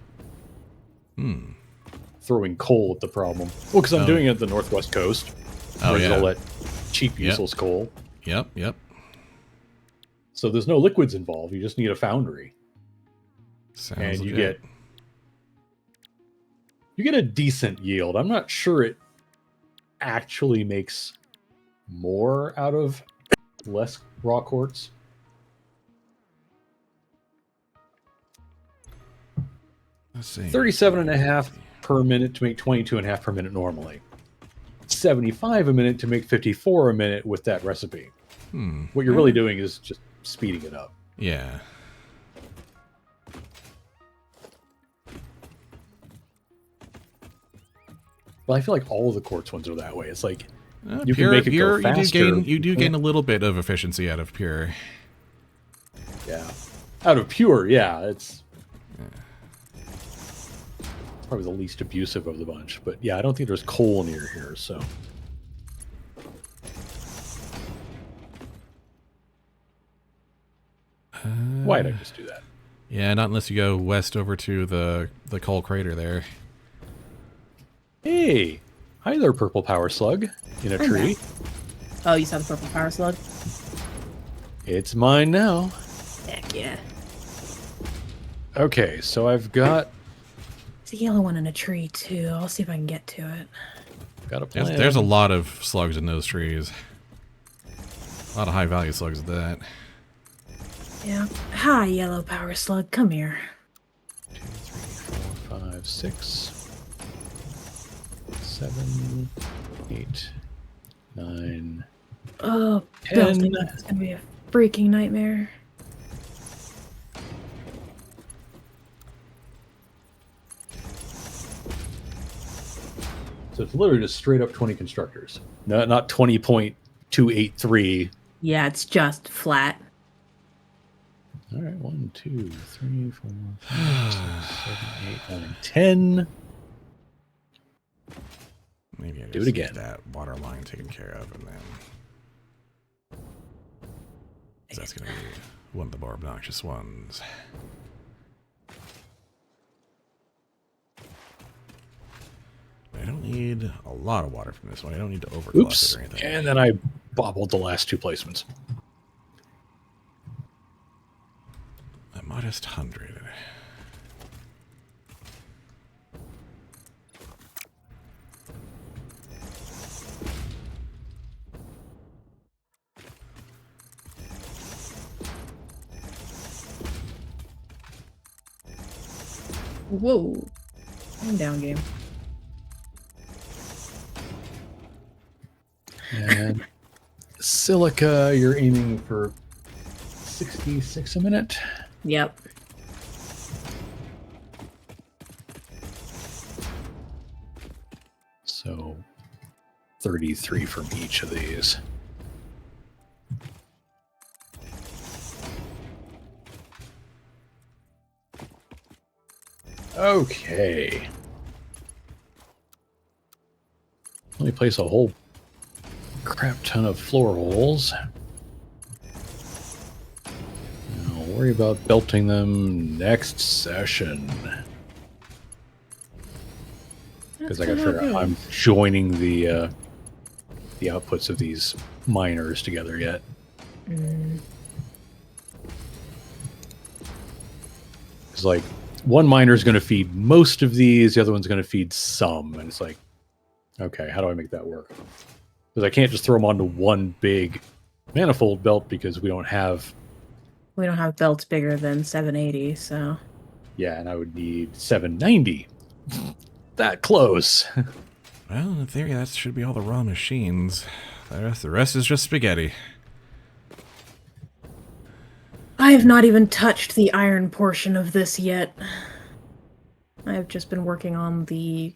Throwing coal at the problem. Well, because I'm doing it at the northwest coast. Oh, where there's yeah. all that cheap, useless coal. Yep, yep. So there's no liquids involved. You just need a foundry. Sounds And you legit. get a decent yield. I'm not sure it actually makes more out of less raw quartz. Let's see. 37.5 per minute to make 22.5 per minute normally. 75 a minute to make 54 a minute with that recipe. What you're really doing is just speeding it up. Yeah. Well, I feel like all of the quartz ones are that way. It's like you Pure, can make it pure, go faster. you do gain a little bit of efficiency out of pure. Yeah. Out of pure, yeah. It's Probably the least abusive of the bunch. But yeah, I don't think there's coal near here, so. Why'd I just do that? Yeah, not unless you go west over to the coal crater there. Hey! Hi there, purple power slug in a tree. Oh, you saw the purple power slug? It's mine now. Heck yeah. Okay, so I've got It's a yellow one in a tree, too. I'll see if I can get to it. a plan. There's a lot of slugs in those trees. A lot of high value slugs at that. Yeah. Hi, yellow power slug. Come here. 2, 3, 4, 5, 6, 7, 8, 9. Oh, 10. building. It's gonna be a freaking nightmare. So it's literally just straight up 20 constructors. No, not 20.283. Yeah, it's just flat. All right, 1, 2, 3, 4, 5, 6, 7, 8, 9, 10. Maybe I Do it just again. get that water line taken care of, and then that's gonna be one of the more obnoxious ones. I don't need a lot of water from this one. I don't need to overclock Oops. it or anything. And then I bobbled the last 2 placements. A modest 100. Whoa. I'm down game. And silica, you're aiming for 66 a minute. Yep. So 33 from each of these. Okay. Let me place a whole crap ton of floor holes. I'll worry about belting them next session. Because I got to figure out how I'm joining the outputs of these miners together yet. It's like one miner is going to feed most of these, the other one's going to feed some, and it's like, okay, how do I make that work? Because I can't just throw them onto one big manifold belt because we don't have. We don't have belts bigger than 780, so. Yeah, and I would need 790. That close. Well, in theory, that should be all the raw machines. The rest is just spaghetti. I have not even touched the iron portion of this yet. I have just been working on the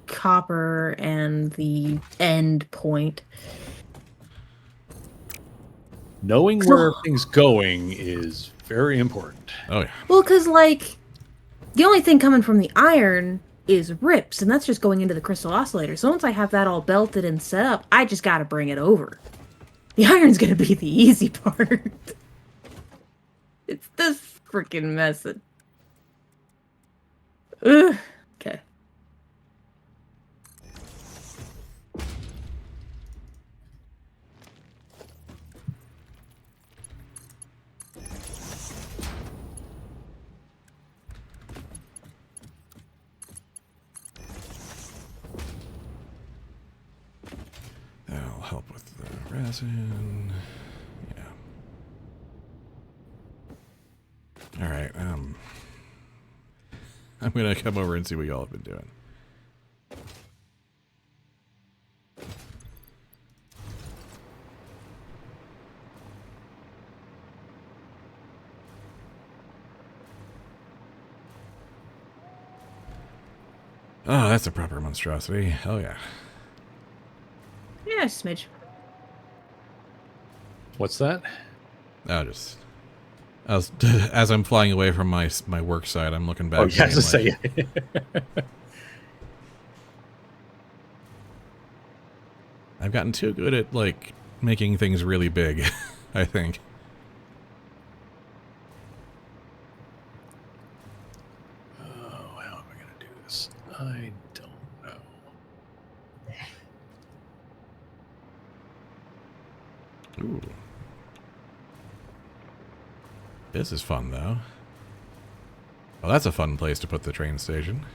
copper and the end point. Knowing where everything's going is very important. Oh, yeah. Well, because, like, the only thing coming from the iron is rips, and that's just going into the crystal oscillator. So once I have that all belted and set up, I just gotta bring it over. The iron's gonna be the easy part. It's this freaking mess. Ugh. Okay. That'll help with the resin. Yeah. All right. I'm gonna come over and see what y'all have been doing. Oh, that's a proper monstrosity. Oh yeah. Yeah, smidge. What's that? Oh, just As I'm flying away from my work site, I'm looking back. Oh, yeah, and to say. I've gotten too good at like making things really big, I think. Oh, how am I going to do this? I don't know. Ooh. This is fun, though. Well, that's a fun place to put the train station.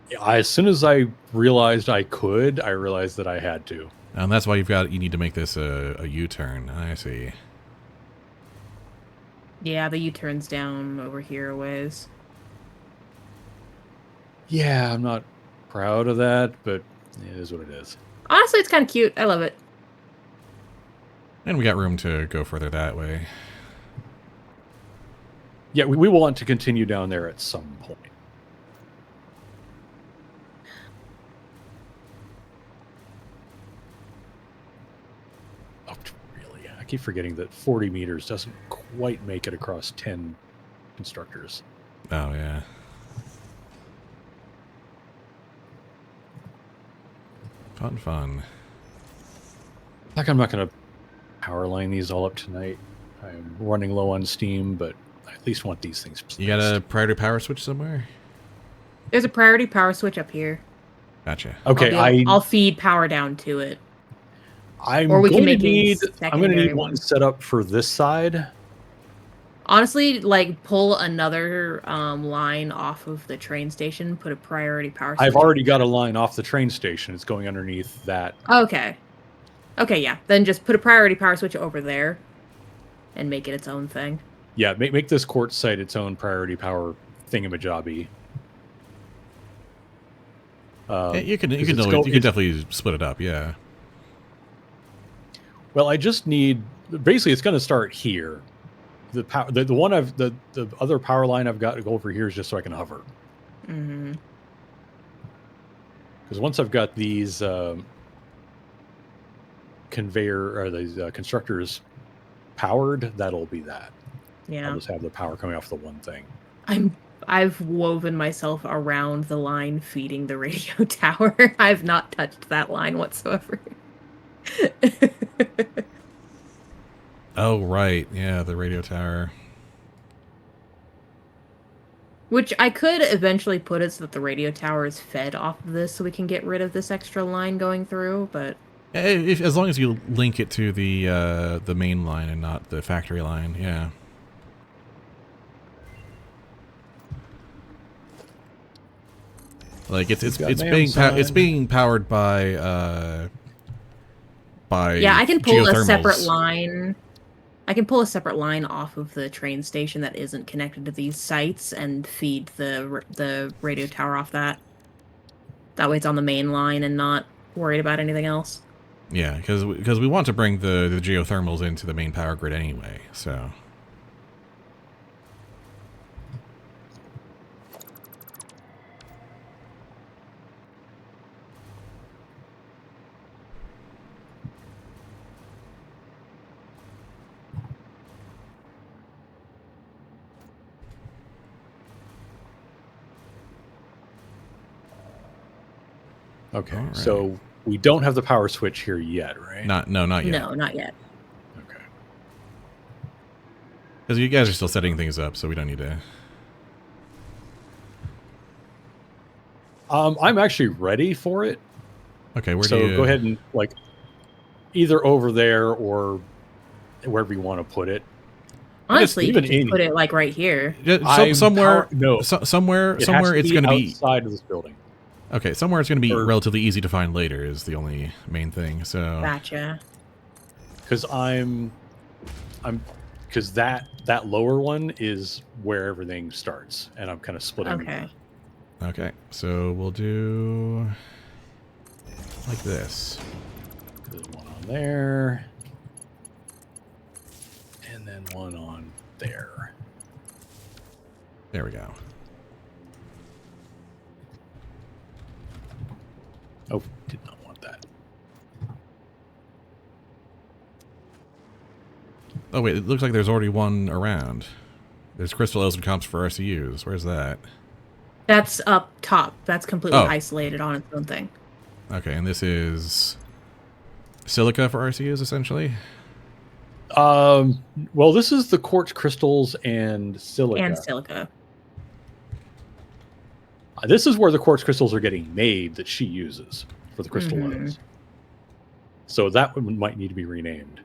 Yeah, as soon as I realized I could, I realized that I had to. And that's why you need to make this a U-turn. I see. Yeah, the U-turn's down over here a ways. Yeah, I'm not proud of that, but it is what it is. Honestly, it's kind of cute. I love it. And we got room to go further that way. Yeah, we want to continue down there at some point. Oh, really? I keep forgetting that 40 meters doesn't quite make it across 10 constructors. Oh, yeah. Fun. Like, I'm not going to power line these all up tonight. I'm running low on steam, but I at least want these things placed. You got a priority power switch somewhere? There's a priority power switch up here. Gotcha. Okay, I'll feed power down to it. I'm Or we can going to make a need. I'm going to secondary need one one. set up for this side. Honestly, like, pull another line off of the train station, put a priority power switch. I've already got a line off the train station. It's going underneath that. Okay, yeah. Then just put a priority power switch over there and make it its own thing. Yeah, make this quartz site its own priority power thingamajobby. Yeah, you can definitely split it up. Yeah. Well, I just need. Basically, it's going to start here. The power, the one the other power line I've got to go over here is just so I can hover. Mm-hmm. Because once I've got these conveyor or these constructors powered, that'll be that. Yeah. I'll just have the power coming off the one thing. I've woven myself around the line feeding the radio tower. I've not touched that line whatsoever. Oh, right. Yeah, the radio tower. Which I could eventually put it so that the radio tower is fed off of this so we can get rid of this extra line going through, but... As long as you link it to the main line and not the factory line, yeah. Like it's being powered by yeah, I can pull a separate geothermals. line. I can pull a separate line off of the train station that isn't connected to these sites and feed the radio tower off that. That way it's on the main line and not worried about anything else. Yeah, because we want to bring the geothermals into the main power grid anyway, so... Okay, right. so we don't have the power switch here yet, right? Not yet. No, not yet. Okay. Because you guys are still setting things up, so we don't need to... I'm actually ready for it. Okay, go ahead and, like, either over there or wherever you want to put it. Honestly, you can just put it, like, right here. Somewhere no. Somewhere it's going to be... outside of this building. Okay, somewhere it's going to be relatively easy to find later is the only main thing, so... Gotcha. Because because that lower one is where everything starts, and I'm kind of splitting. Okay. Okay, so we'll do like this. There's one on there, and then one on there. There we go. Oh, did not want that. Oh wait, it looks like there's already one around. There's crystal O's and comps for RCUs. Where's that? That's up top. That's completely Oh. isolated on its own thing. Okay, and this is silica for RCUs, essentially? Well, this is the quartz crystals and silica. And silica. This is where the quartz crystals are getting made that she uses for the crystal O's. So that one might need to be renamed.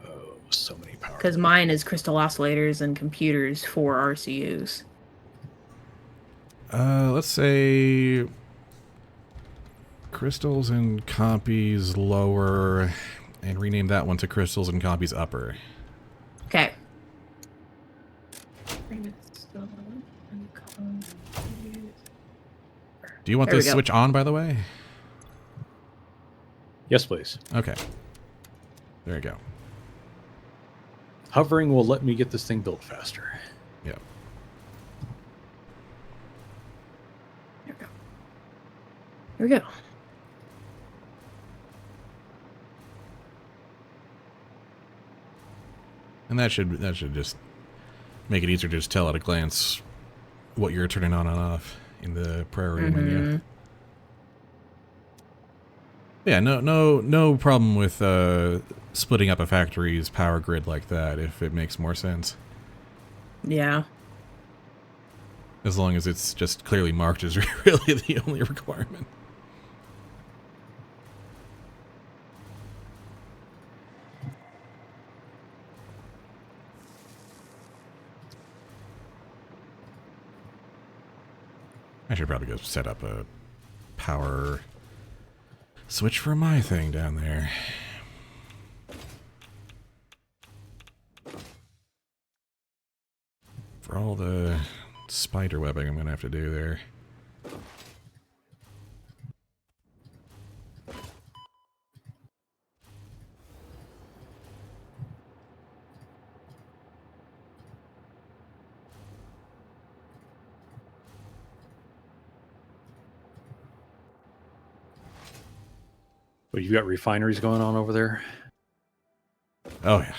Oh, so many power. Because mine is crystal oscillators and computers for RCUs. Let's say crystals and copies lower, and rename that one to crystals and copies upper. Okay. Do you want There we this go. switch on, by the way? Yes, please. Okay. There you go. Hovering will let me get this thing built faster. Yep. There we go. There we go. And that should just make it easier to just tell at a glance what you're turning on and off in the priority menu. Yeah, no problem with splitting up a factory's power grid like that if it makes more sense. Yeah. As long as it's just clearly marked as really the only requirement. I should probably go set up a power switch for my thing down there. For all the spider webbing I'm going to have to do there. Well, you've got refineries going on over there. Oh, yeah.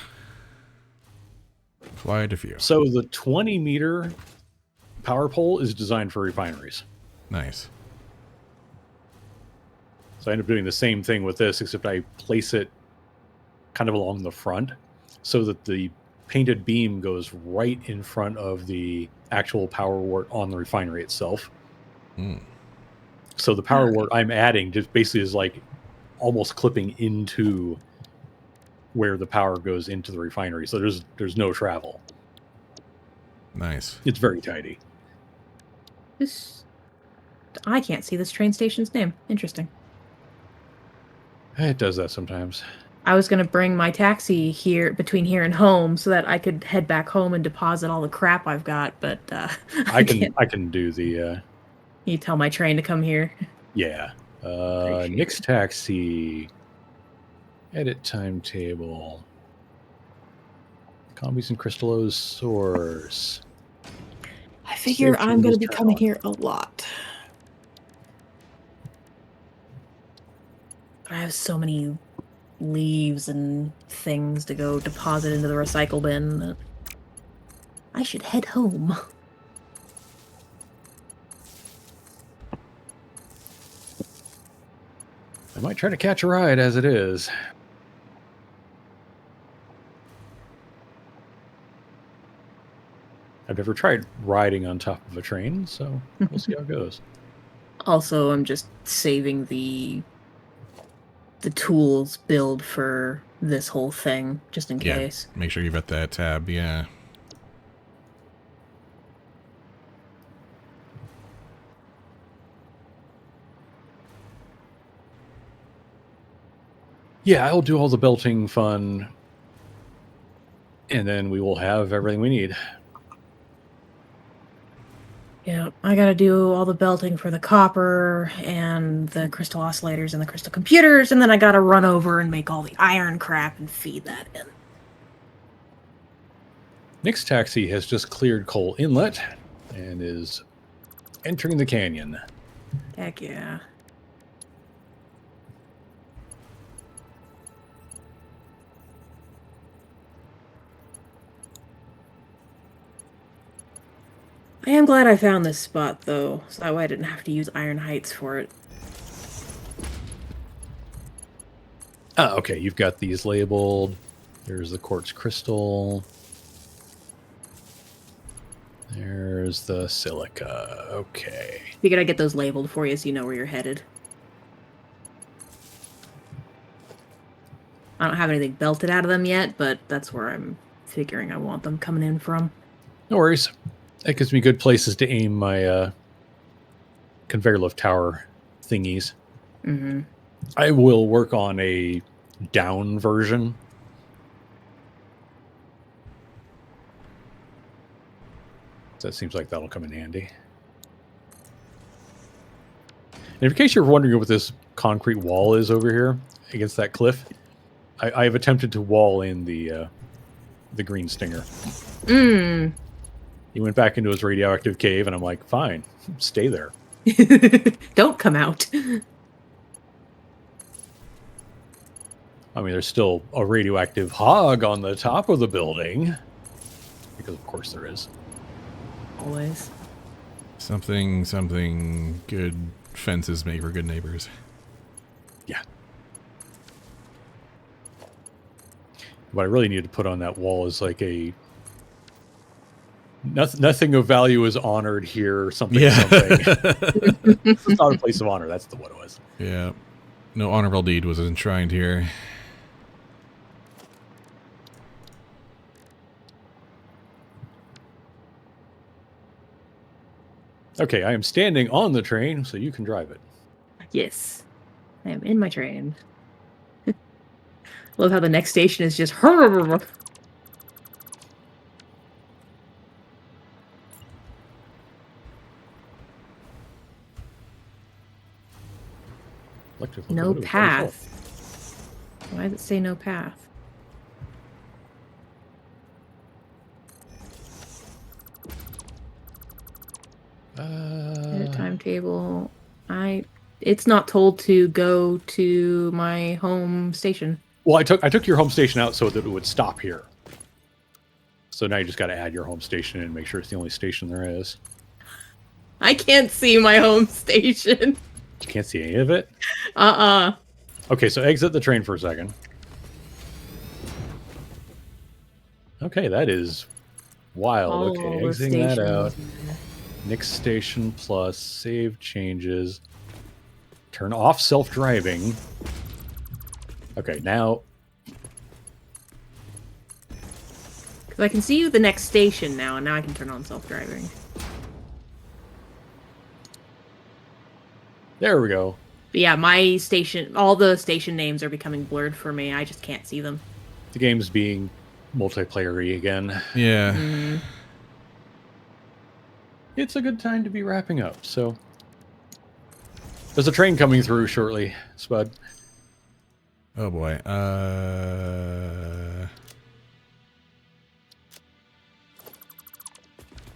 Quite a few. So the 20-meter power pole is designed for refineries. Nice. So I end up doing the same thing with this, except I place it kind of along the front so that the painted beam goes right in front of the actual power wart on the refinery itself. So the power wart I'm adding just basically is like almost clipping into where the power goes into the refinery. So there's no travel. Nice. It's very tidy. I can't see this train station's name. Interesting. It does that sometimes. I was going to bring my taxi here between here and home so that I could head back home and deposit all the crap I've got, but I can do the you tell my train to come here. yeah. Nick's taxi. Edit timetable. Combis and Crystallo's source. I figure Safety I'm going to be was coming turned here a lot. I have so many leaves and things to go deposit into the recycle bin that I should head home. I might try to catch a ride as it is. I've never tried riding on top of a train, so we'll see how it goes. Also, I'm just saving the tools build for this whole thing, just in Yeah. case. Make sure you've got that tab, yeah. Yeah, I'll do all the belting fun, and then we will have everything we need. Yeah, I gotta do all the belting for the copper and the crystal oscillators and the crystal computers, and then I gotta run over and make all the iron crap and feed that in. Nick's taxi has just cleared Coal Inlet and is entering the canyon. Heck yeah. I am glad I found this spot, though, so that way I didn't have to use Iron Heights for it. Ah, okay, you've got these labeled. There's the quartz crystal. There's the silica. Okay. Figured I'd get those labeled for you so you know where you're headed. I don't have anything belted out of them yet, but that's where I'm figuring I want them coming in from. No worries. That gives me good places to aim my conveyor lift tower thingies. Mm-hmm. I will work on a down version. That seems like that'll come in handy. And in case you're wondering what this concrete wall is over here against that cliff, I have attempted to wall in the green stinger. Mm. He went back into his radioactive cave, and I'm like, fine, stay there. Don't come out. I mean, there's still a radioactive hog on the top of the building. Because, of course, there is. Always. Something good fences make for good neighbors. Yeah. What I really need to put on that wall is like a... Nothing of value is honored here, something. It's not a place of honor, that's what it was. Yeah. No honorable deed was enshrined here. Okay, I am standing on the train, so you can drive it. Yes. I am in my train. Love how the next station is just... No path. Why does it say no path? Edit timetable. It's not told to go to my home station. Well, I took your home station out so that it would stop here. So now you just got to add your home station and make sure it's the only station there is. I can't see my home station. You can't see any of it? Uh-uh. Okay, so exit the train for a second. Okay, that is wild. Okay, exiting that out. Next station plus, save changes. Turn off self-driving. Okay, now... Because I can see the next station now, and now I can turn on self-driving. There we go. But yeah, my station, all the station names are becoming blurred for me. I just can't see them. The game's being multiplayer-y again. Yeah. Mm. It's a good time to be wrapping up, so... There's a train coming through shortly, Spud. Oh boy.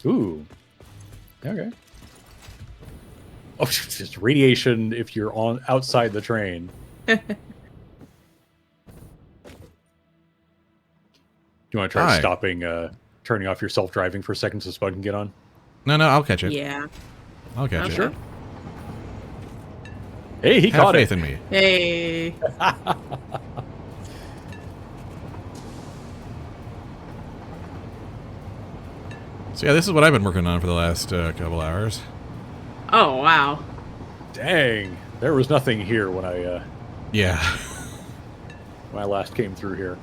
Ooh. Okay. Oh, it's just radiation if you're on outside the train. Do you want to try stopping, turning off your self-driving for a second so Spud can get on? No, I'll catch it. Yeah. I'll catch it. Sure. Hey, he Have caught faith it. in me. Hey. So yeah, this is what I've been working on for the last couple hours. Oh, wow. Dang. There was nothing here when I Yeah. when I last came through here.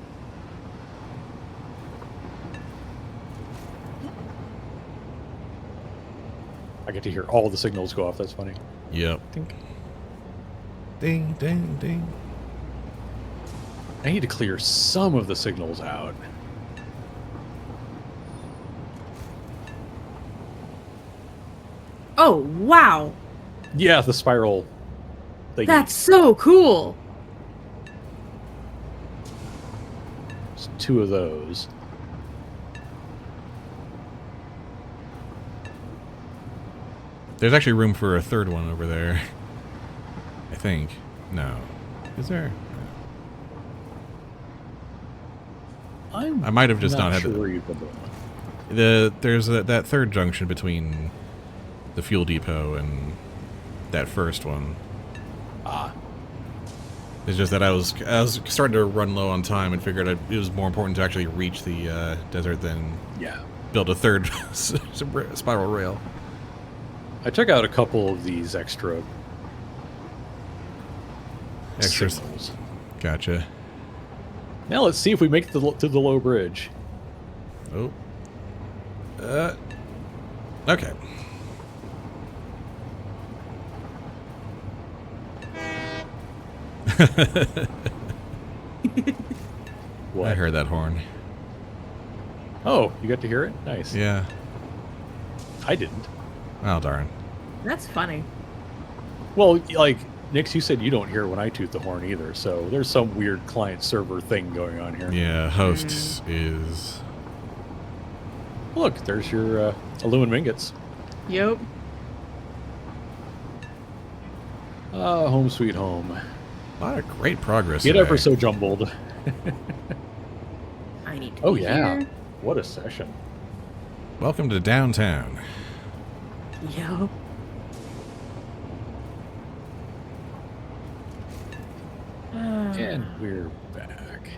I get to hear all the signals go off. That's funny. Yep. Ding. Ding, ding, ding. I need to clear some of the signals out. Oh, wow. Yeah, the spiral thing. That's so cool. There's two of those. There's actually room for a third one over there. I think. No. Is there? I might have just not had sure the... where you've been doing. There's that third junction between the fuel depot and that first one. Ah. It's just that I was starting to run low on time and figured it was more important to actually reach the desert than build a third spiral rail. I took out a couple of these extra signals. Gotcha. Now let's see if we make it to the low bridge. Oh. Okay. What? I heard that horn. Oh, you got to hear it? Nice. Yeah. I didn't. Oh, darn. That's funny. Well, like, Nix, you said you don't hear when I toot the horn either, so there's some weird client-server thing going on here. Yeah, hosts is... Look, there's your aluminum ingots. Yep. Home sweet home. A lot of great progress Get today. ever so jumbled. I need to Oh, be yeah. here. What a session. Welcome to downtown. Yep. And we're back.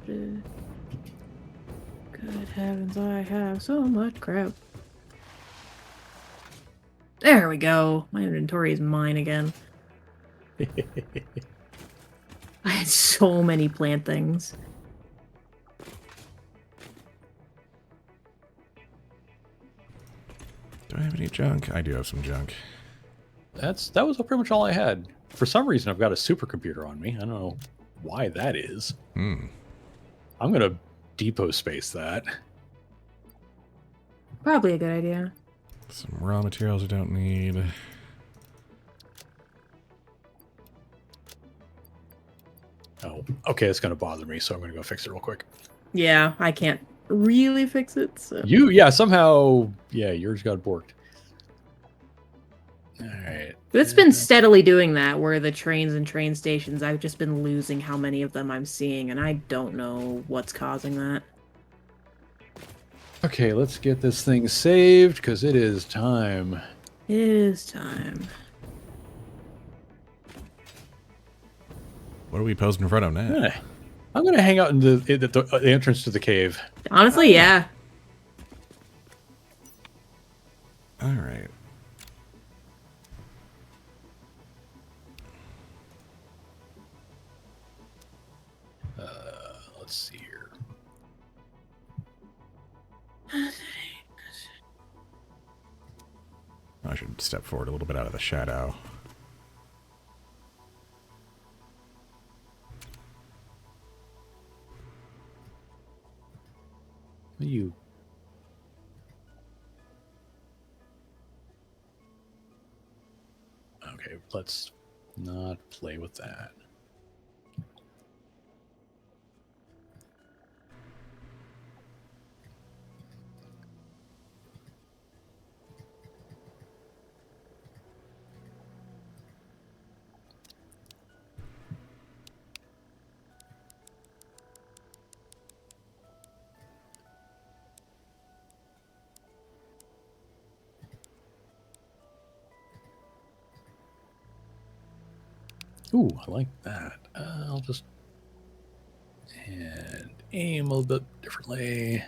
Good heavens, I have so much crap. There we go. My inventory is mine again. I had so many plant things. Do I have any junk? I do have some junk. That was pretty much all I had. For some reason, I've got a supercomputer on me. I don't know why that is. Hmm. I'm going to depot space that. Probably a good idea. Some raw materials I don't need. Oh, okay, it's going to bother me, so I'm going to go fix it real quick. Yeah, I can't really fix it, so. Somehow, yours got borked. All right. It's been steadily doing that, where the trains and train stations, I've just been losing how many of them I'm seeing, and I don't know what's causing that. Okay, let's get this thing saved, because it is time. It is time. What are we posed in front of now? I'm going to hang out in the entrance to the cave. Honestly, yeah. All right. Let's see here. I should step forward a little bit out of the shadow. You. Okay, let's not play with that. Ooh, I like that. I'll just and aim a little bit differently.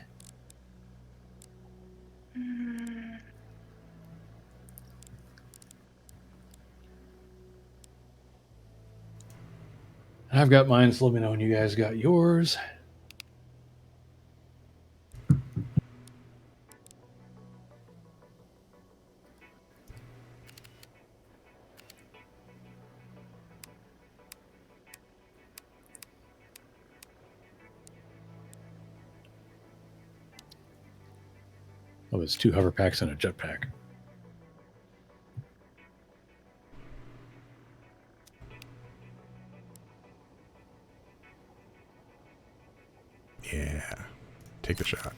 I've got mine, so let me know when you guys got yours. Oh, it's 2 hover packs and a jetpack. Yeah. Take the shot.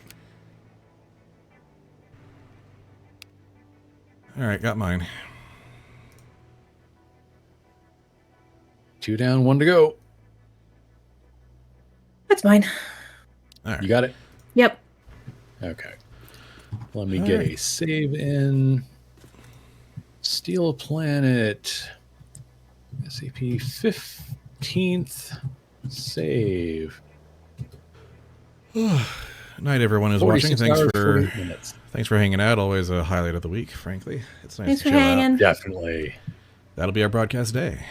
All right, got mine. 2 down, 1 to go. That's fine. All right. You got it? Yep. Okay. Let me get a save in. Steel Planet. SAP 15th save. Night, everyone who's watching. 46 hours, 48 Thanks minutes. for hanging out. Always a highlight of the week, frankly. It's nice Thanks to for chill out. hanging. Definitely. That'll be our broadcast day.